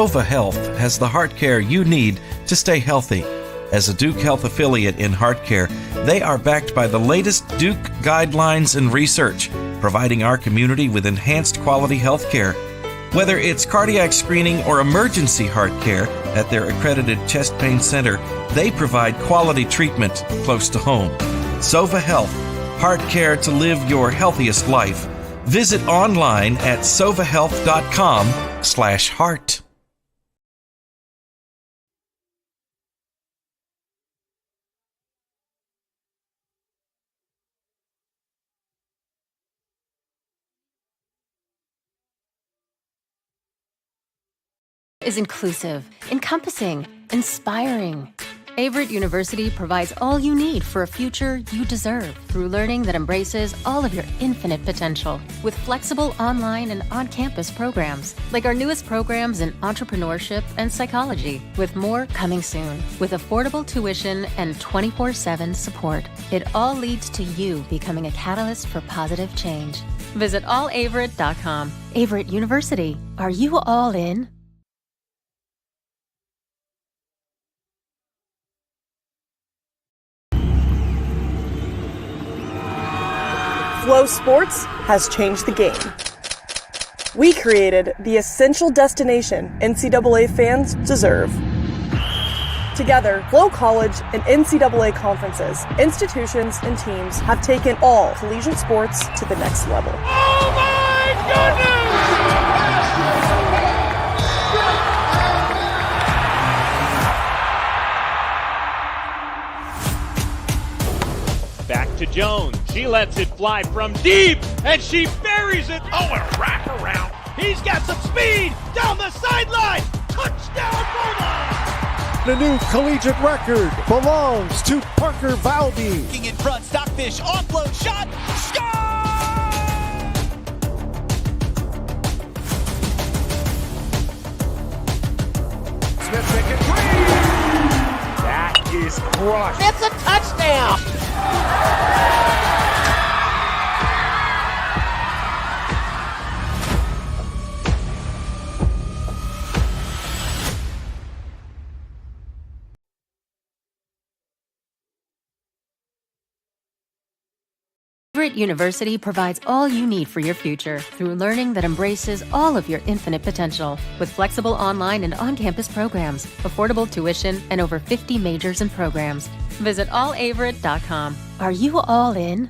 Sova Health has the heart care you need to stay healthy. As a Duke Health affiliate in heart care, they are backed by the latest Duke guidelines and research, providing our community with enhanced quality health care. Whether it's cardiac screening or emergency heart care at their accredited chest pain center, they provide quality treatment close to home. Sova Health, heart care to live your healthiest life. Visit online at sovahealth.com/heart. Is inclusive, encompassing, inspiring. Averett University provides all you need for a future you deserve through learning that embraces all of your infinite potential with flexible online and on-campus programs like our newest programs in entrepreneurship and psychology, with more coming soon, with affordable tuition and 24/7 support. It all leads to you becoming a catalyst for positive change. Visit allaverett.com. Averett University. Are you all in? Flow Sports has changed the game. We created the essential destination NCAA fans deserve. Together, Flow College and NCAA conferences, institutions, and teams have taken all collegiate sports to the next level. Oh my goodness! Back to Jones. She lets it fly from deep, and she buries it. Oh, a wraparound. He's got some speed down the sideline. Touchdown, Bulldogs! The new collegiate record belongs to Parker Valby. Looking in front, Stockfish, offload shot, score! Smith making three. That is crushed. It's a touchdown! Averett University provides all you need for your future through learning that embraces all of your infinite potential with flexible online and on-campus programs, affordable tuition, and over 50 majors and programs. Visit allaverett.com. Are you all in?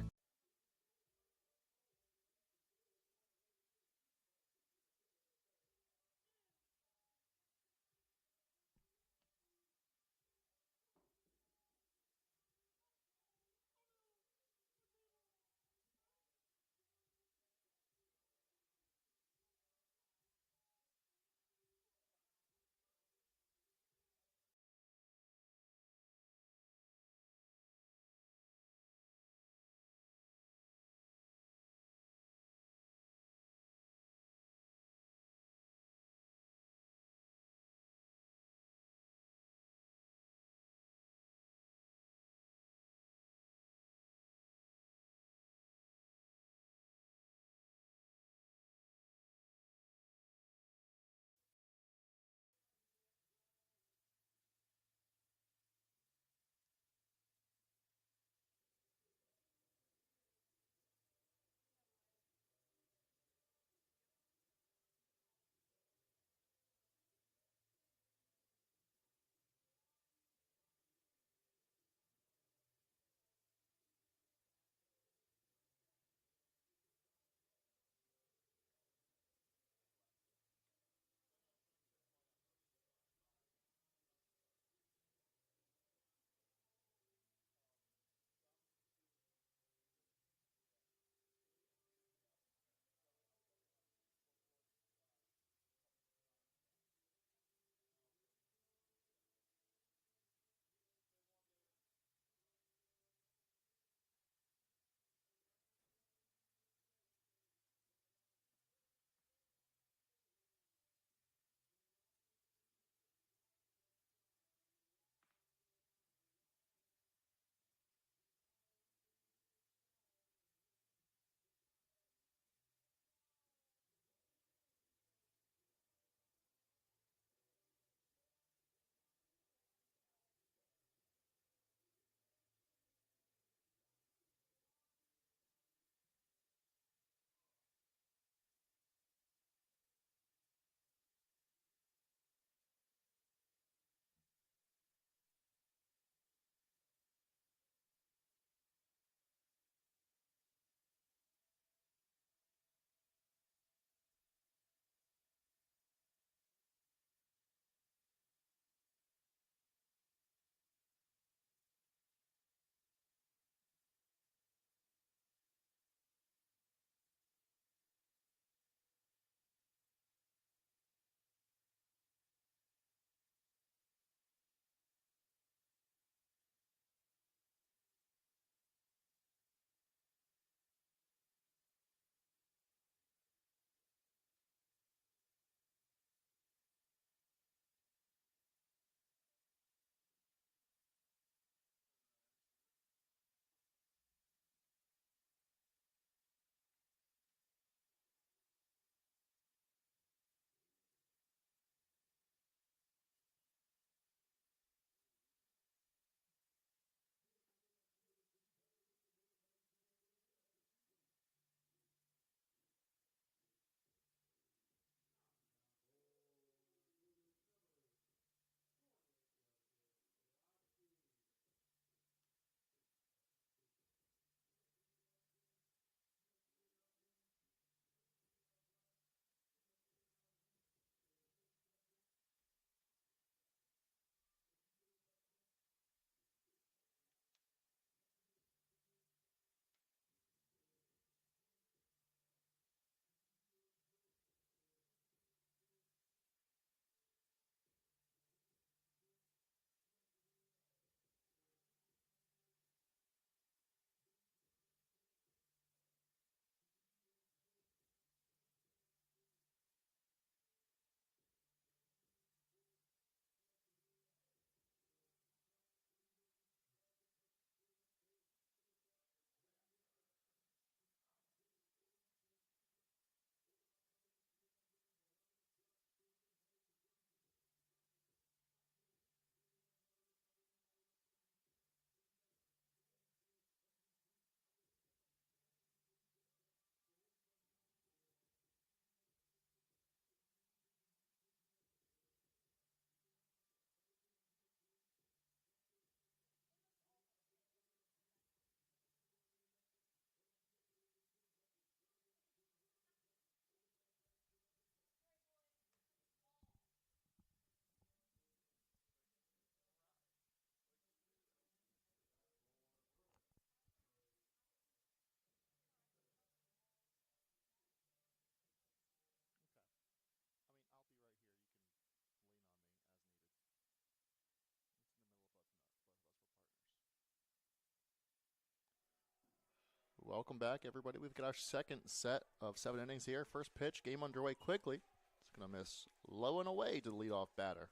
Welcome back, everybody. We've got our second set of 7 innings here. First pitch, game underway quickly. It's going to miss low and away to the leadoff batter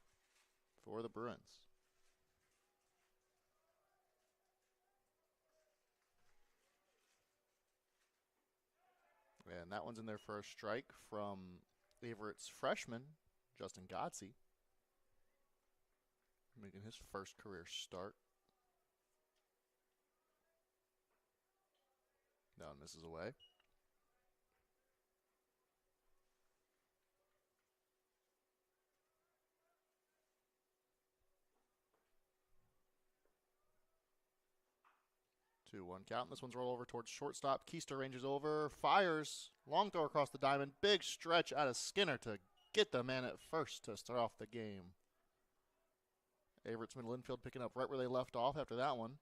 for the Bruins. And that one's in there for a strike from Averett's freshman, Justin Godsey, making his first career start. Down misses away. Two, one count. This one's roll over towards shortstop. Keister ranges over, fires, long throw across the diamond. Big stretch out of Skinner to get the man at first to start off the game. Averett's middle infield picking up right where they left off after that one.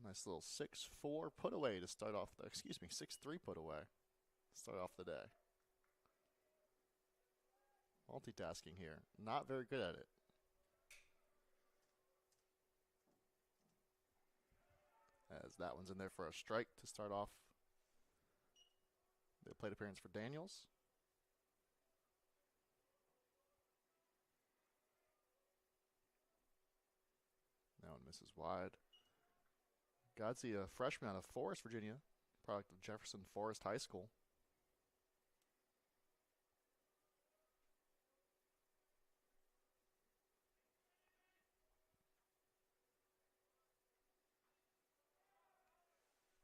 Nice little 6-4 put away to start off the, 6-3 put away to start off the day. Multitasking here. Not very good at it. As that one's in there for a strike to start off the plate appearance for Daniels. That one misses wide. Godsey, a freshman out of Forest, Virginia, product of Jefferson Forest High School.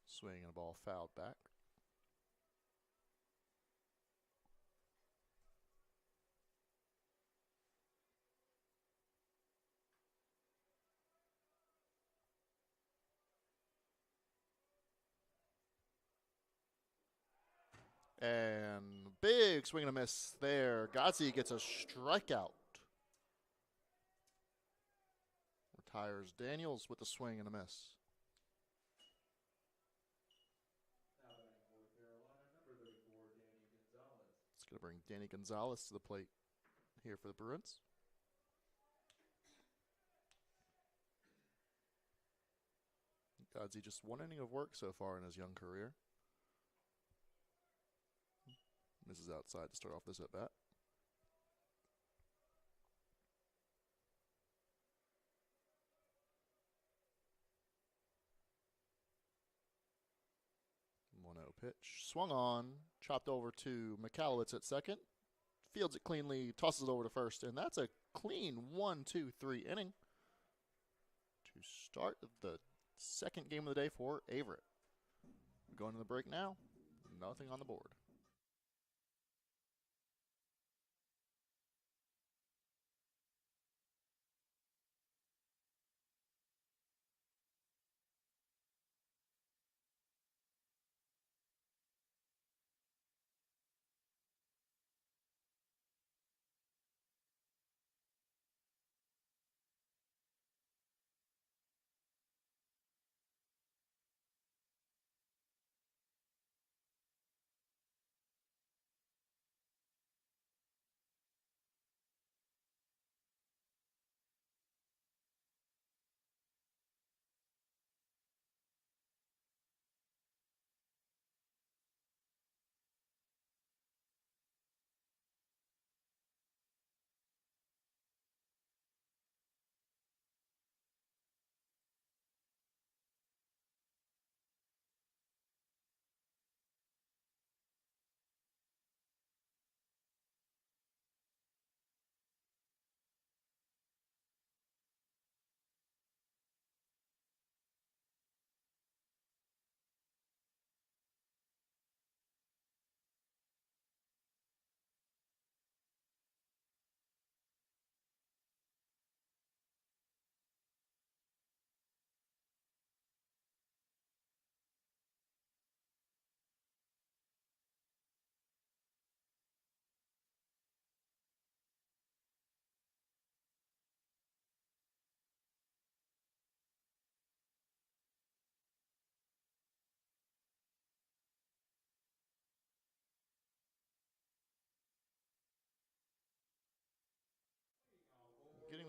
Swing and a ball fouled back. And big swing and a miss there. Godsey gets a strikeout. Retires Daniels with a swing and a miss. It's going to bring Danny Gonzalez to the plate here for the Bruins. Godsey just one inning of work so far in his young career. Misses outside to start off this at bat. One-0 pitch. Swung on, chopped over to McAllowitz at second. Fields it cleanly, tosses it over to first, and that's a clean 1-2-3 inning to start the second game of the day for Averett. We're going to the break now. Nothing on the board.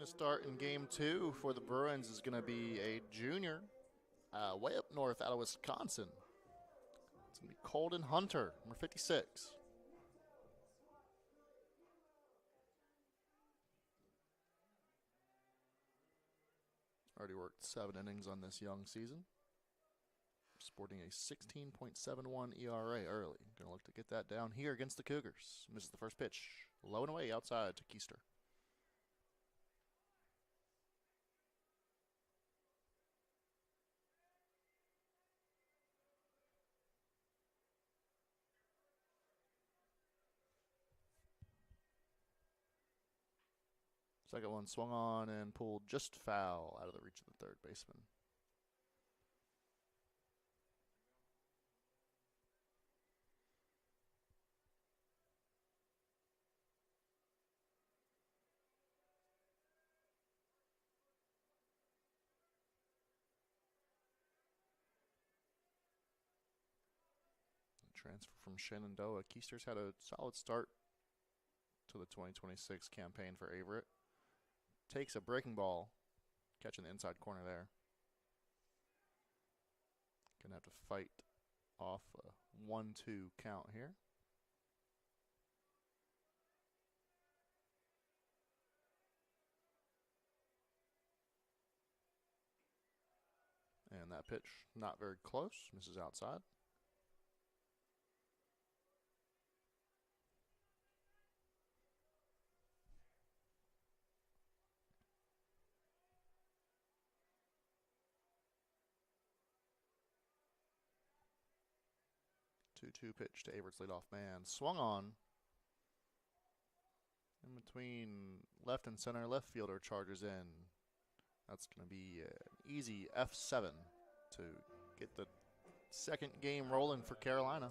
start in game 2 for the Bruins is going to be a junior way up north out of Wisconsin. It's going to be Colden Hunter, number 56. Already worked 7 innings on this young season. Sporting a 16.71 ERA early. Going to look to get that down here against the Cougars. Misses the first pitch. Low and away outside to Keister. Second one swung on and pulled just foul out of the reach of the third baseman. Transfer from Shenandoah. Keister's had a solid start to the 2026 campaign for Averett. Takes a breaking ball, catching the inside corner there. Gonna have to fight off a 1-2 count here. And that pitch, not very close, misses outside. Two pitch to Averett's leadoff man. Swung on. In between left and center, left fielder charges in. That's going to be an easy F7 to get the second game rolling for Carolina.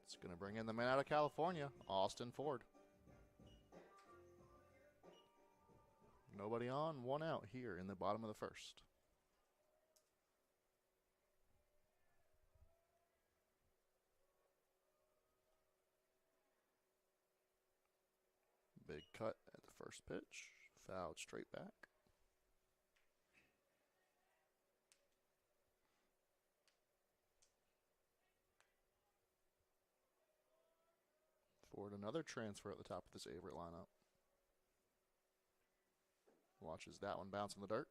It's going to bring in the man out of California, Austin Ford. Nobody on, 1 out here in the bottom of the first. Big cut at the first pitch. Fouled straight back. Ford, another transfer at the top of this Averett lineup. Watches that one bounce in the dirt.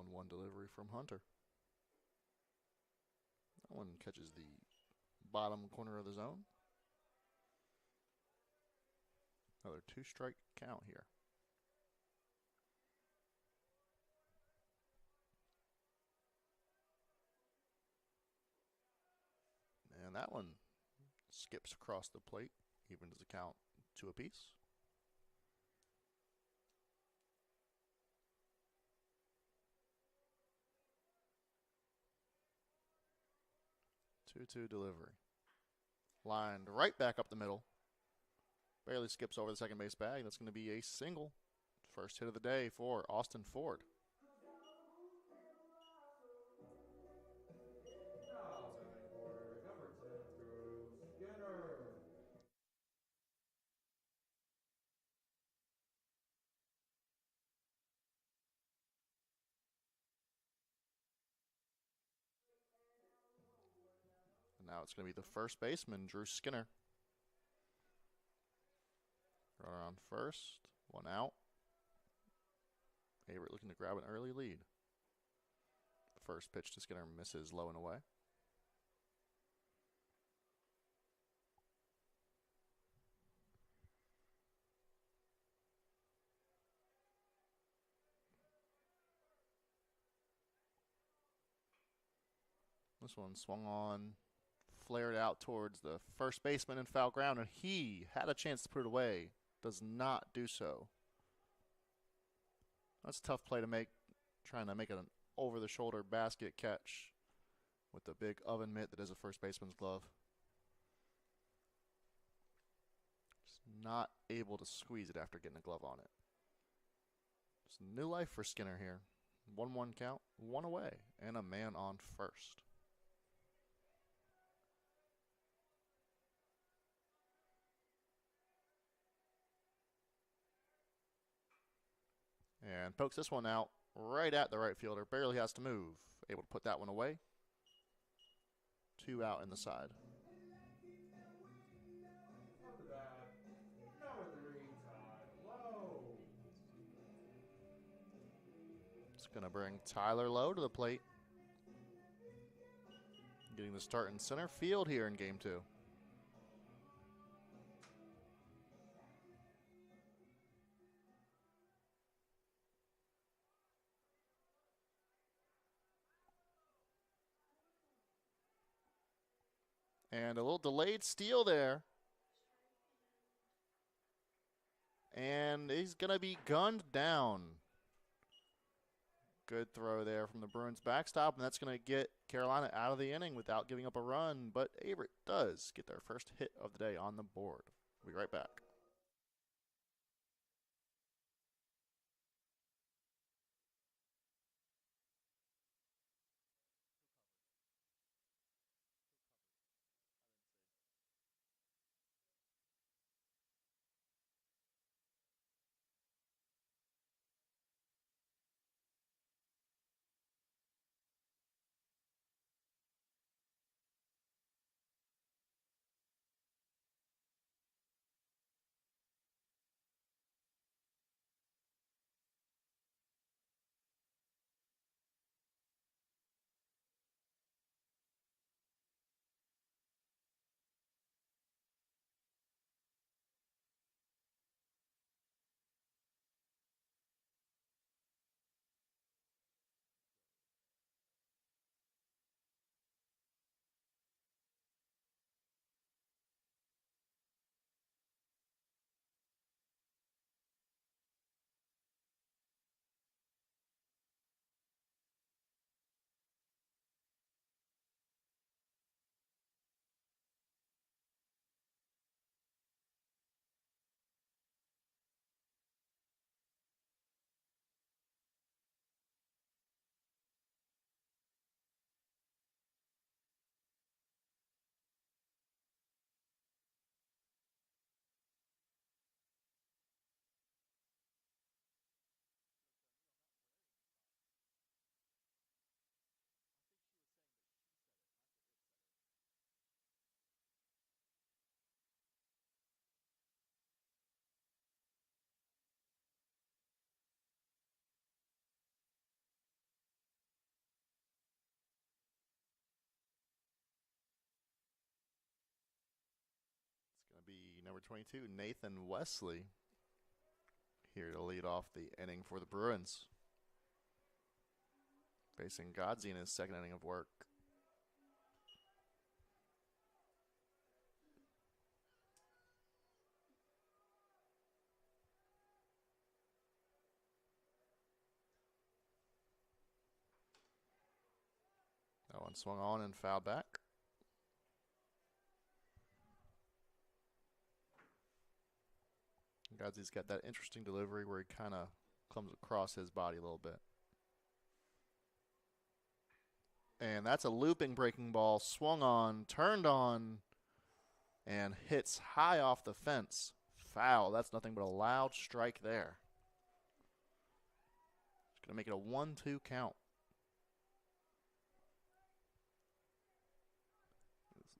One delivery from Hunter. That one catches the bottom corner of the zone. Another 2-strike count here. And that one skips across the plate, evens the count 2 apiece. 2-2 delivery. Lined right back up the middle. Barely skips over the second base bag. That's going to be a single. First hit of the day for Austin Ford. Now it's going to be the first baseman, Drew Skinner. Runner on first, 1 out. Averett looking to grab an early lead. First pitch to Skinner misses low and away. This one swung on, flared out towards the first baseman in foul ground, and he had a chance to put it away. Does not do so. That's a tough play to make, trying to make an over-the-shoulder basket catch with the big oven mitt that is a first baseman's glove. Just not able to squeeze it after getting a glove on it. new life for Skinner here. 1-1 count, 1 away, and a man on first. And pokes this one out right at the right fielder. Barely has to move. Able to put that one away. 2 out in the side. Up the bat. Number 3, Tyler Lowe. It's going to bring Tyler Lowe to the plate. Getting the start in center field here in game 2. And a little delayed steal there. And he's going to be gunned down. Good throw there from the Bruins backstop, and that's going to get Carolina out of the inning without giving up a run. But Averett does get their first hit of the day on the board. We'll be right back. Going to be number 22, Nathan Wesley, here to lead off the inning for the Bruins. Facing Godsey in his second inning of work. That one swung on and fouled back. Godsey's got that interesting delivery where he kind of comes across his body a little bit. And that's a looping breaking ball, swung on, turned on, and hits high off the fence. Foul. That's nothing but a loud strike there. It's going to make it a 1-2 count.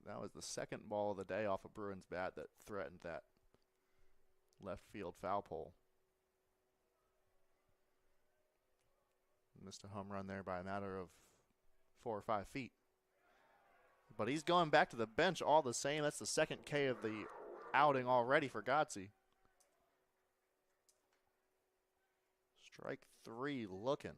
That was the second ball of the day off a Bruins bat that threatened that left field foul pole. Missed a home run there by a matter of 4 or 5 feet. But he's going back to the bench all the same. That's the second K of the outing already for Godsey. Strike 3 looking.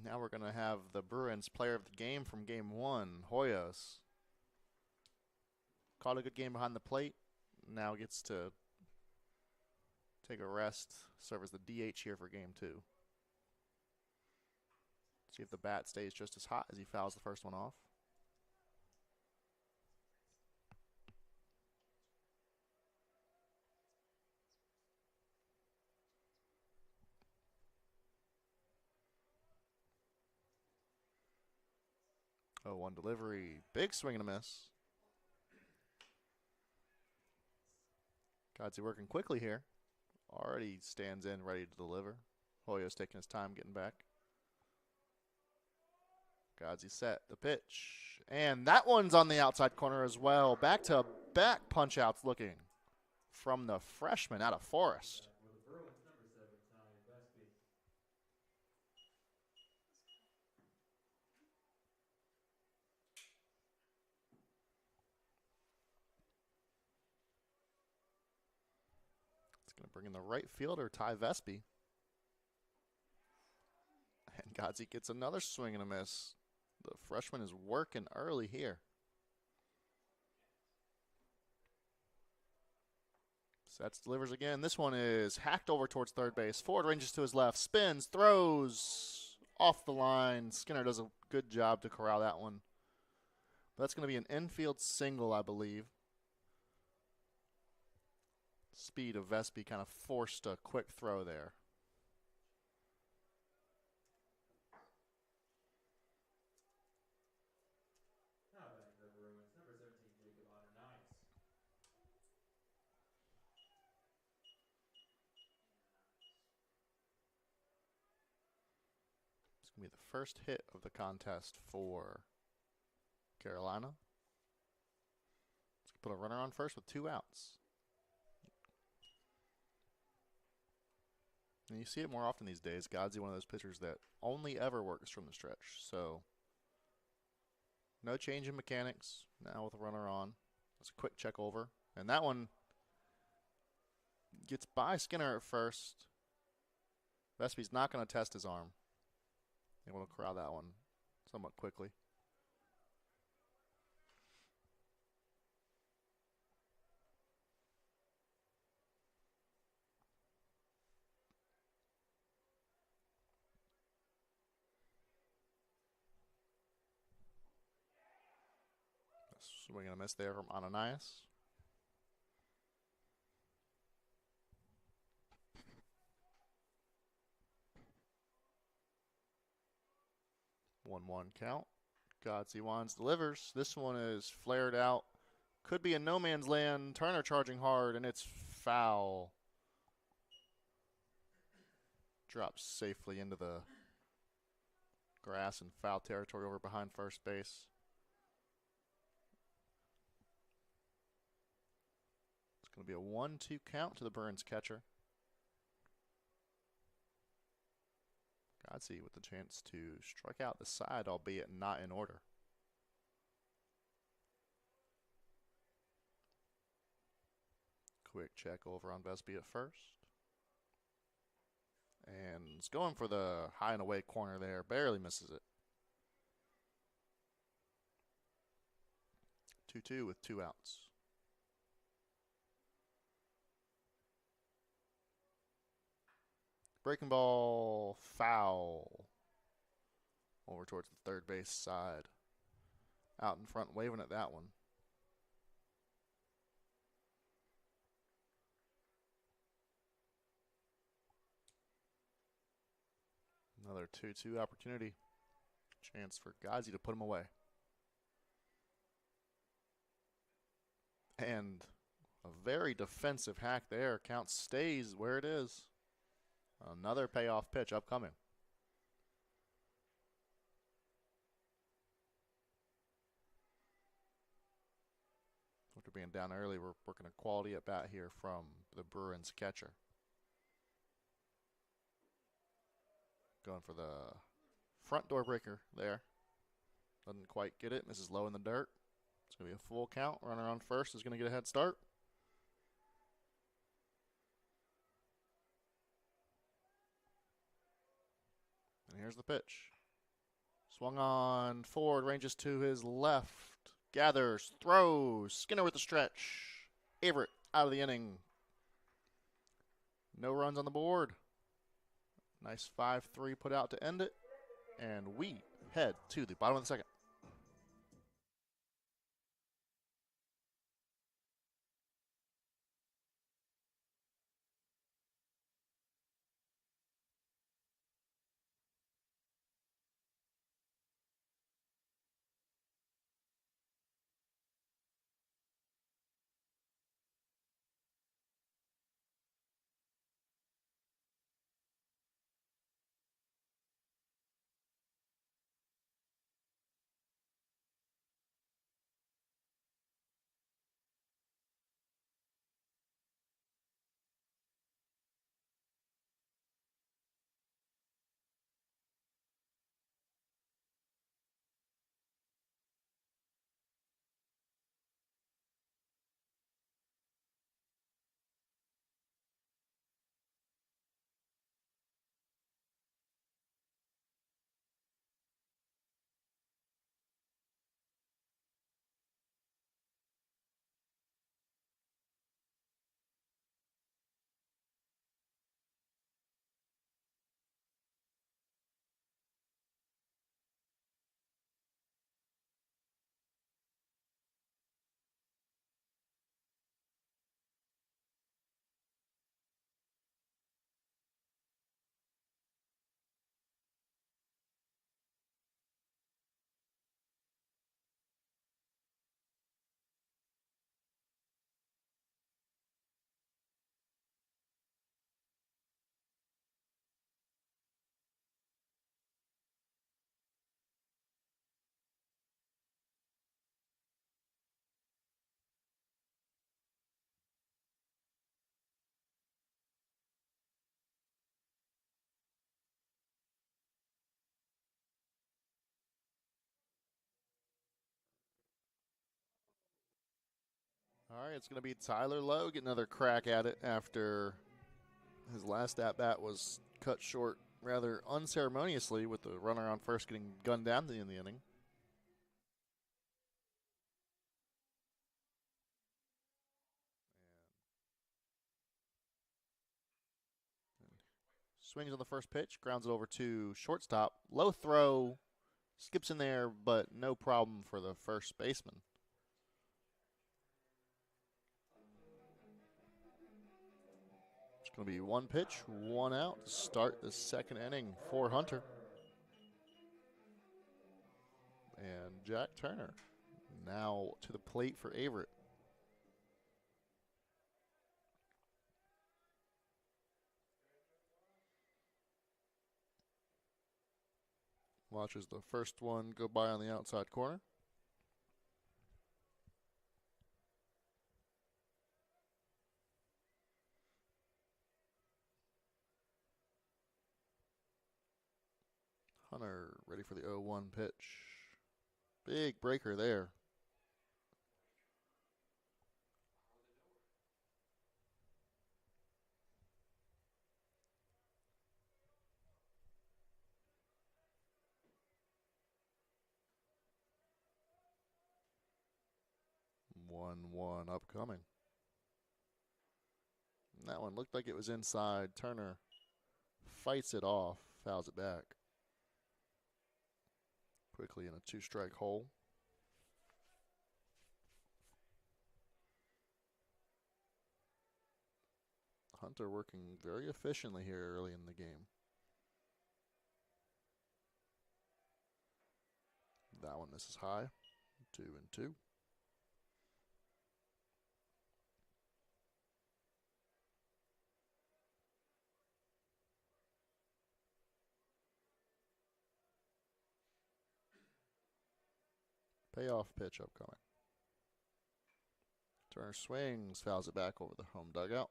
Now we're going to have the Bruins player of the game from game 1, Hoyos. Caught a good game behind the plate. Now gets to take a rest, serve as the DH here for game 2. See if the bat stays just as hot as he fouls the first one off. 0-1 delivery. Big swing and a miss. Godsey working quickly here. Already stands in, ready to deliver. Hoyo's taking his time getting back. Godsey set the pitch. And that one's on the outside corner as well. Back-to-back punch-outs looking from the freshman out of Forest. It's going to bring in the right fielder, Ty Vespi. And Godsey gets another swing and a miss. The freshman is working early here. Sets, delivers again. This one is hacked over towards third base. Ford ranges to his left, spins, throws off the line. Skinner does a good job to corral that one. That's going to be an infield single, I believe. Speed of Vespi kind of forced a quick throw there. It's going to be the first hit of the contest for Carolina. Let's put a runner on first with 2 outs. And you see it more often these days. Godsey, one of those pitchers that only ever works from the stretch. So, no change in mechanics. Now with a runner on. It's a quick check over. And that one gets by Skinner at first. Vespi's not going to test his arm. Able to corral that one somewhat quickly. Swing and a miss there from Ananias. One count. Godsey winds, delivers. This one is flared out. Could be in no man's land. Turner charging hard, and it's foul. Drops safely into the grass and foul territory over behind first base. It's going to be a 1-2 count to the Bruins catcher. Godsey with the chance to strike out the side, albeit not in order. Quick check over on Vespi at first. And it's going for the high and away corner there. Barely misses it. 2-2 with 2 outs. Breaking ball, foul. Over towards the third base side. Out in front, waving at that one. Another 2-2 opportunity. Chance for Godsey to put him away. And a very defensive hack there. Count stays where it is. Another payoff pitch upcoming. After being down early, we're working a quality at bat here from the Bruins catcher. Going for the front door breaker there. Doesn't quite get it. Misses low in the dirt. It's going to be a full count. Runner on first is going to get a head start. And here's the pitch. Swung on, Ford ranges to his left. Gathers, throws. Skinner with the stretch. Averett out of the inning. No runs on the board. Nice 5-3 put out to end it. And we head to the bottom of the second. All right, it's going to be Tyler Lowe getting another crack at it after his last at-bat was cut short rather unceremoniously with the runner on first getting gunned down at the end of the inning. Swings on the first pitch, grounds it over to shortstop. Low throw, skips in there, but no problem for the first baseman. It's going to be one pitch, one out to start the second inning for Hunter. And Jack Turner now to the plate for Averett. Watches the first one go by on the outside corner. Hunter ready for the 0-1 pitch. Big breaker there. One upcoming. And that one looked like it was inside. Turner fights it off, fouls it back. Quickly in a two-strike hole. Hunter working very efficiently here early in the game. That one misses high. 2-2. Payoff pitch upcoming. Turner swings, fouls it back over the home dugout.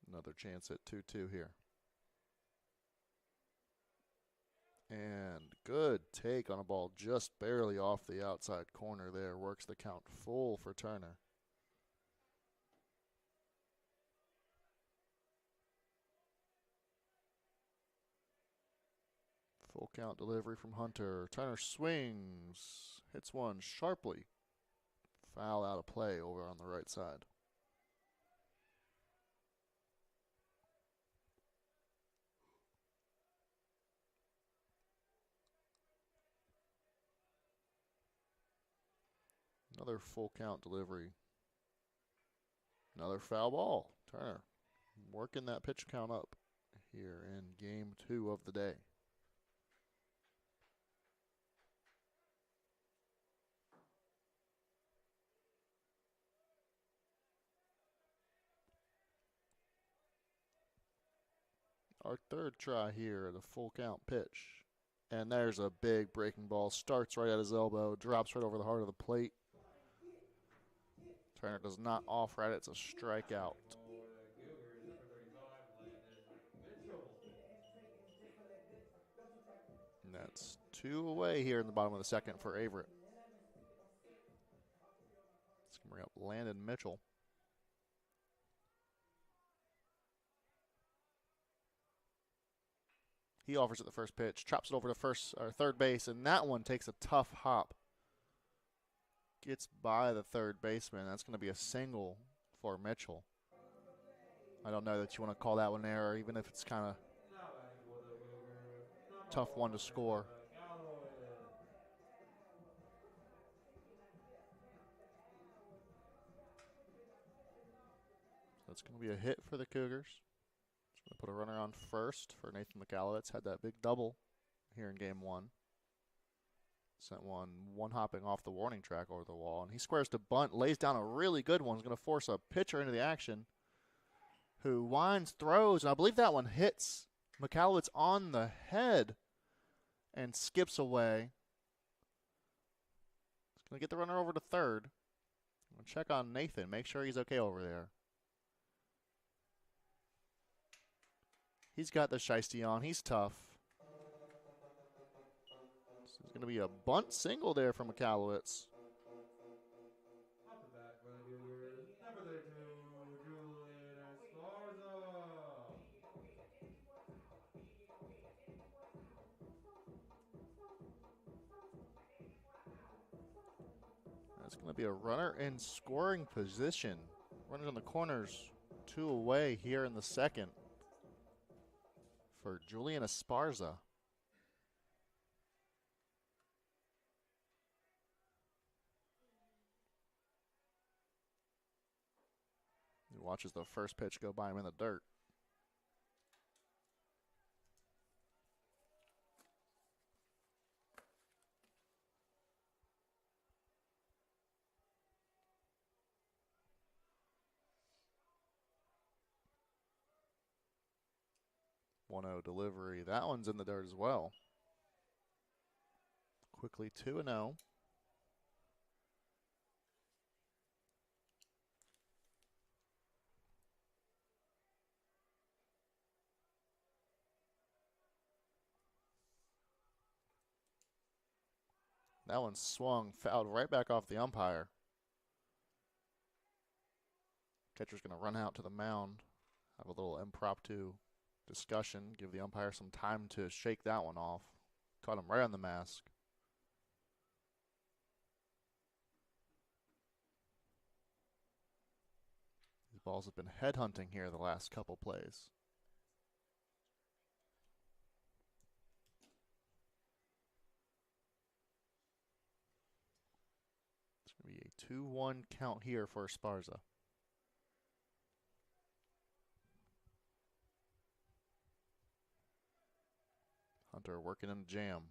Another chance at 2-2 here. And good take on a ball just barely off the outside corner there. Works the count full for Turner. Full count delivery from Hunter. Turner swings. Hits one sharply. Foul out of play over on the right side. Another full count delivery. Another foul ball. Turner working that pitch count up here in game 2 of the day. Our third try here at a full count pitch. And there's a big breaking ball. Starts right at his elbow. Drops right over the heart of the plate. Turner does not offer it. It's a strikeout. And that's 2 away here in the bottom of the second for Averett. Let's bring up Landon Mitchell. He offers it the first pitch, chops it over to third base, and that one takes a tough hop. Gets by the third baseman. That's going to be a single for Mitchell. I don't know that you want to call that one error, even if it's kind of tough one to score. So it's going to be a hit for the Cougars. It's going to put a runner on first for Nathan McAllowitz. Had that big double here in game 1. Sent one hopping off the warning track over the wall. And he squares to bunt, lays down a really good one. He's going to force a pitcher into the action who winds, throws, and I believe that one hits McAllowitz on the head and skips away. Gonna get the runner over to third. We'll check on Nathan, make sure he's okay over there. He's got the shiesty on. He's tough. So there's going to be a bunt single there from McAllowitz. Off the bat, for the Cougars, number 32, Julian Esparza. That's going to be a runner in scoring position. Runners on the corners, 2 away here in the second for Julian Esparza. He watches the first pitch go by him in the dirt. One-0 delivery. That one's in the dirt as well. Quickly 2-0. That one swung, fouled right back off the umpire. Catcher's going to run out to the mound, have a little impromptu discussion, give the umpire some time to shake that one off. Caught him right on the mask. These balls have been headhunting here the last couple plays. It's going to be a 2-1 count here for Esparza. Hunter working in the jam.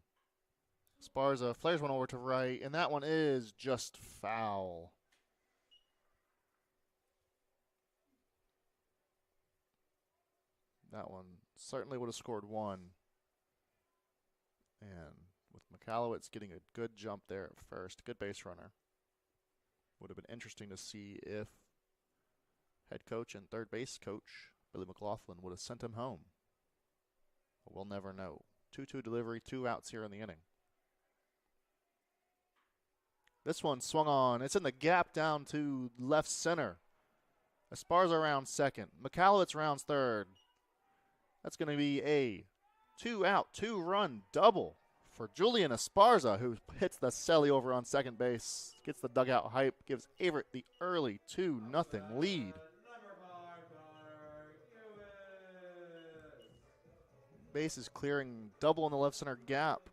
Esparza flares one over to right, and that one is just foul. That one certainly would have scored one. And with McAllowitz getting a good jump there at first, good base runner. Would have been interesting to see if head coach and third base coach Billy McLaughlin would have sent him home. But we'll never know. 2-2 delivery, 2 outs here in the inning. This one swung on. It's in the gap down to left center. Esparza rounds second. McAllowitz rounds third. That's going to be a 2-out, 2-run double for Julian Esparza, who hits the celly over on second base, gets the dugout hype, gives Averett the early 2-0 lead. Base is clearing, double in the left center gap.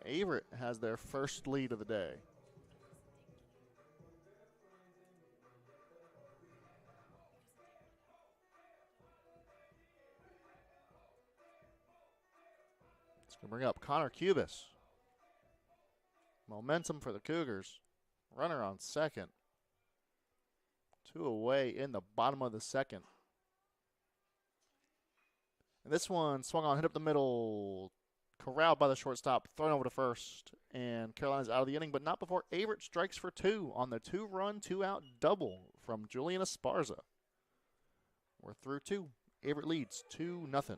Averett has their first lead of the day. It's going to bring up Connor Cubis. Momentum for the Cougars. Runner on second. 2 away in the bottom of the second. And this one swung on, hit up the middle, corralled by the shortstop, thrown over to first, and Carolina's out of the inning, but not before Averett strikes for 2 on the 2-run, 2-out double from Julian Esparza. We're through 2. Averett leads 2-0.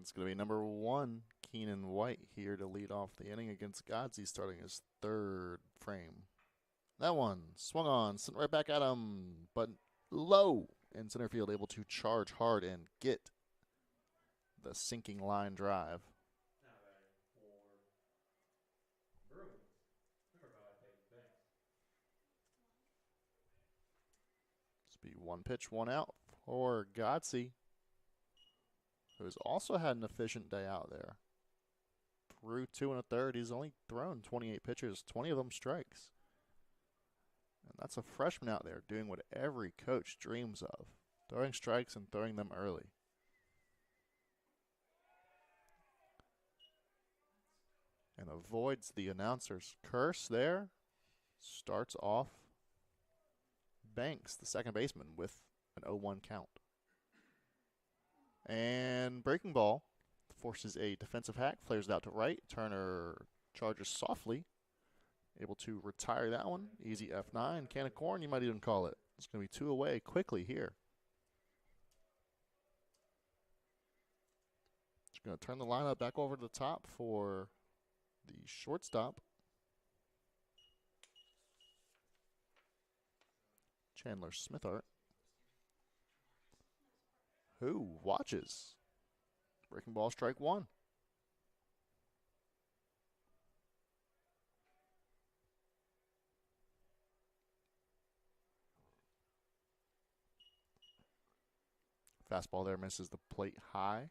it's going to be number 1, Keenan White, here to lead off the inning against Godsey, starting his 3rd frame. That one swung on, sent right back at him, but low in center field, able to charge hard and get the sinking line drive. Now batting for Bruins, number 5, Peyton Banks. This will be 1 pitch, 1 out for Godsey, who's also had an efficient day out there. Through 2 1/3, he's only thrown 28 pitches, 20 of them strikes. And that's a freshman out there doing what every coach dreams of, throwing strikes and throwing them early. And avoids the announcer's curse there. Starts off Banks, the second baseman, with an 0-1 count. And breaking ball forces a defensive hack, flares it out to right. Turner charges softly, able to retire that one. Easy F9, can of corn, you might even call it. It's going to be 2 away quickly here. Just going to turn the lineup back over to the top for the shortstop, Chandler Smithart, who watches. Breaking ball, strike 1. Fastball there misses the plate high.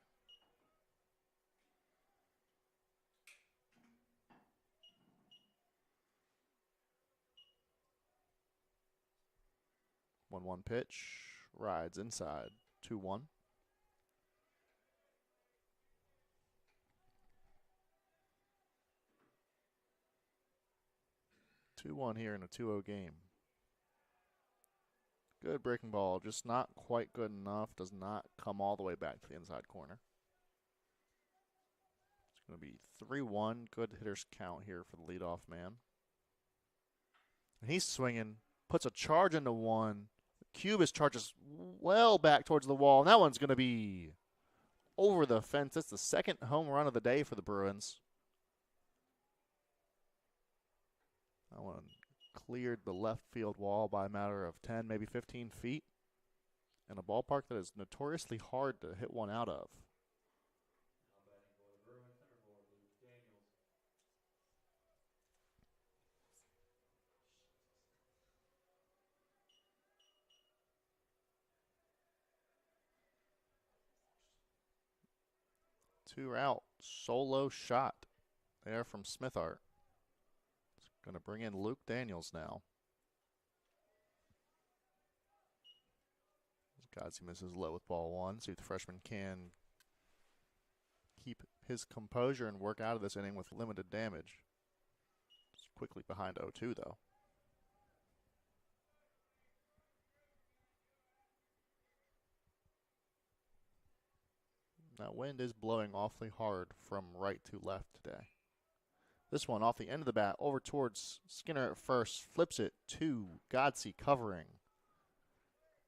One pitch, rides inside, 2-1. 2-1 here in a 2-0 game. Good breaking ball, just not quite good enough. Does not come all the way back to the inside corner. It's going to be 3-1. Good hitter's count here for the leadoff man. And he's swinging, puts a charge into one. Cubis charges well back towards the wall, and that one's going to be over the fence. That's the second home run of the day for the Bruins. That one cleared the left field wall by a matter of 10, maybe 15 feet, in a ballpark that is notoriously hard to hit one out of. Now batting for the Bruins, number 4, Luke Daniels. Two out, solo shot there from Smithart. Going to bring in Luke Daniels now. Godsey misses low with ball 1. See if the freshman can keep his composure and work out of this inning with limited damage. It's quickly behind 0-2 though. That wind is blowing awfully hard from right to left today. This one off the end of the bat, over towards Skinner at first, flips it to Godsey covering.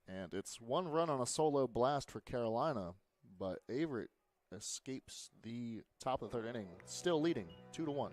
And it's 1 run on a solo blast for Carolina, but Averett escapes the top of the 3rd inning, still leading 2-1.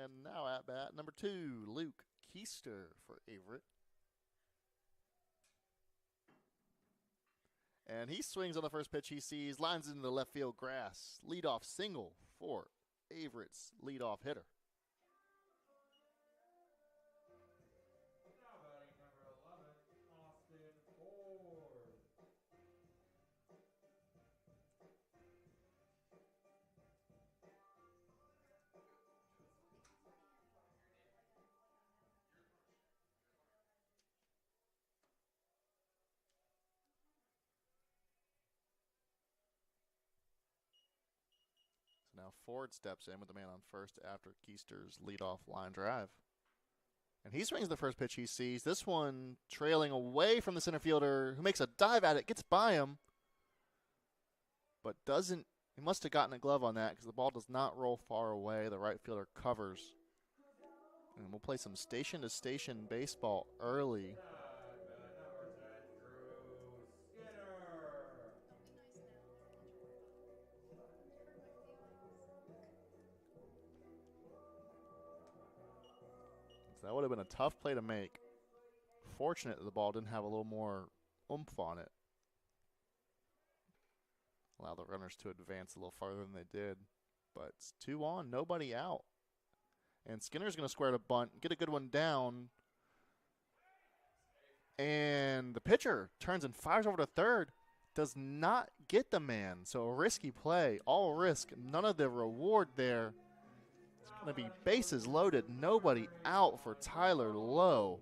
And now at bat, number 2, Luke Keister for Averett. And he swings on the first pitch he sees, lines into the left field grass. Leadoff single for Averett's leadoff hitter. Now batting number 11, Austin Ford. So now Ford steps in with the man on first after Keister's leadoff line drive. And he swings the first pitch he sees. This one trailing away from the center fielder, who makes a dive at it, gets by him, but doesn't. He must have gotten a glove on that because the ball does not roll far away. The right fielder covers. And we'll play some station-to-station baseball early. Number 10, Drew Skinner. So that would have been a tough play to make. Fortunate that the ball didn't have a little more oomph on it. Allow the runners to advance a little farther than they did. But it's 2 on, nobody out. And Skinner's going to square the bunt, get a good one down. And the pitcher turns and fires over to third. Does not get the man. So a risky play, all risk, none of the reward there. It's going to be bases loaded, nobody out for Tyler Lowe.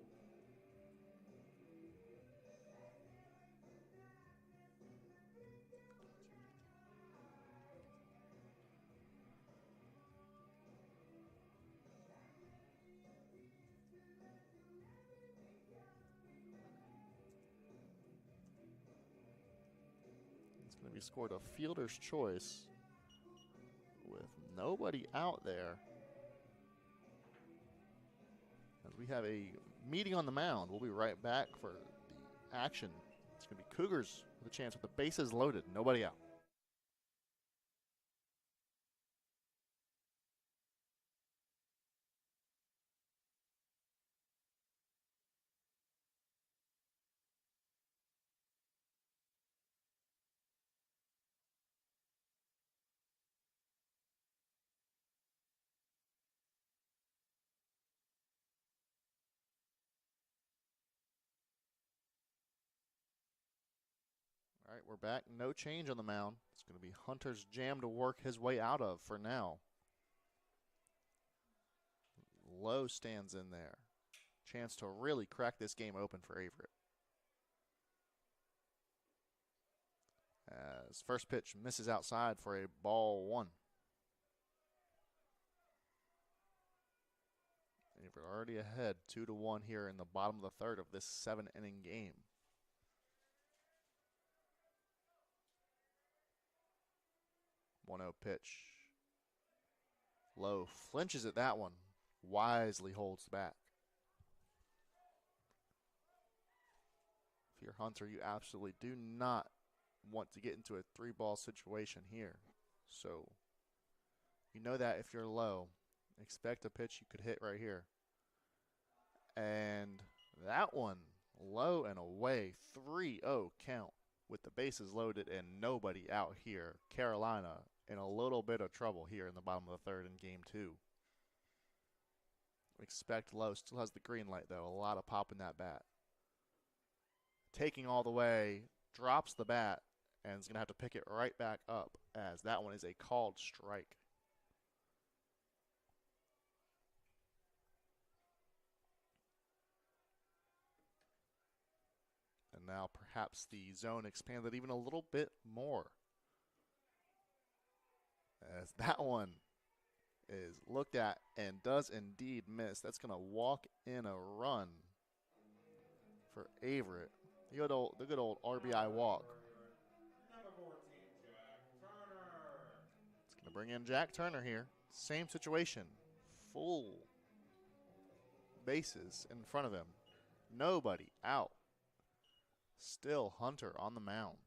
It's going to be scored a fielder's choice with nobody out there. As we have a meeting on the mound, we'll be right back for the action. It's going to be Cougars with a chance with the bases loaded, nobody out. All right, we're back. No change on the mound. It's going to be Hunter's jam to work his way out of for now. Lowe stands in there. Chance to really crack this game open for Averett. As first pitch misses outside for a ball 1. Averett already ahead 2-1 here in the bottom of the third of this 7-inning game. 1-0 pitch. Lowe flinches at that one. Wisely holds back. If you're Hunter, you absolutely do not want to get into a 3-ball situation here. So you know that if you're Lowe, expect a pitch you could hit right here. And that one, low and away, 3-0 count with the bases loaded and nobody out here. Carolina in a little bit of trouble here in the bottom of the third in game 2. Expect Lowe. Still has the green light, though. A lot of pop in that bat. Taking all the way, drops the bat, and is going to have to pick it right back up as that one is a called strike. And now perhaps the zone expanded even a little bit more. As that one is looked at and does indeed miss. That's going to walk in a run for Averett. The good old RBI walk. Number 14, Jack Turner. It's going to bring in Jack Turner here. Same situation. Full bases in front of him. Nobody out. Still Hunter on the mound.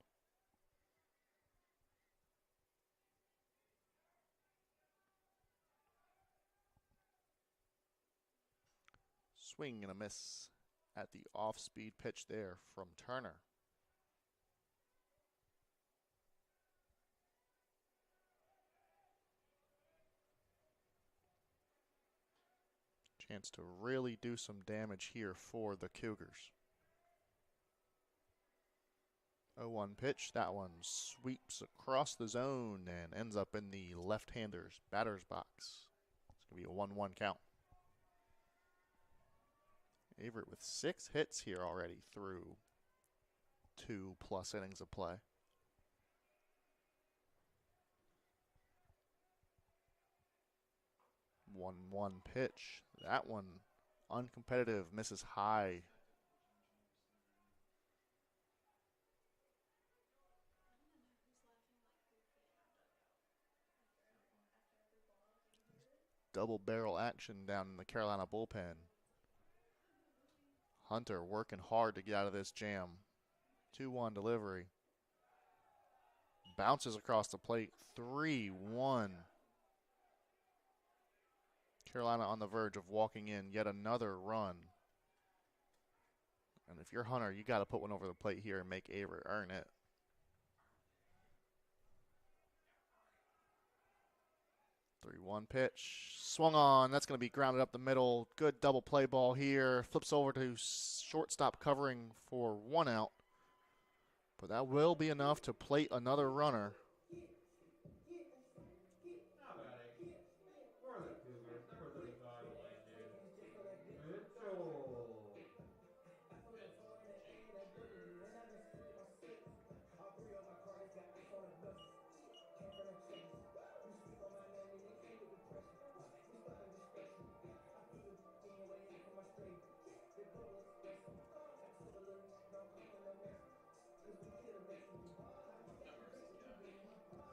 swing and a miss at the off-speed pitch there from Turner. Chance to really do some damage here for the Cougars. 0-1 pitch. That one sweeps across the zone and ends up in the left-hander's batter's box. It's going to be a 1-1 count. Averett with 6 hits here already through 2+ innings of play. One pitch. That one uncompetitive, misses high. Double barrel action down in the Carolina bullpen. Hunter working hard to get out of this jam. 2-1 delivery. Bounces across the plate. 3-1. Carolina on the verge of walking in yet another run. And if you're Hunter, you got to put one over the plate here and make Averett earn it. Three-one pitch. Swung on. That's going to be grounded up the middle. Good double play ball here. Flips over to shortstop covering for 1 out. But that will be enough to plate another runner.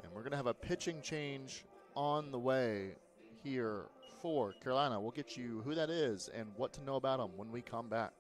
And we're going to have a pitching change on the way here for Carolina. We'll get you who that is and what to know about them when we come back.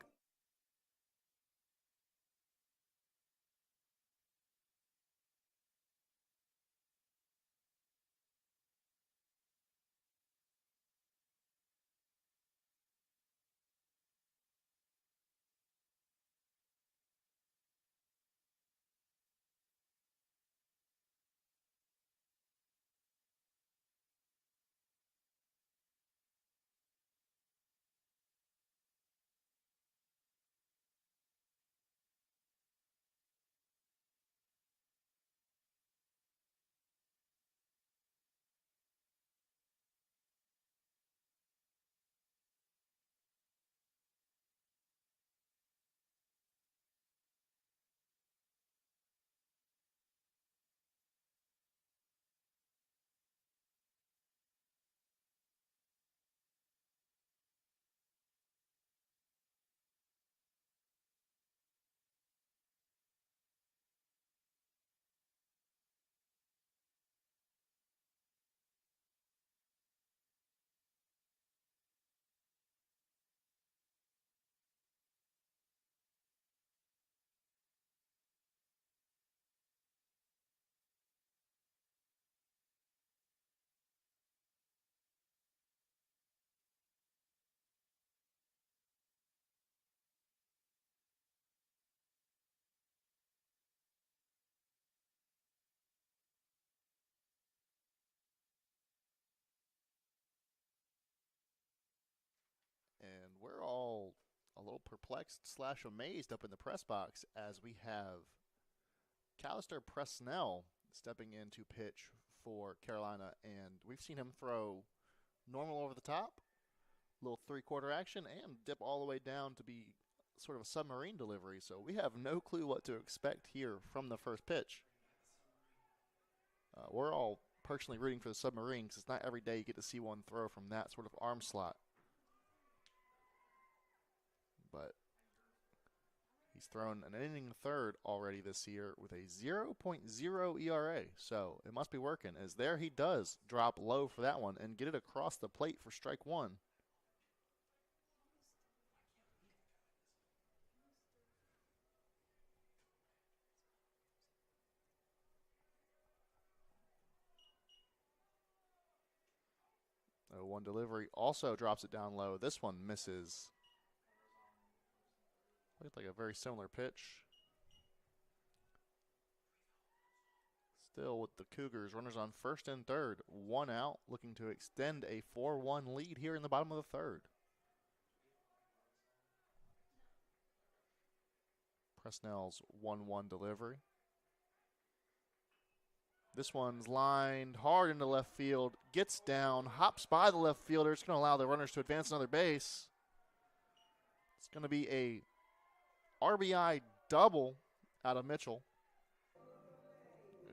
And we're all a little perplexed / amazed up in the press box as we have Callister Presnell stepping in to pitch for Carolina. And we've seen him throw normal over the top, little 3/4 action, and dip all the way down to be sort of a submarine delivery. So we have no clue what to expect here from the first pitch. We're all personally rooting for the submarine because it's not every day you get to see one throw from that sort of arm slot. But he's thrown an inning third already this year with a 0.0 ERA. So it must be working, as there he does drop low for that one and get it across the plate for strike one. One delivery also drops it down low. This one misses Looked like a very similar pitch. Still with the Cougars, runners on first and third, 1 out, looking to extend a 4-1 lead here in the bottom of the third. Presnell's 1-1 delivery. This one's lined hard into left field, gets down, hops by the left fielder. It's going to allow the runners to advance another base. It's going to be a RBI double out of Mitchell.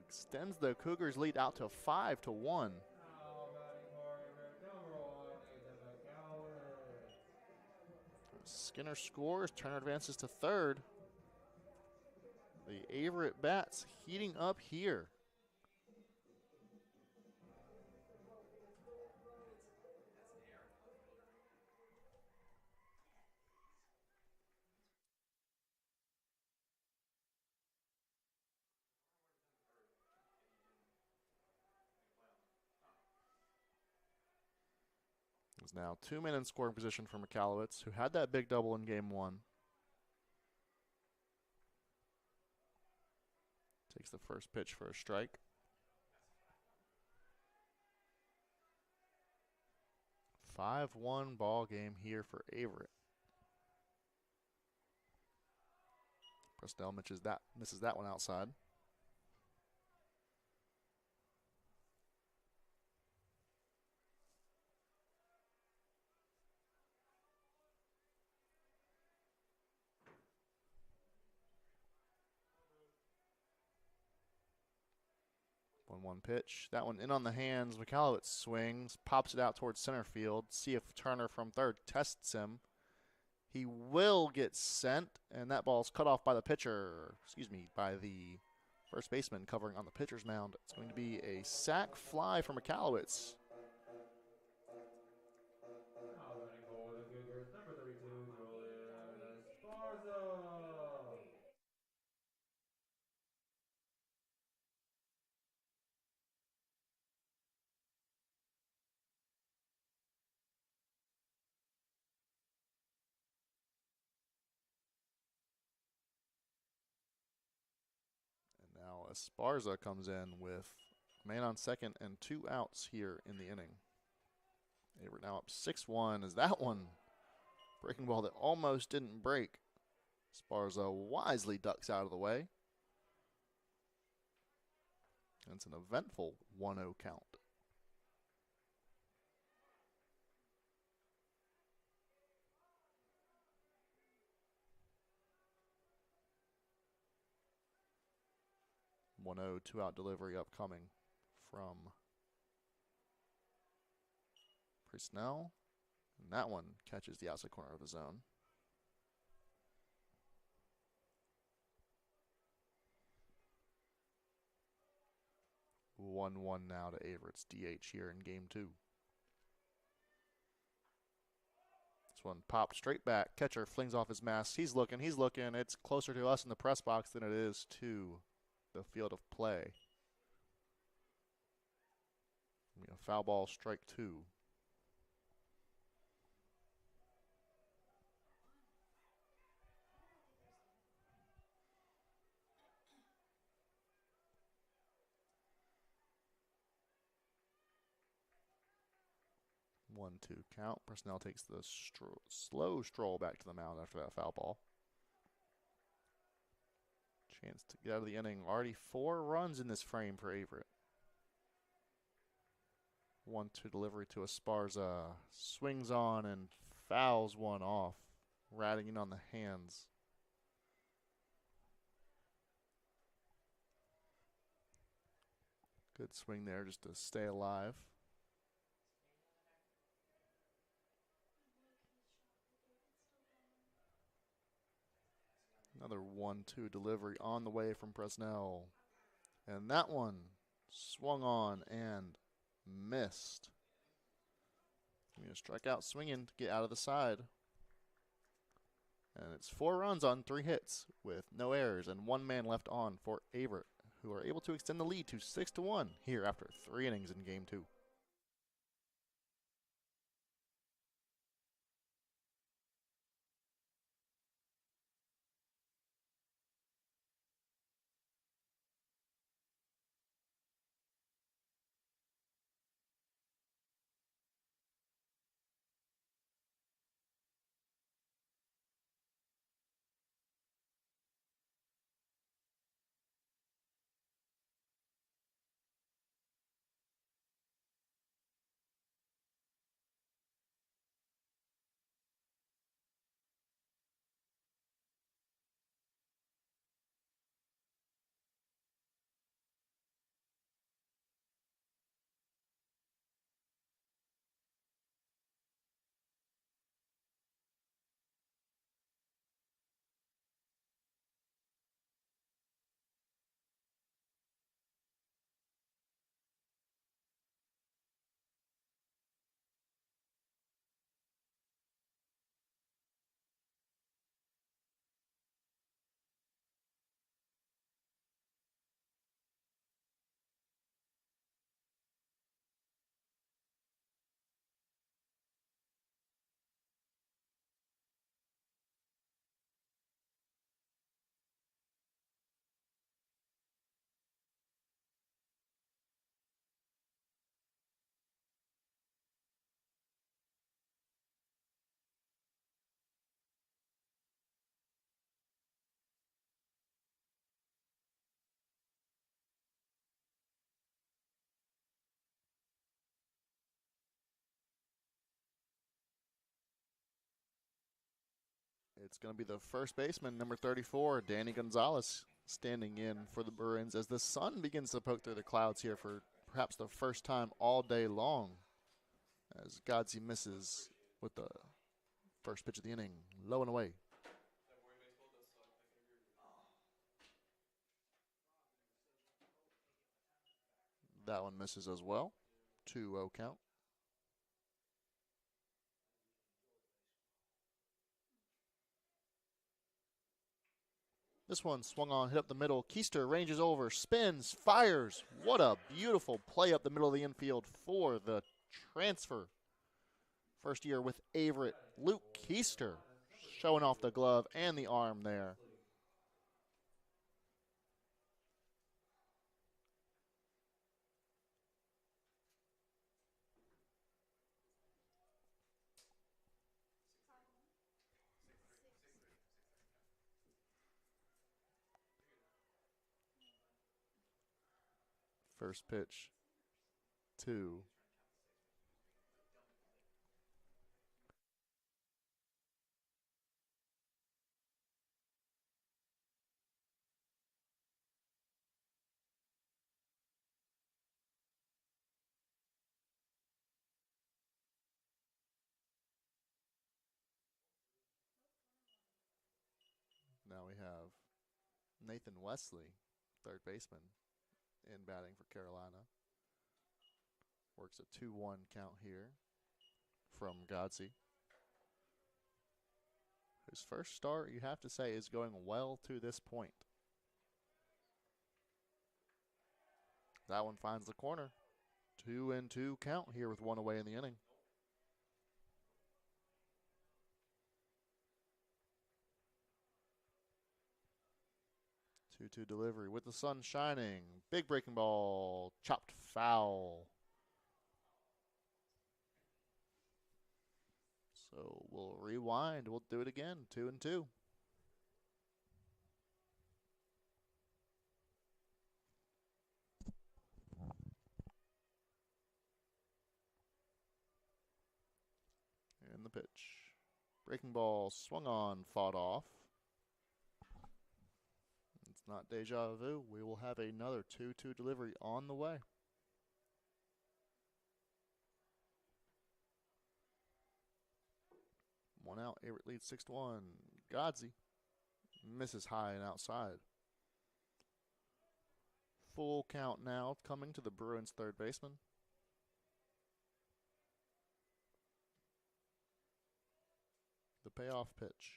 Extends the Cougars' lead out to 5-1. Skinner scores. Turner advances to third. The Averett bats heating up here. It's now 2 men in scoring position for McAllowitz, who had that big double in game 1. Takes the first pitch for a strike. A 5-1 ball game here for Averett. Presnell misses that one outside. One pitch. That one in on the hands. McAllowitz swings, pops it out towards center field. See if Turner from third tests him. He will get sent, and that ball's cut off by the pitcher. By the first baseman covering on the pitcher's mound. It's going to be a sac fly for McAllowitz. Now Esparza comes in with a man on second and 2 outs here in the inning. They were now up 6-1 as that one, breaking ball that almost didn't break. Esparza wisely ducks out of the way. And it's an eventful 1-0 count. One 0 2-out delivery upcoming from Presnell. And that one catches the outside corner of the zone. One now to Averett's DH here in game 2. This one popped straight back. Catcher flings off his mask. He's looking. It's closer to us in the press box than it is to the field of play. A foul ball, strike 2. One, 2 count. Presnell takes the slow stroll back to the mound after that foul ball. Chance to get out of the inning. Already 4 runs in this frame for Averett. 1-2 delivery to Esparza. Swings on and fouls one off. Ratting in on the hands. Good swing there just to stay alive. Another 1-2 delivery on the way from Presnell. And that one swung on and missed. Going to strike out swinging to get out of the side. And it's 4 runs on 3 hits with no errors and 1 man left on for Averett, who are able to extend the lead to 6-1 here after 3 innings in game 2. It's going to be the first baseman, number 34, Danny Gonzalez, standing in for the Bruins as the sun begins to poke through the clouds here for perhaps the first time all day long. As Godsey misses with the first pitch of the inning, low and away. That one misses as well. 2-0 count. This one swung on, hit up the middle. Keister ranges over, spins, fires. What a beautiful play up the middle of the infield for the transfer. First year with Averett, Luke Keister, showing off the glove and the arm there. First pitch, 2. Now we have Nathan Wesley, third baseman, in batting for Carolina. Works a 2-1 count here from Godsey. His first start, you have to say, is going well to this point. That one finds the corner. 2-2 count here with 1 away in the inning. Two delivery with the sun shining. Big breaking ball, chopped foul. So we'll rewind. We'll do it again. 2-2. And the pitch. Breaking ball swung on, fought off. It's not deja vu. We will have another 2-2 delivery on the way. One out. Averett leads 6-1. Godsey misses high and outside. Full count now coming to the Bruins' third baseman. The payoff pitch.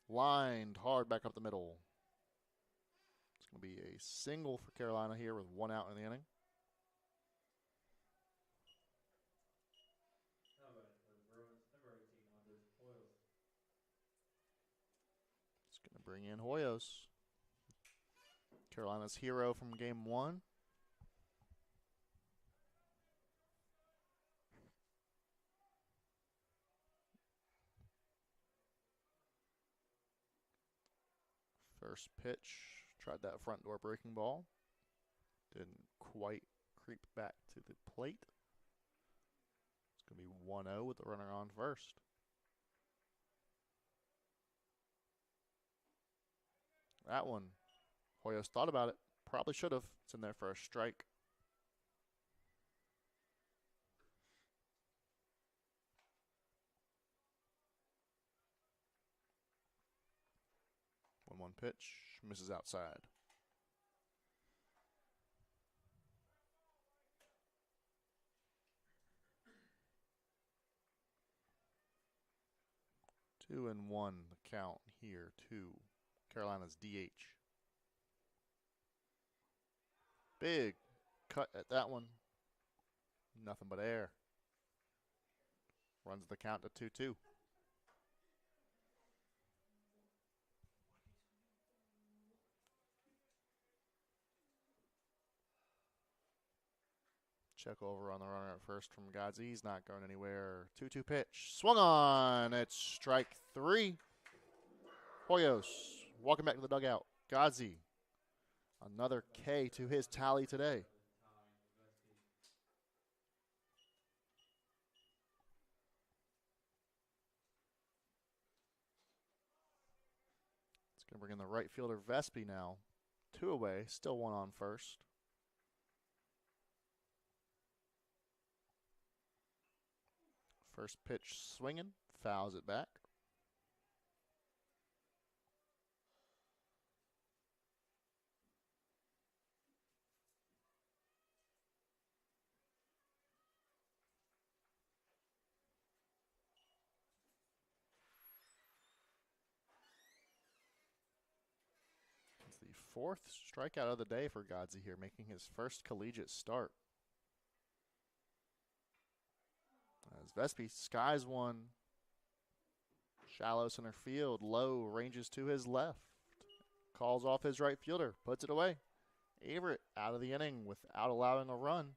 Lined hard back up the middle. It's going to be a single for Carolina here with 1 out in the inning. It's going to bring in Hoyos. Carolina's hero from game 1. First pitch, tried that front door breaking ball. Didn't quite creep back to the plate. It's going to be 1-0 with the runner on first. That one, Hoyos thought about it. Probably should have. It's in there for a strike. One pitch, misses outside. Two and one the count here to Carolina's DH. Big cut at that one. Nothing but air. Runs the count to 2-2. Check over on the runner at first from Godsey. He's not going anywhere. 2-2 pitch. Swung on. It's strike 3. Hoyos walking back to the dugout. Godsey. Another K to his tally today. Going to bring in the right fielder, Vespi now. 2 away, still 1 on first. First pitch swinging, fouls it back. It's the 4th strikeout of the day for Godzi here, making his first collegiate start. As Vespi skies one, shallow center field, low, ranges to his left. Calls off his right fielder, puts it away. Averett out of the inning without allowing a run.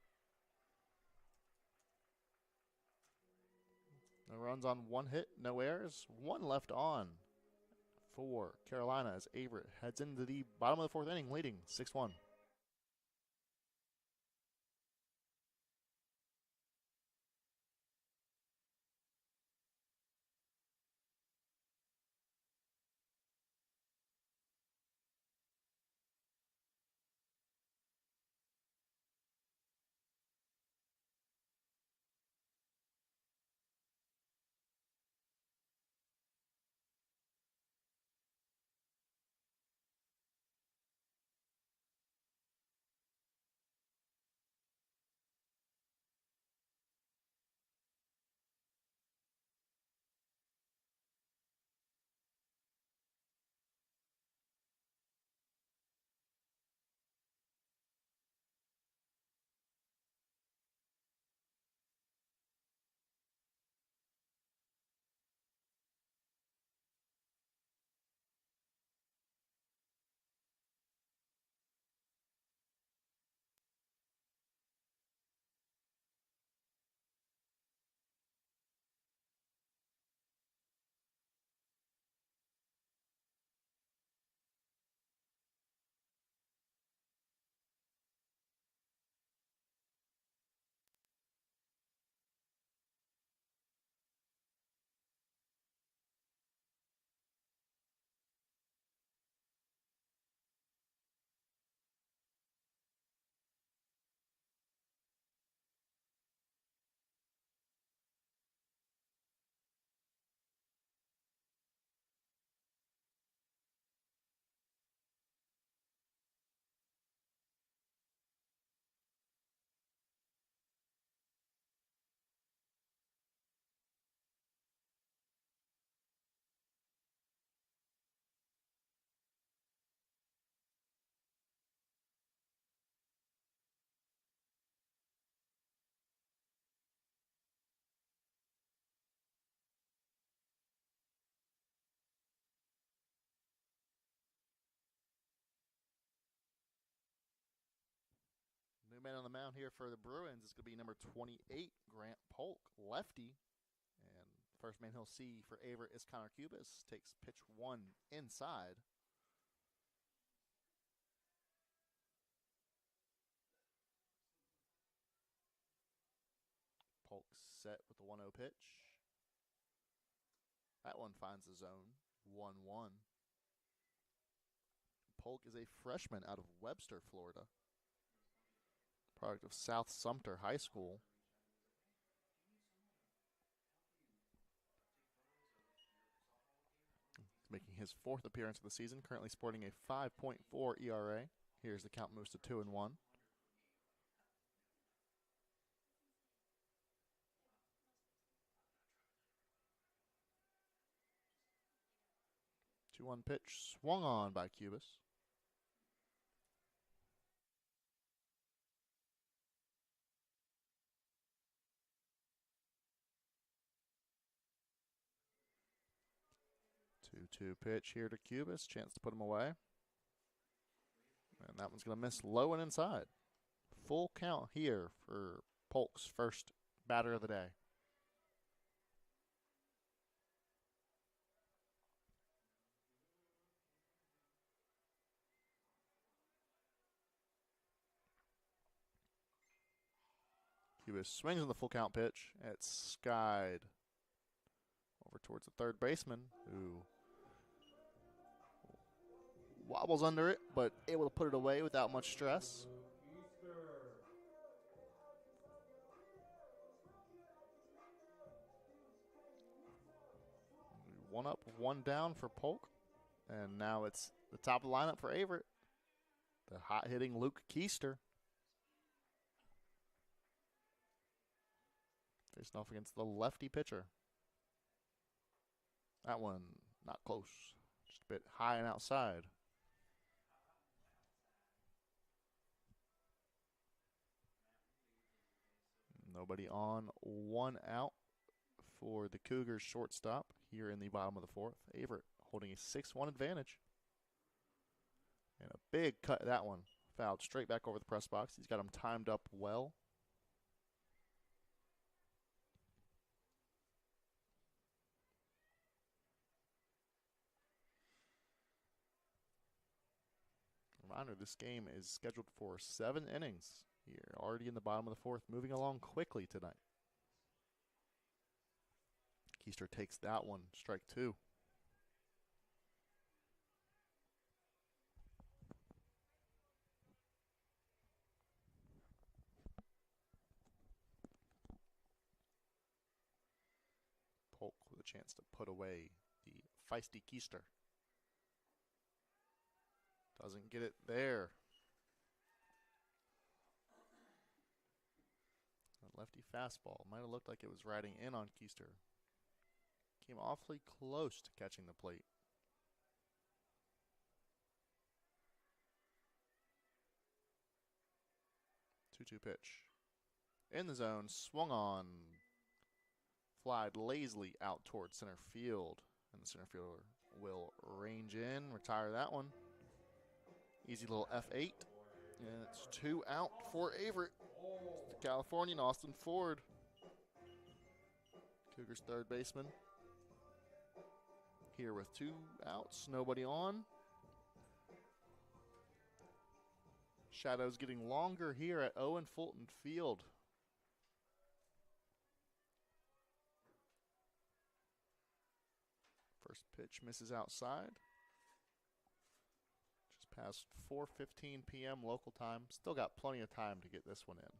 No runs on 1 hit, no errors, 1 left on for Carolina as Averett heads into the bottom of the 4th inning, leading 6-1. New man on the mound here for the Bruins is going to be number 28, Grant Polk, lefty. And first man he'll see for Averett is Connor Cubis. Takes pitch 1 inside. Polk set with the 1-0 pitch. That one finds the zone. 1-1. Polk is a freshman out of Webster, Florida. Product of South Sumter High School. He's making his 4th appearance of the season, currently sporting a 5.4 ERA. Here's the count moves to 2-1. 2-1 pitch swung on by Cubis. Two pitch here to Cubis. Chance to put him away. And that one's going to miss low and inside. Full count here for Polk's first batter of the day. Cubis swings on the full count pitch. It's skied over towards the third baseman, who Wobbles under it, but able to put it away without much stress. One up, one down for Polk. And now it's the top of the lineup for Averett. The hot-hitting Luke Keister. Facing off against the lefty pitcher. That one not close. Just a bit high and outside. Nobody on, one out for the Cougars shortstop here in the bottom of the fourth. Averett holding a 6-1 advantage. And a big cut, that one. Fouled straight back over the press box. He's got him timed up well. Reminder, this game is scheduled for 7 innings here. Already in the bottom of the fourth, moving along quickly tonight. Keister takes that one, strike 2. Polk with a chance to put away the feisty Keister. Doesn't get it there. That lefty fastball might have looked like it was riding in on Keister. Came awfully close to catching the plate. 2-2 pitch. In the zone, swung on. Flied lazily out towards center field. And the center fielder will range in, retire that one. Easy little F8. And it's 2 out for Averett. It's the Californian Austin Ford. Cougars third baseman. Here with 2 outs, nobody on. Shadows getting longer here at Owen Fulton Field. First pitch misses outside. Just past 4:15 p.m. local time. Still got plenty of time to get this one in.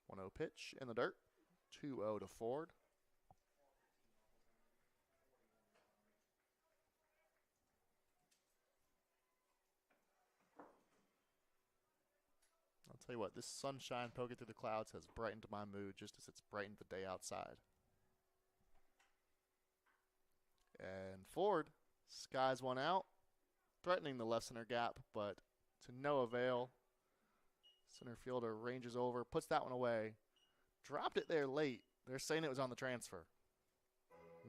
One 0 pitch in the dirt. 2-0 to Ford. I'll tell you what, this sunshine poking through the clouds has brightened my mood just as it's brightened the day outside. And Ford skies one out, threatening the left center gap, but to no avail. Center fielder ranges over, puts that one away. Dropped it there late. They're saying it was on the transfer.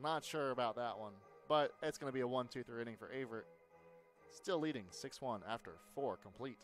Not sure about that one, but it's going to be a 1-2-3 inning for Averett. Still leading 6-1 after 4 complete.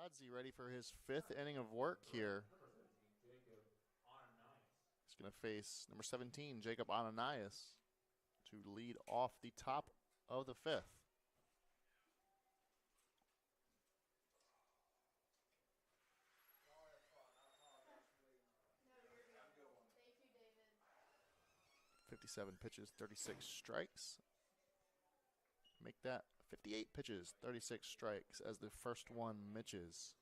Godsey ready for his 5th inning of work here. He's going to face number 17, Jacob Ananias, to lead off the top of the 5th. Thank you, David. 57 pitches, 36 strikes. Make that 58 pitches, 36 strikes as the first one mitches.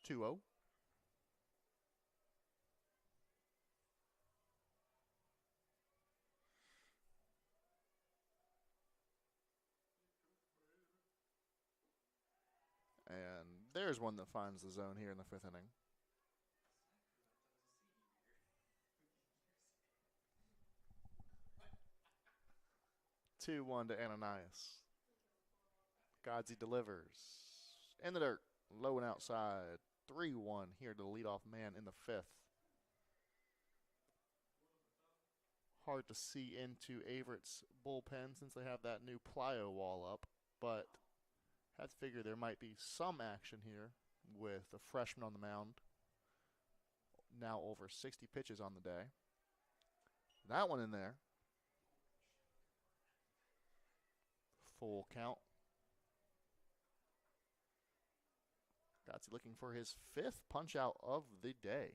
2-0. And there's one that finds the zone here in the 5th inning. Two one to Ananias. Godsey delivers. In the dirt. Low and outside. 3-1 here to the leadoff man in the 5th. Hard to see into Averett's bullpen since they have that new plyo wall up, but had to figure there might be some action here with a freshman on the mound. Now over 60 pitches on the day. That one in there. Full count. Godsey looking for his 5th punch out of the day.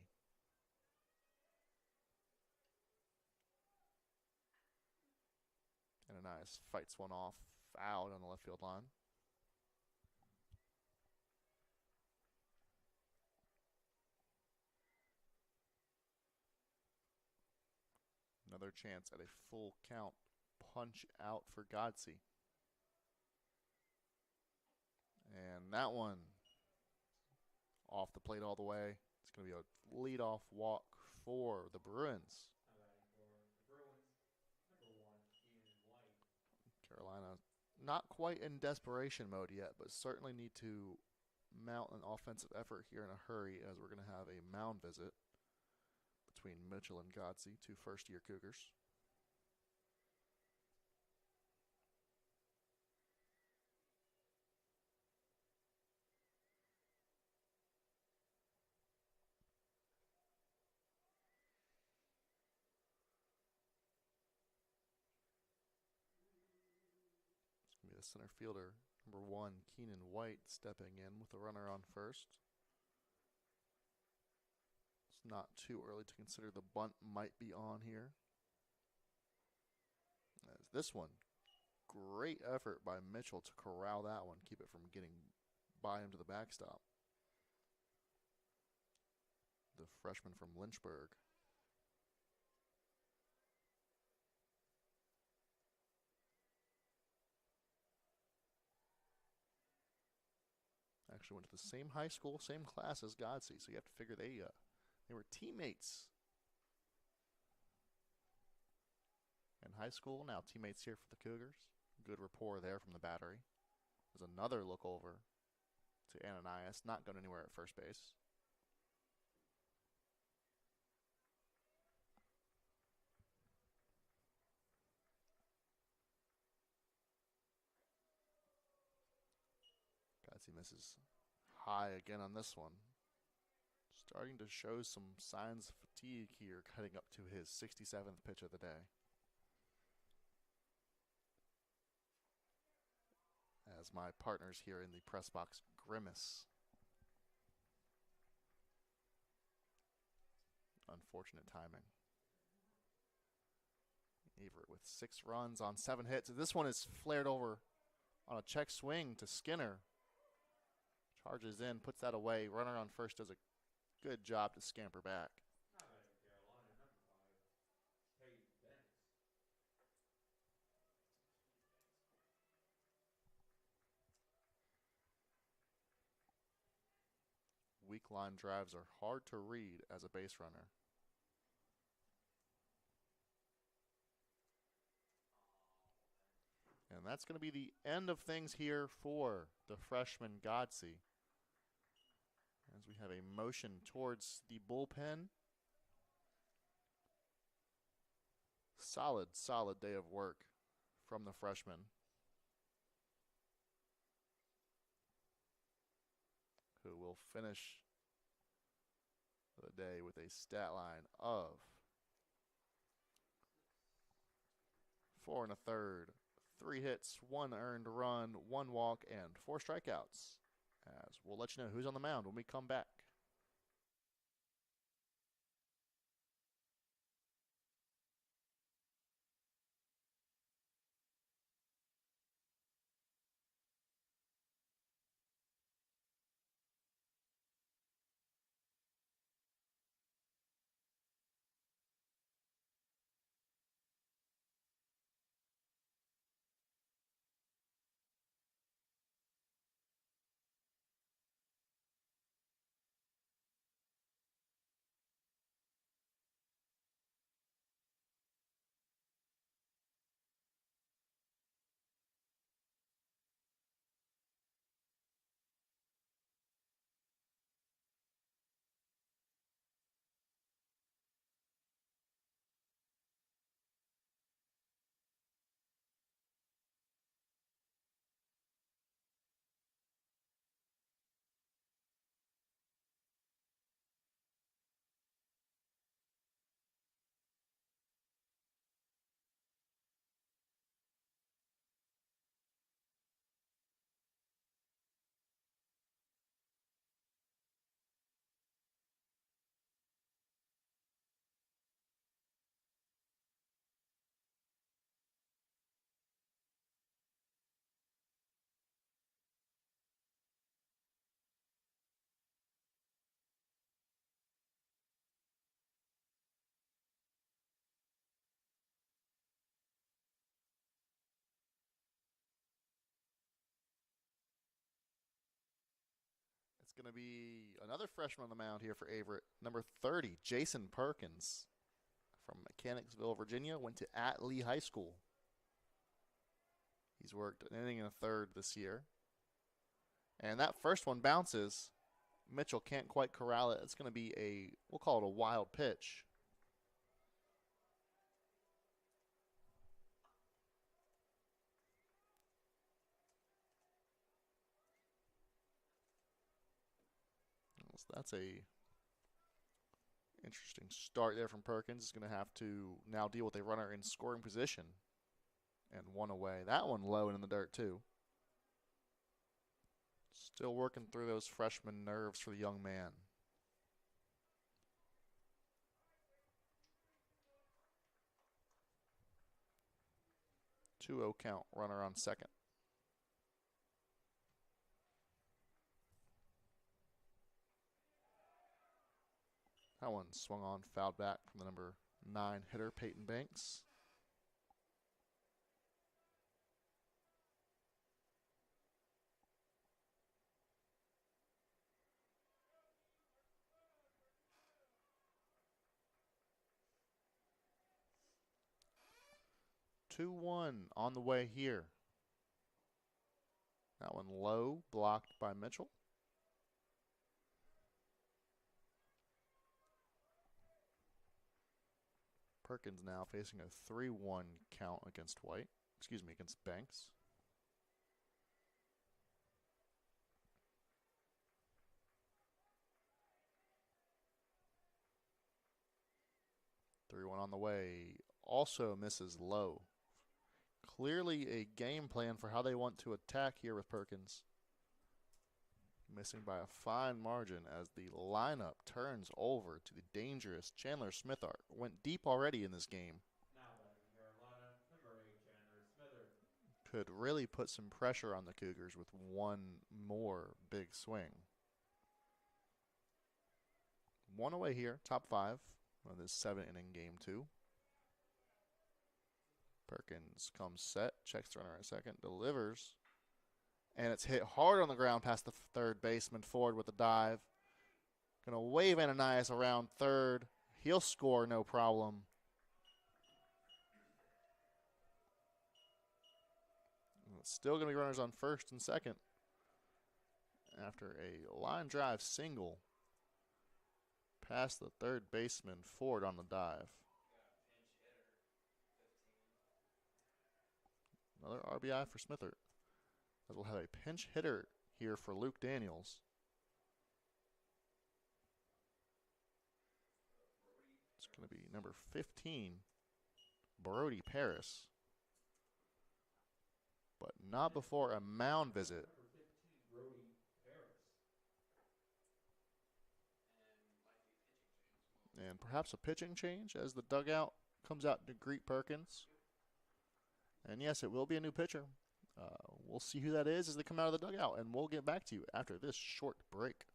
Ananias fights one off out on the left field line. Another chance at a full count punch out for Godsey. And that one off the plate all the way. It's going to be a leadoff walk for the Bruins. Carolina not quite in desperation mode yet, but certainly need to mount an offensive effort here in a hurry as we're going to have a mound visit between Mitchell and Godsey, two first-year Cougars. It's going to be the center fielder, number 1, Keenan White, stepping in with the runner on first. It's not too early to consider the bunt might be on here. As this one, great effort by Mitchell to corral that one, keep it from getting by him to the backstop. The freshman from Lynchburg. Actually went to the same high school, same class as Godsey, so you have to figure they were teammates in high school, now teammates here for the Cougars. Good rapport there from the battery. There's another look over to Ananias, not going anywhere at first base. Godsey misses high again on this one. Starting to show some signs of fatigue here, cutting up to his 67th pitch of the day. As my partners here in the press box grimace. Unfortunate timing. Averett with 6 runs on 7 hits. This one is flared over on a check swing to Skinner. Charges in, puts that away. Runner on first does a good job to scamper back. Weak line drives are hard to read as a base runner. And that's going to be the end of things here for the freshman Godsey. As we have a motion towards the bullpen. Solid day of work from the freshman, who will finish the day with a stat line of 4 1/3, 3 hits, 1 earned run, 1 walk, and 4 strikeouts. As we'll let you know who's on the mound when we come back. It's going to be another freshman on the mound here for Averett. Number 30, Jason Perkins from Mechanicsville, Virginia, went to Lee High School. He's worked an inning and a third this year. And that first one bounces. Mitchell can't quite corral it. It's going to be we'll call it a wild pitch. So that's a interesting start there from Perkins. He's going to have to now deal with a runner in scoring position. And 1 away. That one low and in the dirt too. Still working through those freshman nerves for the young man. 2-0 count, runner on second. That one swung on, fouled back from the number 9 hitter, Peyton Banks. Two one on the way here. That one low, blocked by Mitchell. Perkins now facing a 3-1 count against against Banks. Three one on the way. Also misses low. Clearly a game plan for how they want to attack here with Perkins. Missing by a fine margin as the lineup turns over to the dangerous Chandler Smithart. Went deep already in this game. Now batting here, lineup number 8, Chandler Smithart. Could really put some pressure on the Cougars with one more big swing. One away here, top 5 of this 7-inning game 2. Perkins comes set, checks the runner at second, delivers, and it's hit hard on the ground past the third baseman. Ford with a dive. Going to wave Ananias around third. He'll score, no problem. It's still going to be runners on first and second after a line drive single past the third baseman. Ford on the dive. Another RBI for Smithert. As we'll have a pinch hitter here for Luke Daniels. It's going to be number 15, Brody Paris. But not before a mound visit. And perhaps a pitching change as the dugout comes out to greet Perkins. And yes, it will be a new pitcher. We'll see who that is as they come out of the dugout, and we'll get back to you after this short break.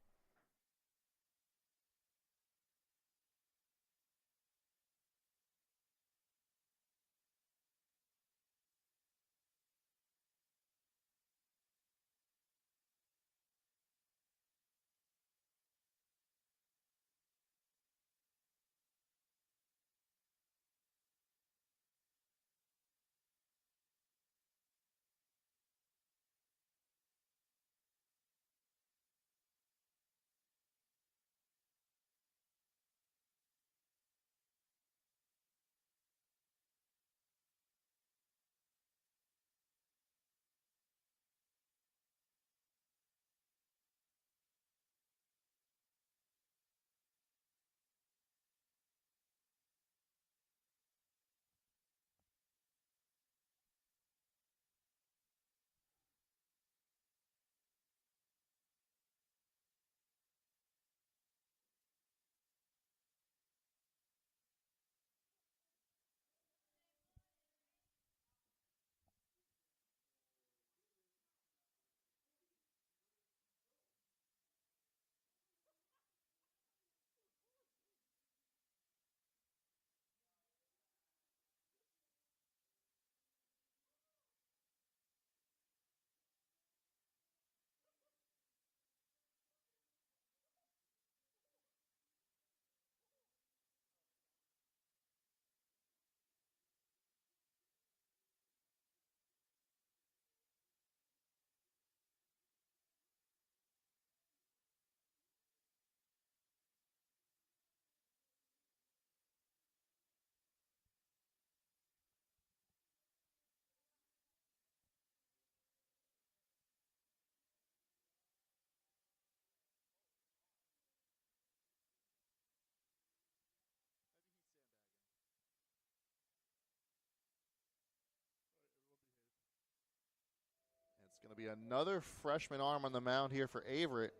It's going to be another freshman arm on the mound here for Averett.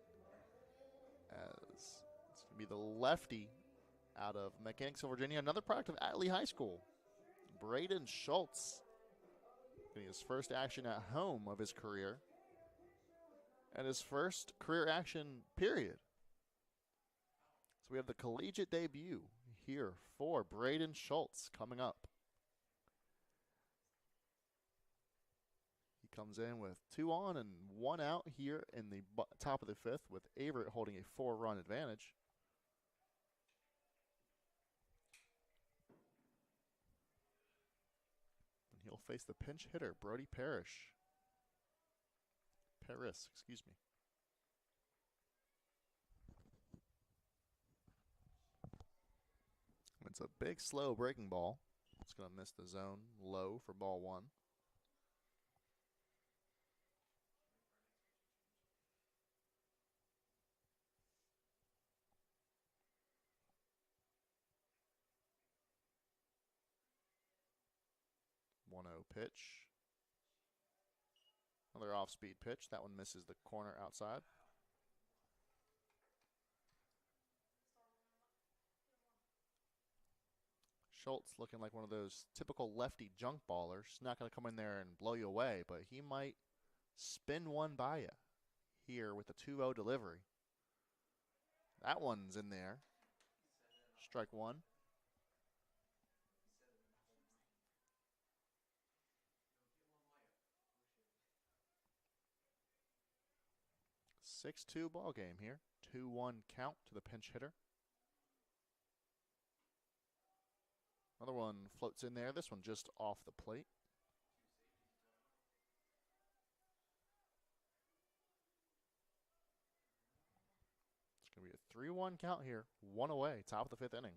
As it's going to be the lefty out of Mechanicsville, Virginia. Another product of Atlee High School. Braden Schultz getting his first action at home of his career. And his first career action, period. So we have the collegiate debut here for Braden Schultz coming up. He comes in with 2 on and 1 out here in the top of the 5th with Averett holding a 4-run advantage. And he'll face the pinch hitter, Brody Paris, excuse me. It's a big, slow breaking ball. It's going to miss the zone low for ball 1. Pitch. Another off-speed pitch. That one misses the corner outside. Schultz looking like one of those typical lefty junk ballers. Not going to come in there and blow you away, but he might spin one by you here with a 2-0 delivery. That one's in there. Strike 1. 6-2 ball game here. 2-1 count to the pinch hitter. Another one floats in there. This one just off the plate. It's going to be a 3-1 count here. 1 away, top of the 5th inning.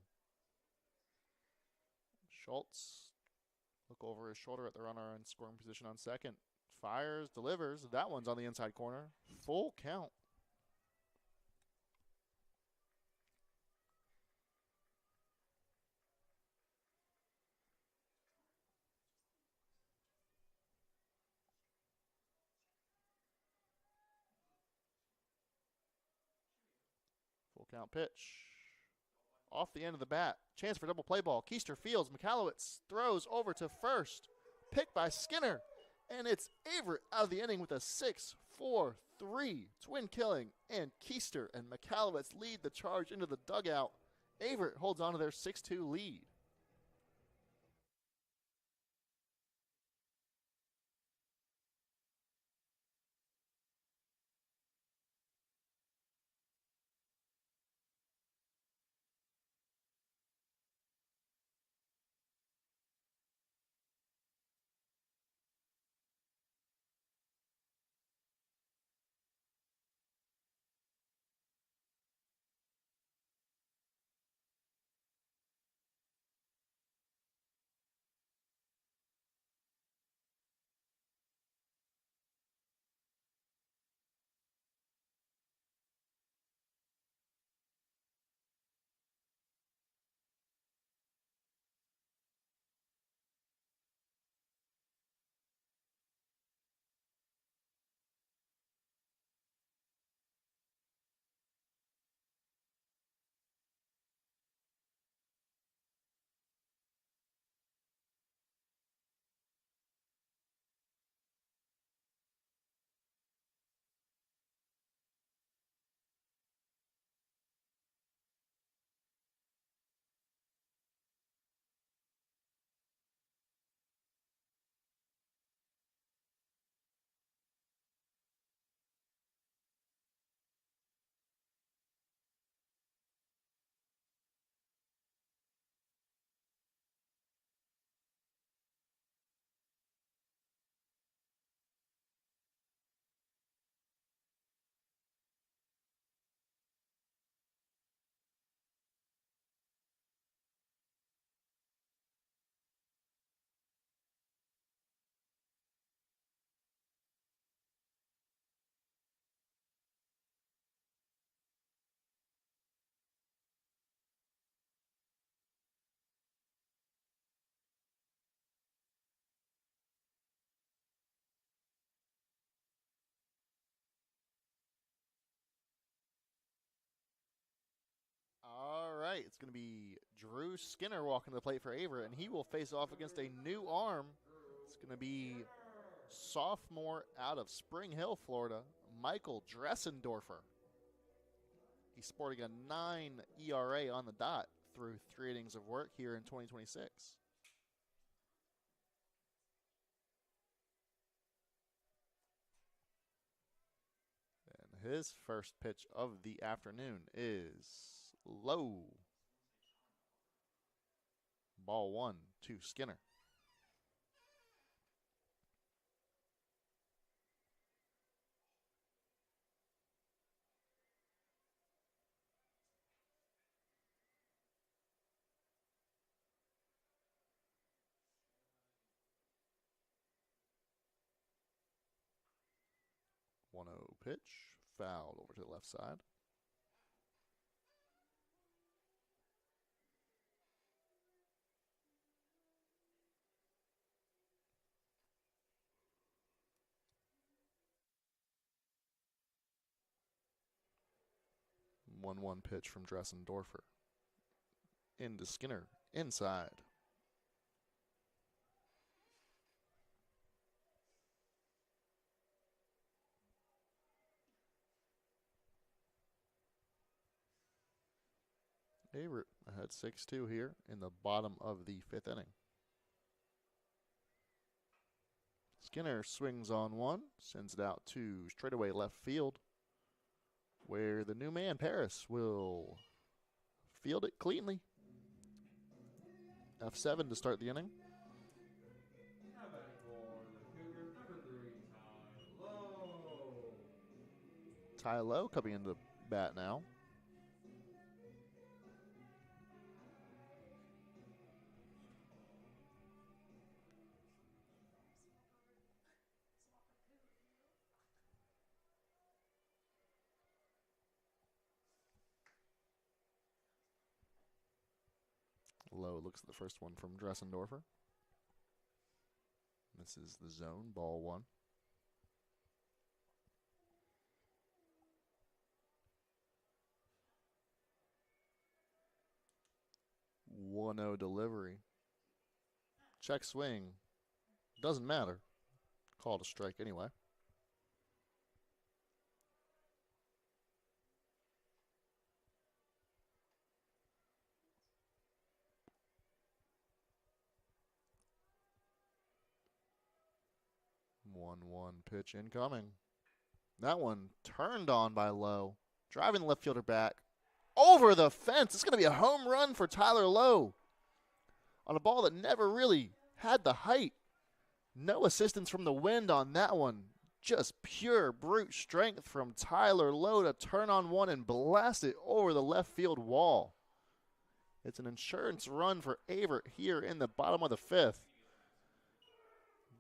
Schultz Look over his shoulder at the runner in scoring position on second. Fires, delivers. That one's on the inside corner. Full count. Full count pitch. Off the end of the bat. Chance for double play ball. Keister fields. McAllowitz throws over to first. Picked by Skinner. And it's Averett out of the inning with a 6-4-3 twin killing. And Keister and McAllowitz lead the charge into the dugout. Averett holds on to their 6-2 lead. All right, it's going to be Drew Skinner walking to the plate for Averett, and he will face off against a new arm. It's going to be sophomore out of Spring Hill, Florida, Michael Dressendorfer. He's sporting a 9 ERA on the dot through 3 innings of work here in 2026. And his first pitch of the afternoon is low. Ball 1 to Skinner. One 0 pitch, fouled over to the left side. One pitch from Dressendorfer. Into Skinner, inside. Averett ahead 6-2 here in the bottom of the 5th inning. Skinner swings on one, sends it out to straightaway left field, where the new man, Paris, will field it cleanly. F7 to start the inning. Now batting for the Cougars, number 3, Ty Lowe. Ty Lowe coming into bat now. Lowe looks at the first one from Dressendorfer. This is the zone, ball 1. One-0 delivery. Check swing. Doesn't matter. Called a strike anyway. One pitch incoming. That one turned on by Lowe. Driving the left fielder back. Over the fence. It's going to be a home run for Tyler Lowe. On a ball that never really had the height. No assistance from the wind on that one. Just pure brute strength from Tyler Lowe to turn on one and blast it over the left field wall. It's an insurance run for Averett here in the bottom of the 5th.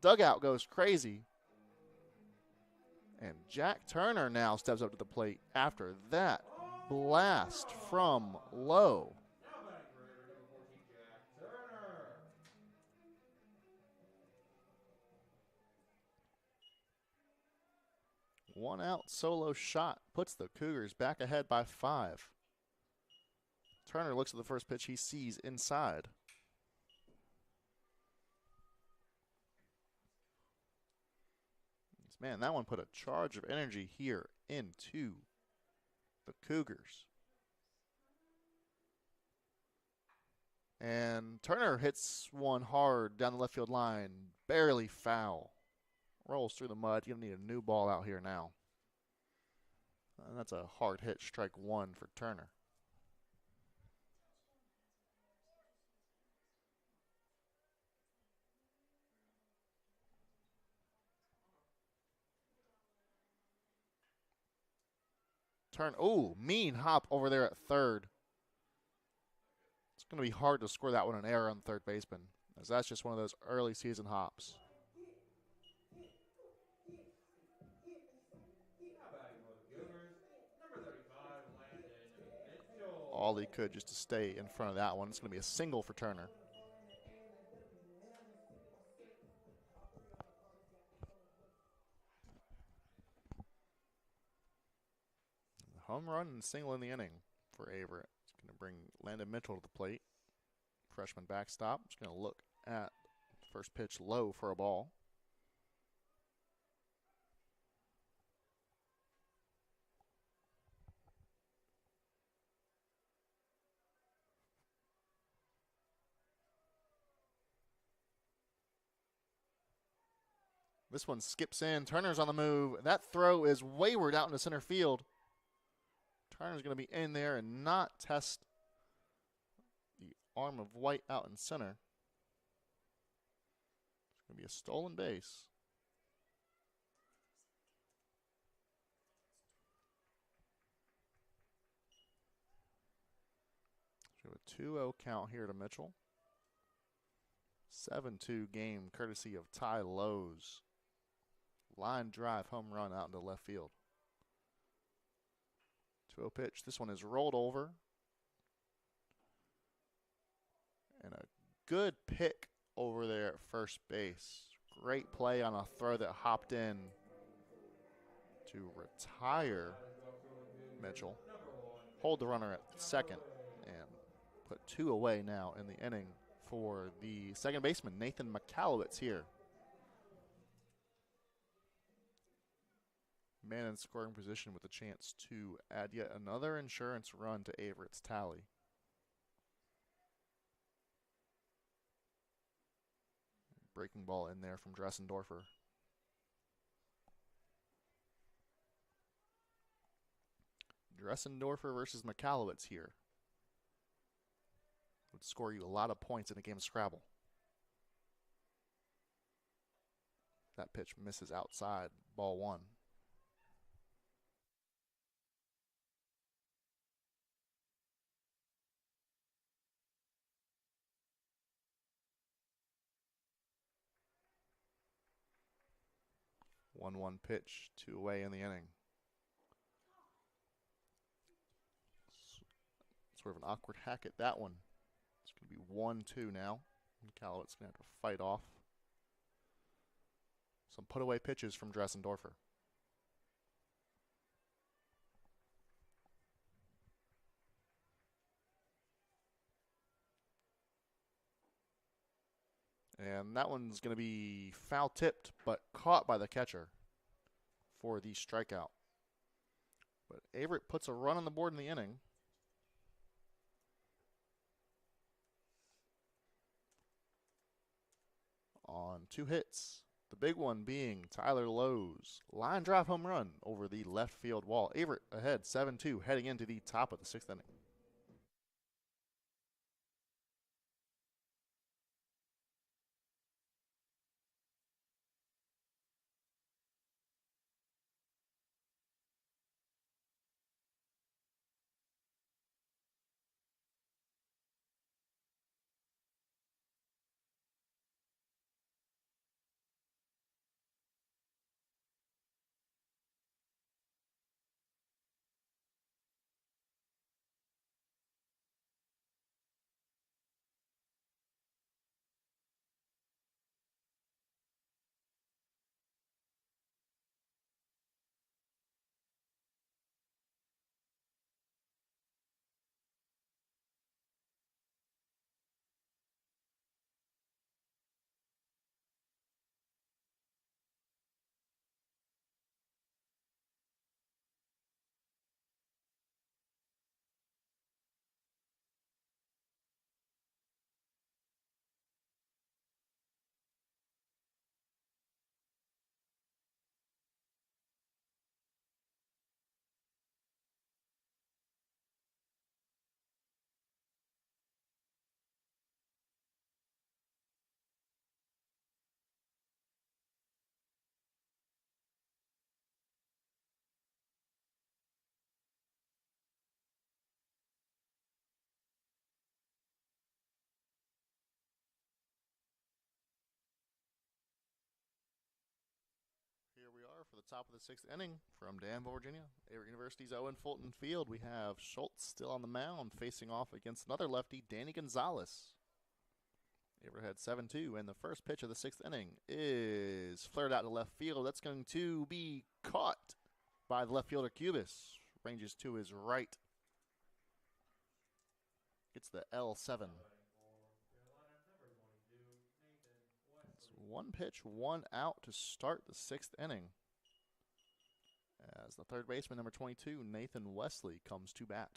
Dugout goes crazy. And Jack Turner now steps up to the plate after that blast from Lowe. One out solo shot puts the Cougars back ahead by 5. Turner looks at the first pitch he sees inside. Man, that one put a charge of energy here into the Cougars. And Turner hits one hard down the left field line, barely foul. Rolls through the mud. You're going to need a new ball out here now. And that's a hard hit, strike 1 for Turner. Mean hop over there at third. It's going to be hard to score that one an error on the third baseman, as that's just one of those early season hops. All he could just to stay in front of that one. It's going to be a single for Turner. Home run and single in the inning for Averett. It's going to bring Landon Mitchell to the plate. Freshman backstop. Just going to look at first pitch low for a ball. This one skips in. Turner's on the move. That throw is wayward out into center field. Turner's going to be in there and not test the arm of White out in center. It's going to be a stolen base. So a 2-0 count here to Mitchell. 7-2 game courtesy of Ty Lowe's line drive home run out into left field. 2-0 pitch. This one is rolled over. And a good pick over there at first base. Great play on a throw that hopped in to retire Mitchell. Hold the runner at second and put 2 away now in the inning for the second baseman, Nathan McAllowitz here. Man in scoring position with a chance to add yet another insurance run to Averett's tally. Breaking ball in there from Dressendorfer. Dressendorfer versus McAllowitz here. Would score you a lot of points in a game of Scrabble. That pitch misses outside, ball 1. One pitch, 2 away in the inning. Sort of an awkward hack at that one. It's going to be 1-2 now. Callowitz going to have to fight off some put-away pitches from Dressendorfer. And that one's going to be foul-tipped, but caught by the catcher for the strikeout. But Averett puts a run on the board in the inning. On 2 hits. The big one being Tyler Lowe's line drive home run over the left field wall. Averett ahead 7-2 heading into the top of the 6th inning. Here we are for the top of the 6th inning from Danville, Virginia. Averett University's Owen Fulton Field. We have Schultz still on the mound facing off against another lefty, Danny Gonzalez. Averett had 7-2, and the first pitch of the 6th inning is flared out to left field. That's going to be caught by the left fielder, Cubis. Ranges to his right. Gets the L7. It's 1 pitch, 1 out to start the 6th inning. As the third baseman, number 22, Nathan Wesley, comes to bat.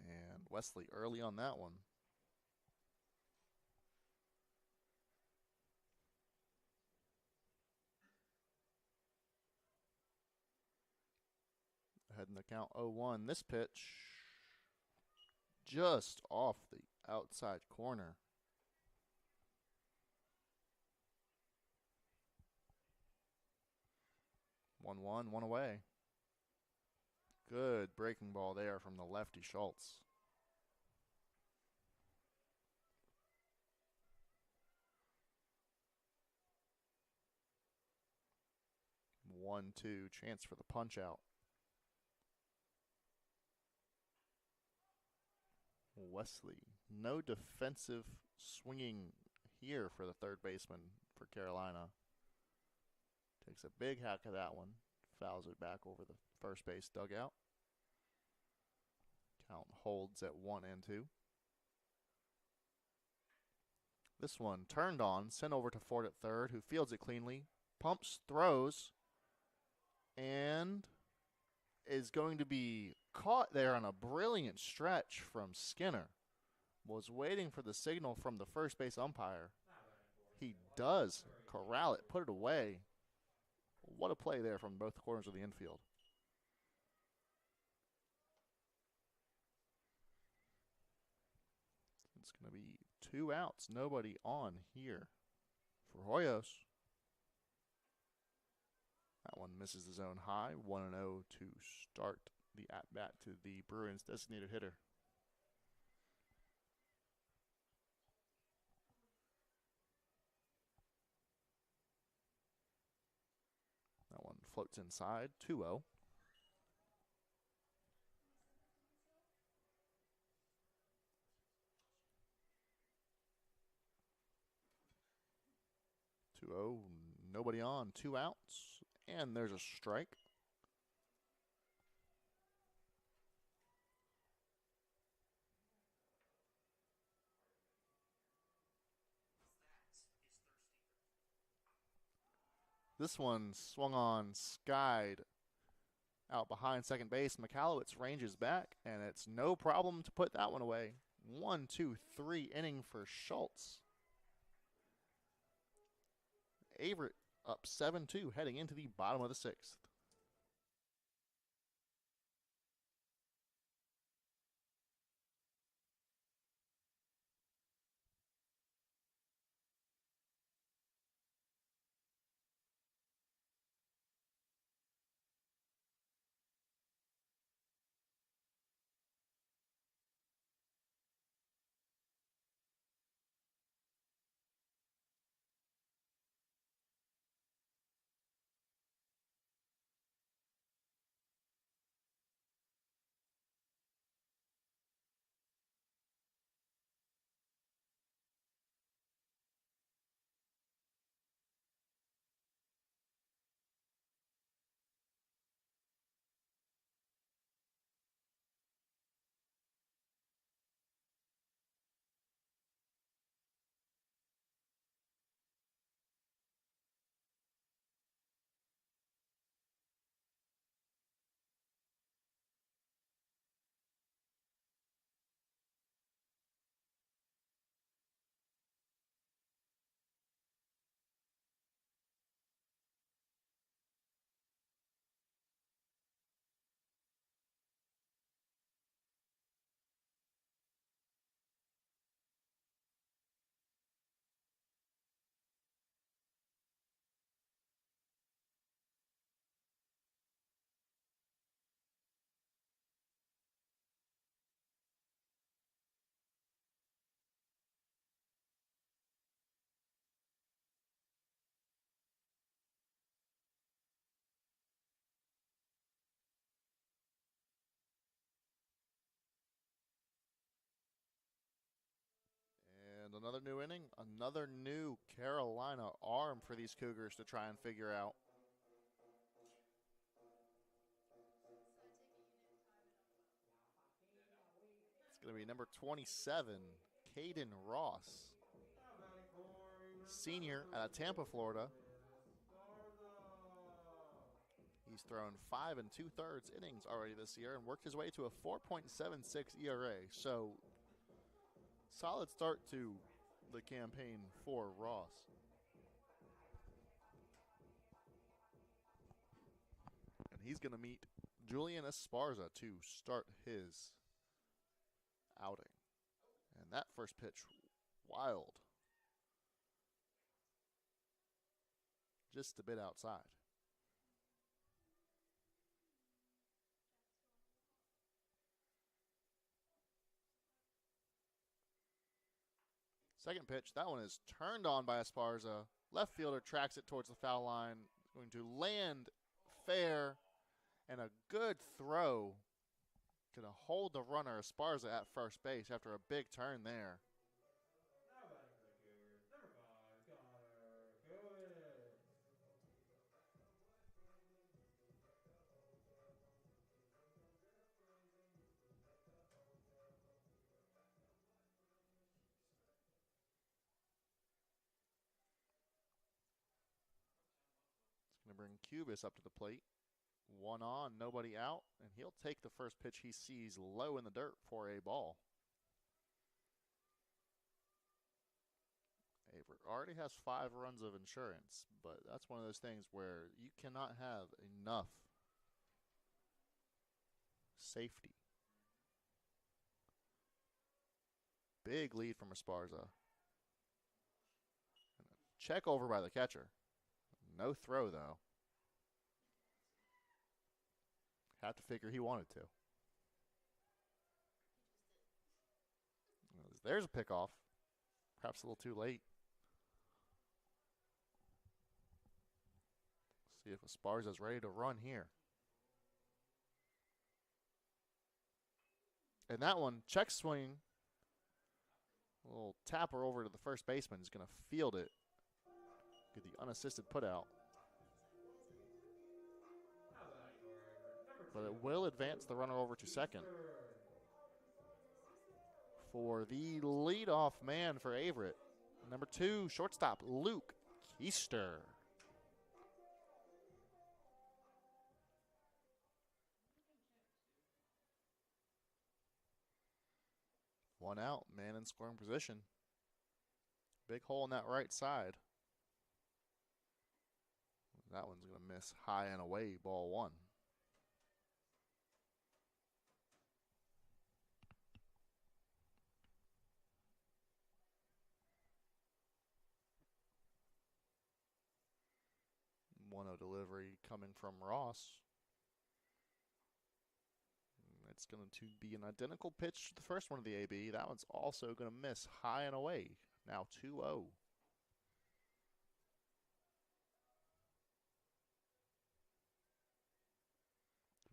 And Wesley early on that one. Ahead in the count 0-1. This pitch just off the outside corner. 1-1, 1 away. Good breaking ball there from the lefty Schultz. One, two, chance for the punch out. Wesley, no defensive swinging here for the third baseman for Carolina. Takes a big hack of that one. Fouls it back over the first base dugout. Count holds at 1-2. This one turned on, sent over to Ford at third, who fields it cleanly, pumps, throws, and is going to be caught there on a brilliant stretch from Skinner. Was waiting for the signal from the first base umpire. He does corral it, put it away. What a play there from both corners of the infield. It's going to be 2 outs, nobody on here for Hoyos. That one misses the zone high. 1-0 to start the at-bat to the Bruins designated hitter. floats inside, 2-0. Nobody on, 2 outs, and there's a strike. This one swung on, skied out behind second base. McAllowitz ranges back, and it's no problem to put that one away. 1-2-3 inning for Schultz. Averett up 7-2 heading into the bottom of the 6th. And another new inning, another new Carolina arm for these Cougars to try and figure out. It's going to be number 27, Caden Ross, senior out of Tampa, Florida. He's thrown 5 2/3 innings already this year and worked his way to a 4.76 ERA. So, solid start to the campaign for Ross. And he's going to meet Julian Esparza to start his outing. And that first pitch, wild. Just a bit outside. Second pitch, that one is turned on by Esparza. Left fielder tracks it towards the foul line. Going to land fair, and a good throw. Going to hold the runner, Esparza, at first base after a big turn there. Now batting for the Cougars, number 5, Connor Coolidge. It's going to bring Cubis up to the plate. 1 on, nobody out, and he'll take the first pitch he sees low in the dirt for a ball. Averett already has 5 runs of insurance, but that's one of those things where you cannot have enough safety. Big lead from Esparza. Check over by the catcher. No throw, though. Have to figure he wanted to. There's a pickoff. Perhaps a little too late. See if Esparza's ready to run here. And that one, check swing. A little tapper over to the first baseman. He's going to field it. Get the unassisted put out. But it will advance the runner over to second. For the leadoff man for Averett, number 2, shortstop, Luke Keister. One out, man in scoring position. Big hole in that right side. That one's going to miss high and away, ball 1. One-0 delivery coming from Ross. It's going to be an identical pitch to the first one of the AB. That one's also going to miss high and away. Now 2-0.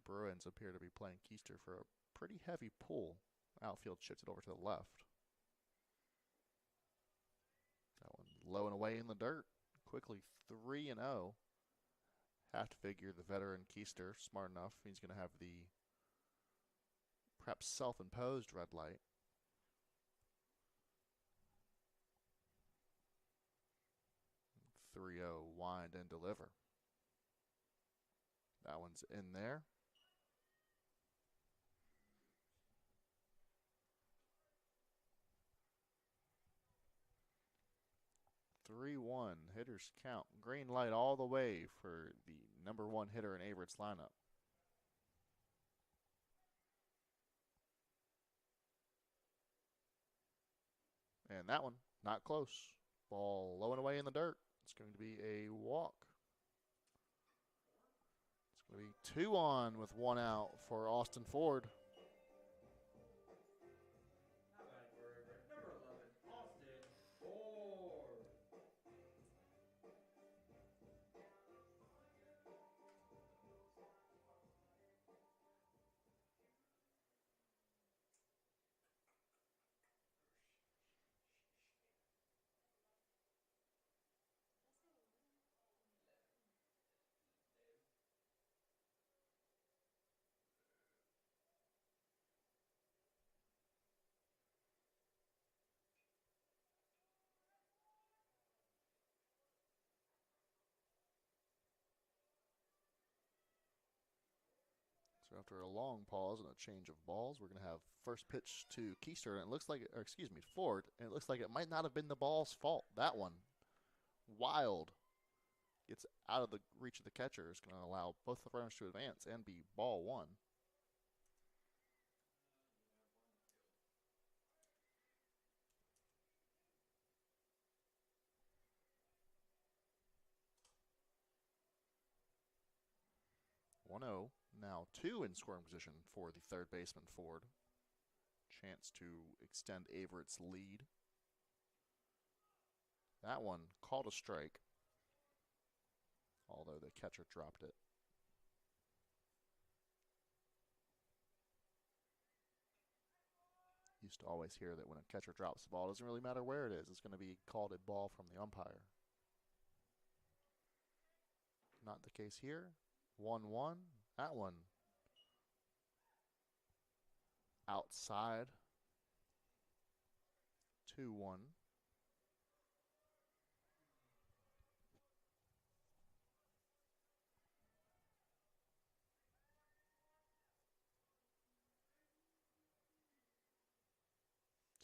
Bruins appear to be playing Keister for a pretty heavy pull. Outfield shifted over to the left. That one low and away in the dirt. Quickly 3-0. Have to figure the veteran Keister, smart enough, he's going to have the perhaps self-imposed red light. .30 wind and deliver. That one's in there. .31 hitters count. Green light all the way for the number 1 hitter in Averett's lineup. And that one, not close. Ball low and away in the dirt. It's going to be a walk. It's going to be 2 on with 1 out for Austin Ford. So after a long pause and a change of balls, we're going to have first pitch to Keister, and it looks like, Ford, and it looks like it might not have been the ball's fault. That one, wild, gets out of the reach of the catcher. It's going to allow both the runners to advance and be ball 1. Now 2 in scoring position for the third baseman, Ford. Chance to extend Averett's lead. That one called a strike, although the catcher dropped it. Used to always hear that when a catcher drops the ball, it doesn't really matter where it is. It's going to be called a ball from the umpire. Not the case here. 1-1. That one outside. 2-1.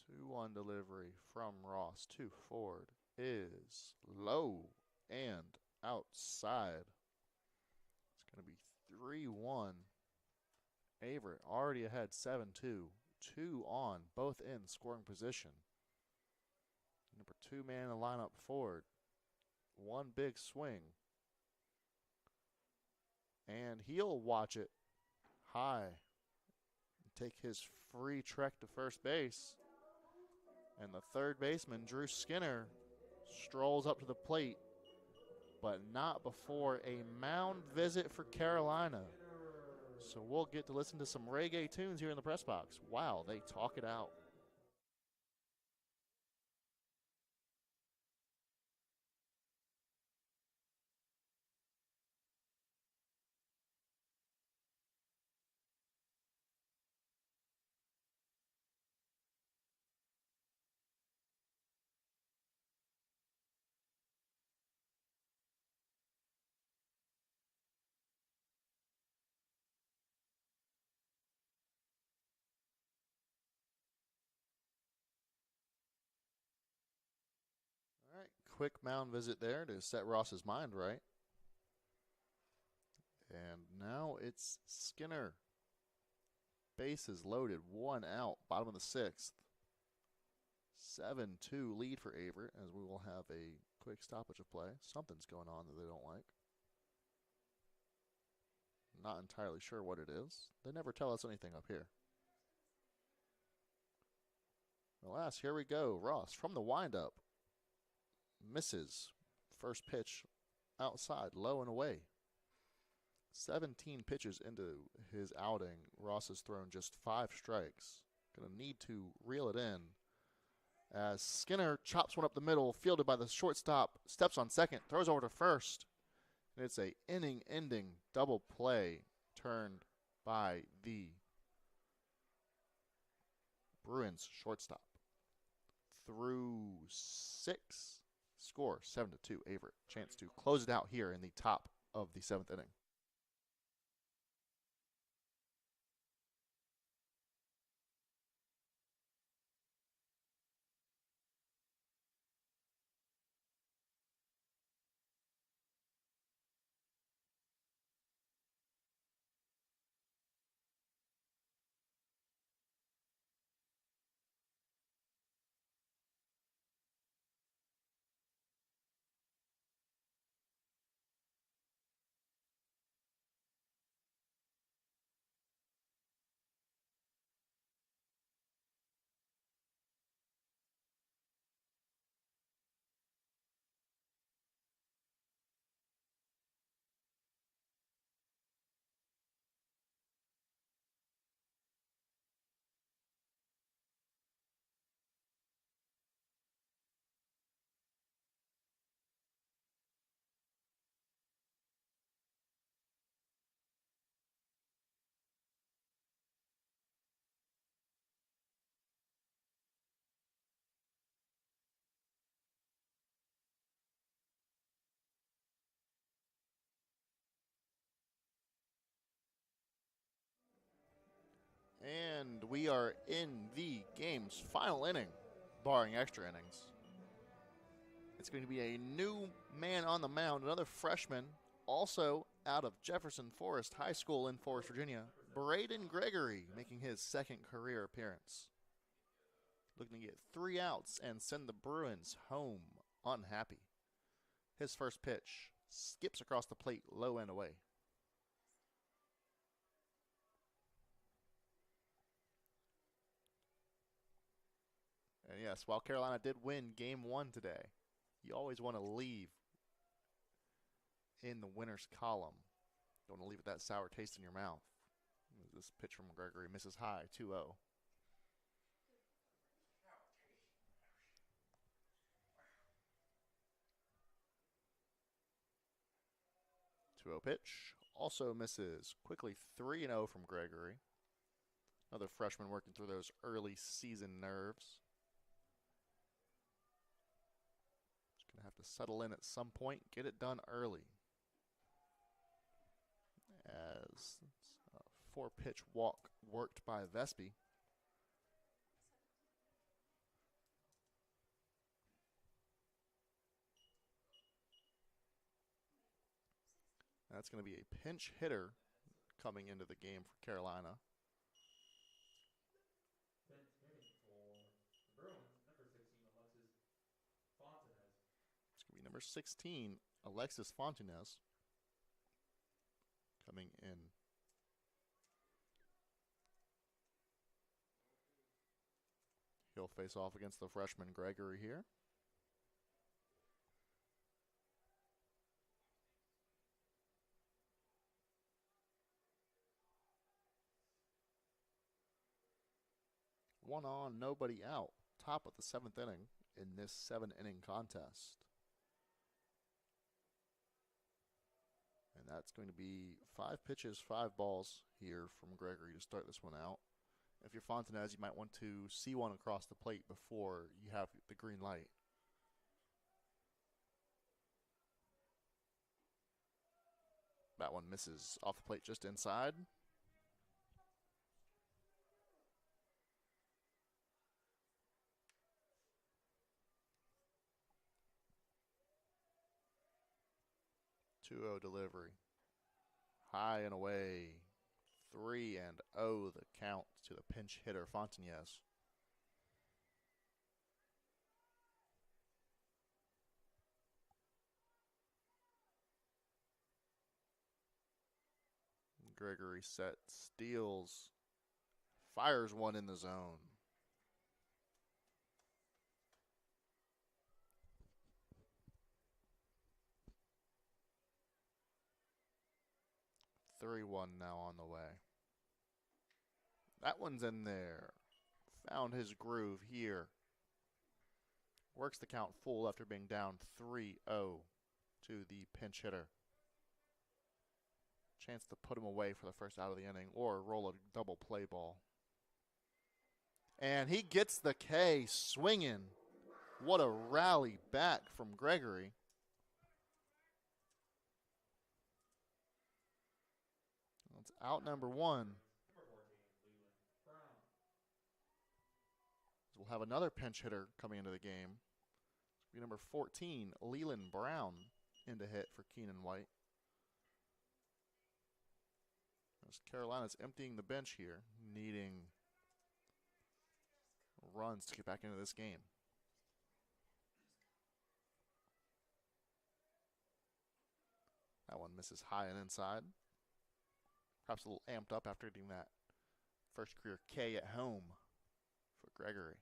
Two-one delivery from Ross to Ford is low and outside. It's going to be 3-1. Averett already ahead 7-2. 2 on, both in scoring position. Number 2 man in the lineup, Ford. One big swing. And he'll watch it high. Take his free trek to first base. And the third baseman, Drew Skinner, strolls up to the plate but not before a mound visit for Carolina. So we'll get to listen to some reggae tunes here in the press box while they talk it out. All right, quick mound visit there to set Ross's mind right. And now it's Skinner. Bases loaded, 1 out, bottom of the 6th. 7-2 lead for Averett as we will have a quick stoppage of play. Something's going on that they don't like. Not entirely sure what it is. They never tell us anything up here. Alas, here we go. Ross from the windup. Misses. First pitch outside, low and away. 17 pitches into his outing. Ross has thrown just 5 strikes. Going to need to reel it in as Skinner chops one up the middle, fielded by the shortstop, steps on second, throws over to first. And it's a inning-ending double play turned by the Bruins shortstop. Through 6, score 7-2 Averett. Chance to close it out here in the top of the 7th inning. And we are in the game's final inning, barring extra innings. It's going to be a new man on the mound, another freshman, also out of Jefferson Forest High School in Forest, Virginia, Braden Gregory, making his second career appearance. Looking to get 3 outs and send the Bruins home unhappy. His first pitch skips across the plate, low and away. And yes, while Carolina did win Game 1 today, you always want to leave in the winner's column. Don't want to leave with that sour taste in your mouth. This pitch from Gregory misses high, 2-0. 2-0 pitch. Also misses. Quickly 3-0 from Gregory. Another freshman working through those early season nerves. Just going to have to settle in at some point, get it done early. As a 4-pitch walk worked by Vespi. That's going to be a pinch hitter coming into the game for Carolina. Pinch hitting for the Bruins, number 16, Alexis Fontanez. It's going to be number 16, Alexis Fontanez, coming in. He'll face off against the freshman Gregory here. 1 on, nobody out. Top of the 7th inning in this 7-inning contest. And that's going to be 5 pitches, 5 balls here from Gregory to start this one out. If you're Fontanez, you might want to see one across the plate before you have the green light. That one misses off the plate just inside. Two-0 delivery. High and away. 3-0 the count to the pinch hitter, Fontanez. Gregory set, steals, fires one in the zone. Three-one now on the way. That one's in there. Found his groove here. Works the count full after being down 3-0 to the pinch hitter. Chance to put him away for the first out of the inning or roll a double play ball. And he gets the K swinging. What a rally back from Gregory. That's out number 1. We'll have another pinch hitter coming into the game. It's going to be number 14, Leland Brown, in to hit for Keenan White. As Carolina's emptying the bench here, needing runs to get back into this game. That one misses high and inside. Perhaps a little amped up after getting that first career K at home for Gregory.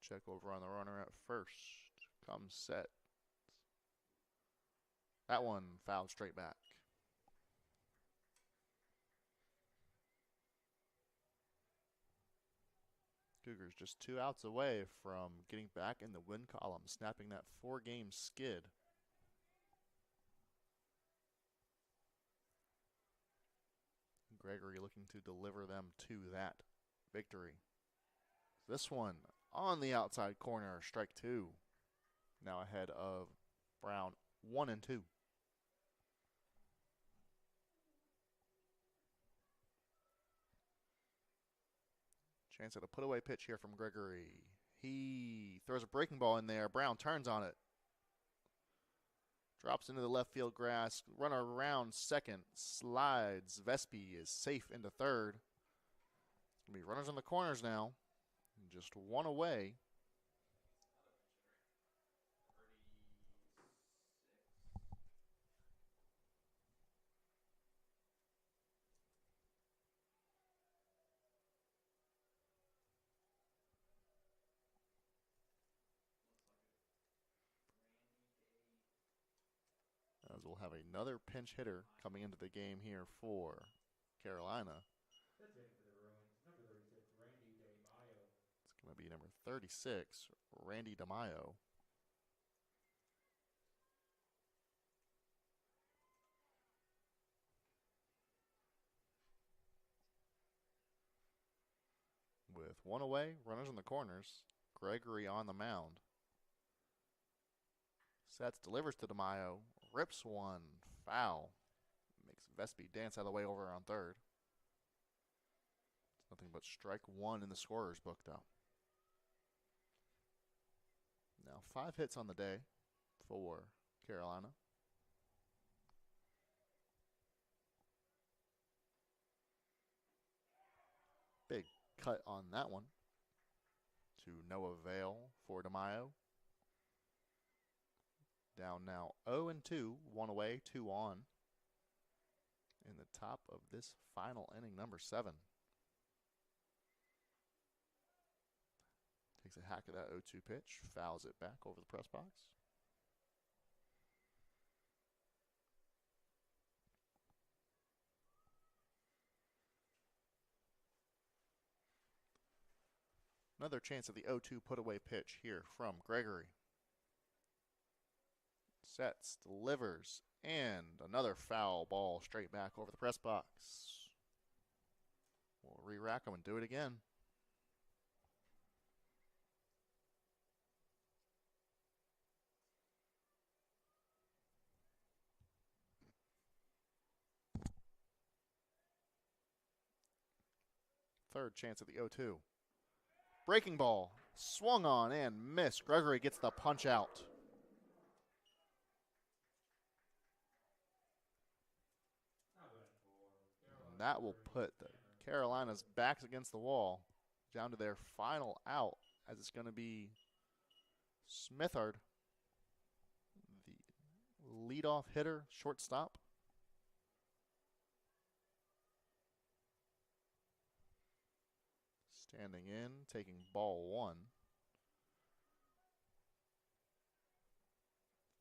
Check over on the runner at first. Comes set. That one fouled straight back. Cougars just 2 outs away from getting back in the win column, snapping that 4-game skid. Gregory looking to deliver them to that victory. This one on the outside corner, strike 2. Now ahead of Brown, 1-2. Chance at a put-away pitch here from Gregory. He throws a breaking ball in there. Brown turns on it. Drops into the left field grass. Runner around second. Slides. Vespi is safe into third. It's going to be runners in the corners now. Just 1 away. As we'll have another pinch hitter coming into the game here for Carolina. That's hitting for the Bruins. Number 36, Randy DeMaio. It's going to be number 36, Randy DeMaio. With 1 away, runners in the corners, Gregory on the mound. Sets, delivers to DeMaio, rips one, foul. Makes Vespi dance out of the way over on third. It's nothing but strike 1 in the scorer's book, though. Now 5 hits on the day for Carolina. Big cut on that one to no avail for DeMaio. Down now 0-2, 1 away, 2 on. In the top of this final inning, number 7. Takes a hack at that 0-2 pitch, fouls it back over the press box. Another chance at the 0-2 put-away pitch here from Gregory. Sets, delivers, and another foul ball straight back over the press box. We'll re-rack them and do it again. Third chance at the 0-2. Breaking ball, swung on and missed. Gregory gets the punch out. And that will put the Carolina's backs against the wall, down to their final out, as it's going to be Smithard, the leadoff hitter, shortstop. Standing in, taking ball one.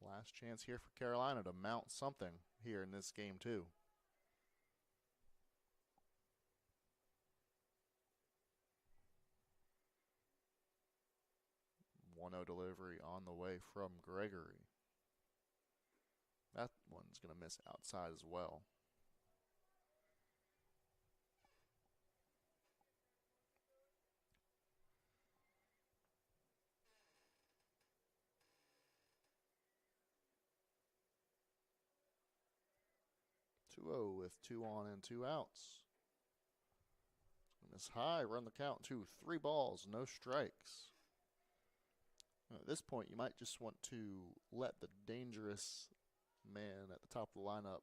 Last chance here for Carolina to mount something here in this game too. 1-0 delivery on the way from Gregory. That one's going to miss outside as well. With 2 on and 2 outs. Miss high, run the count to 3 balls, no strikes. At this point, you might just want to let the dangerous man at the top of the lineup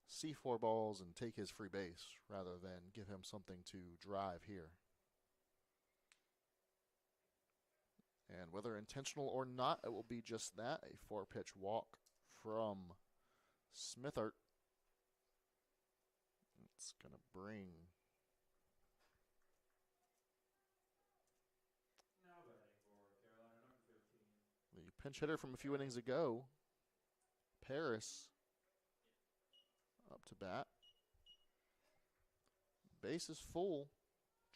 see 4 balls and take his free base rather than give him something to drive here. And whether intentional or not, it will be just that, a 4-pitch walk from Smithard. It's going to bring the pinch hitter from a few innings ago, Paris, up to bat. Base is full,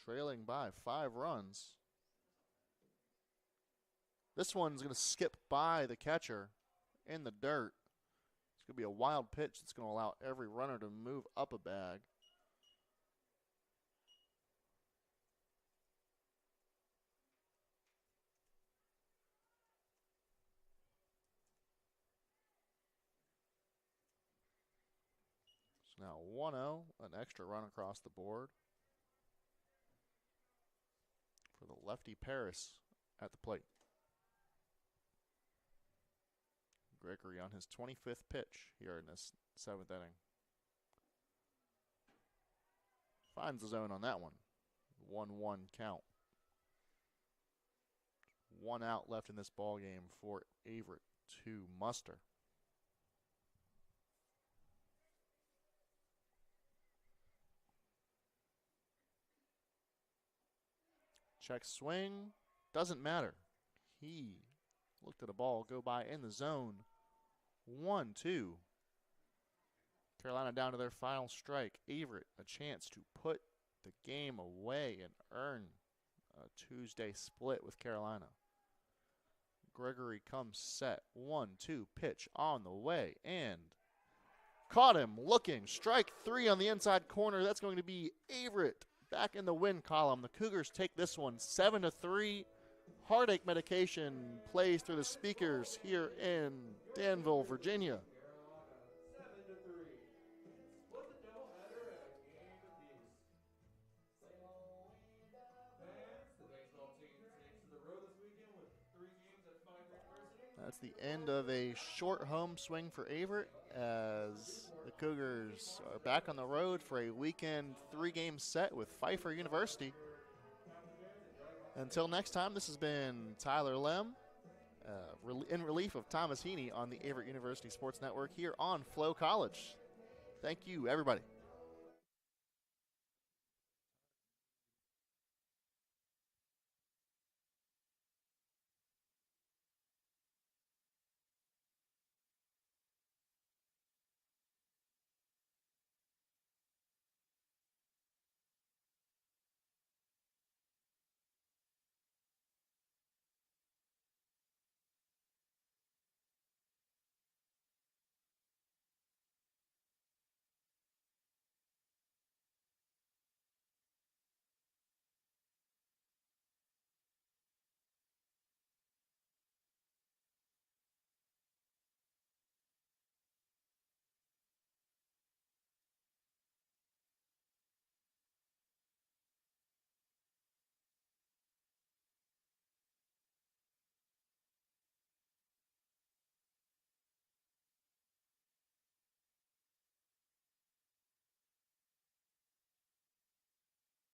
trailing by 5 runs. This one's going to skip by the catcher in the dirt. It's going to be a wild pitch that's going to allow every runner to move up a bag. So now 1-0, an extra run across the board for the lefty Paris at the plate. Gregory on his 25th pitch here in this 7th inning. Finds the zone on that one. 1-1 count. 1 out left in this ball game for Averett to muster. Check swing. Doesn't matter. He looked at a ball go by in the zone. 1-2. Carolina down to their final strike. Averett a chance to put the game away and earn a Tuesday split with Carolina. Gregory comes set. 1-2 pitch on the way and caught him looking. Strike 3 on the inside corner. That's going to be Averett back in the win column. The Cougars take this one 7-3. Heartache medication plays through the speakers here in Danville, Virginia. Carolina 7-3. Split the doubleheader at a game apiece. Fans, the baseball team takes to the road this weekend with 3 games at Pfeiffer University. That's the end of a short home swing for Averett as the Cougars are back on the road for a weekend 3-game set with Pfeiffer University. Until next time, this has been Tyler Lem in relief of Thomas Heaney on the Averett University Sports Network here on Flow College. Thank you, everybody.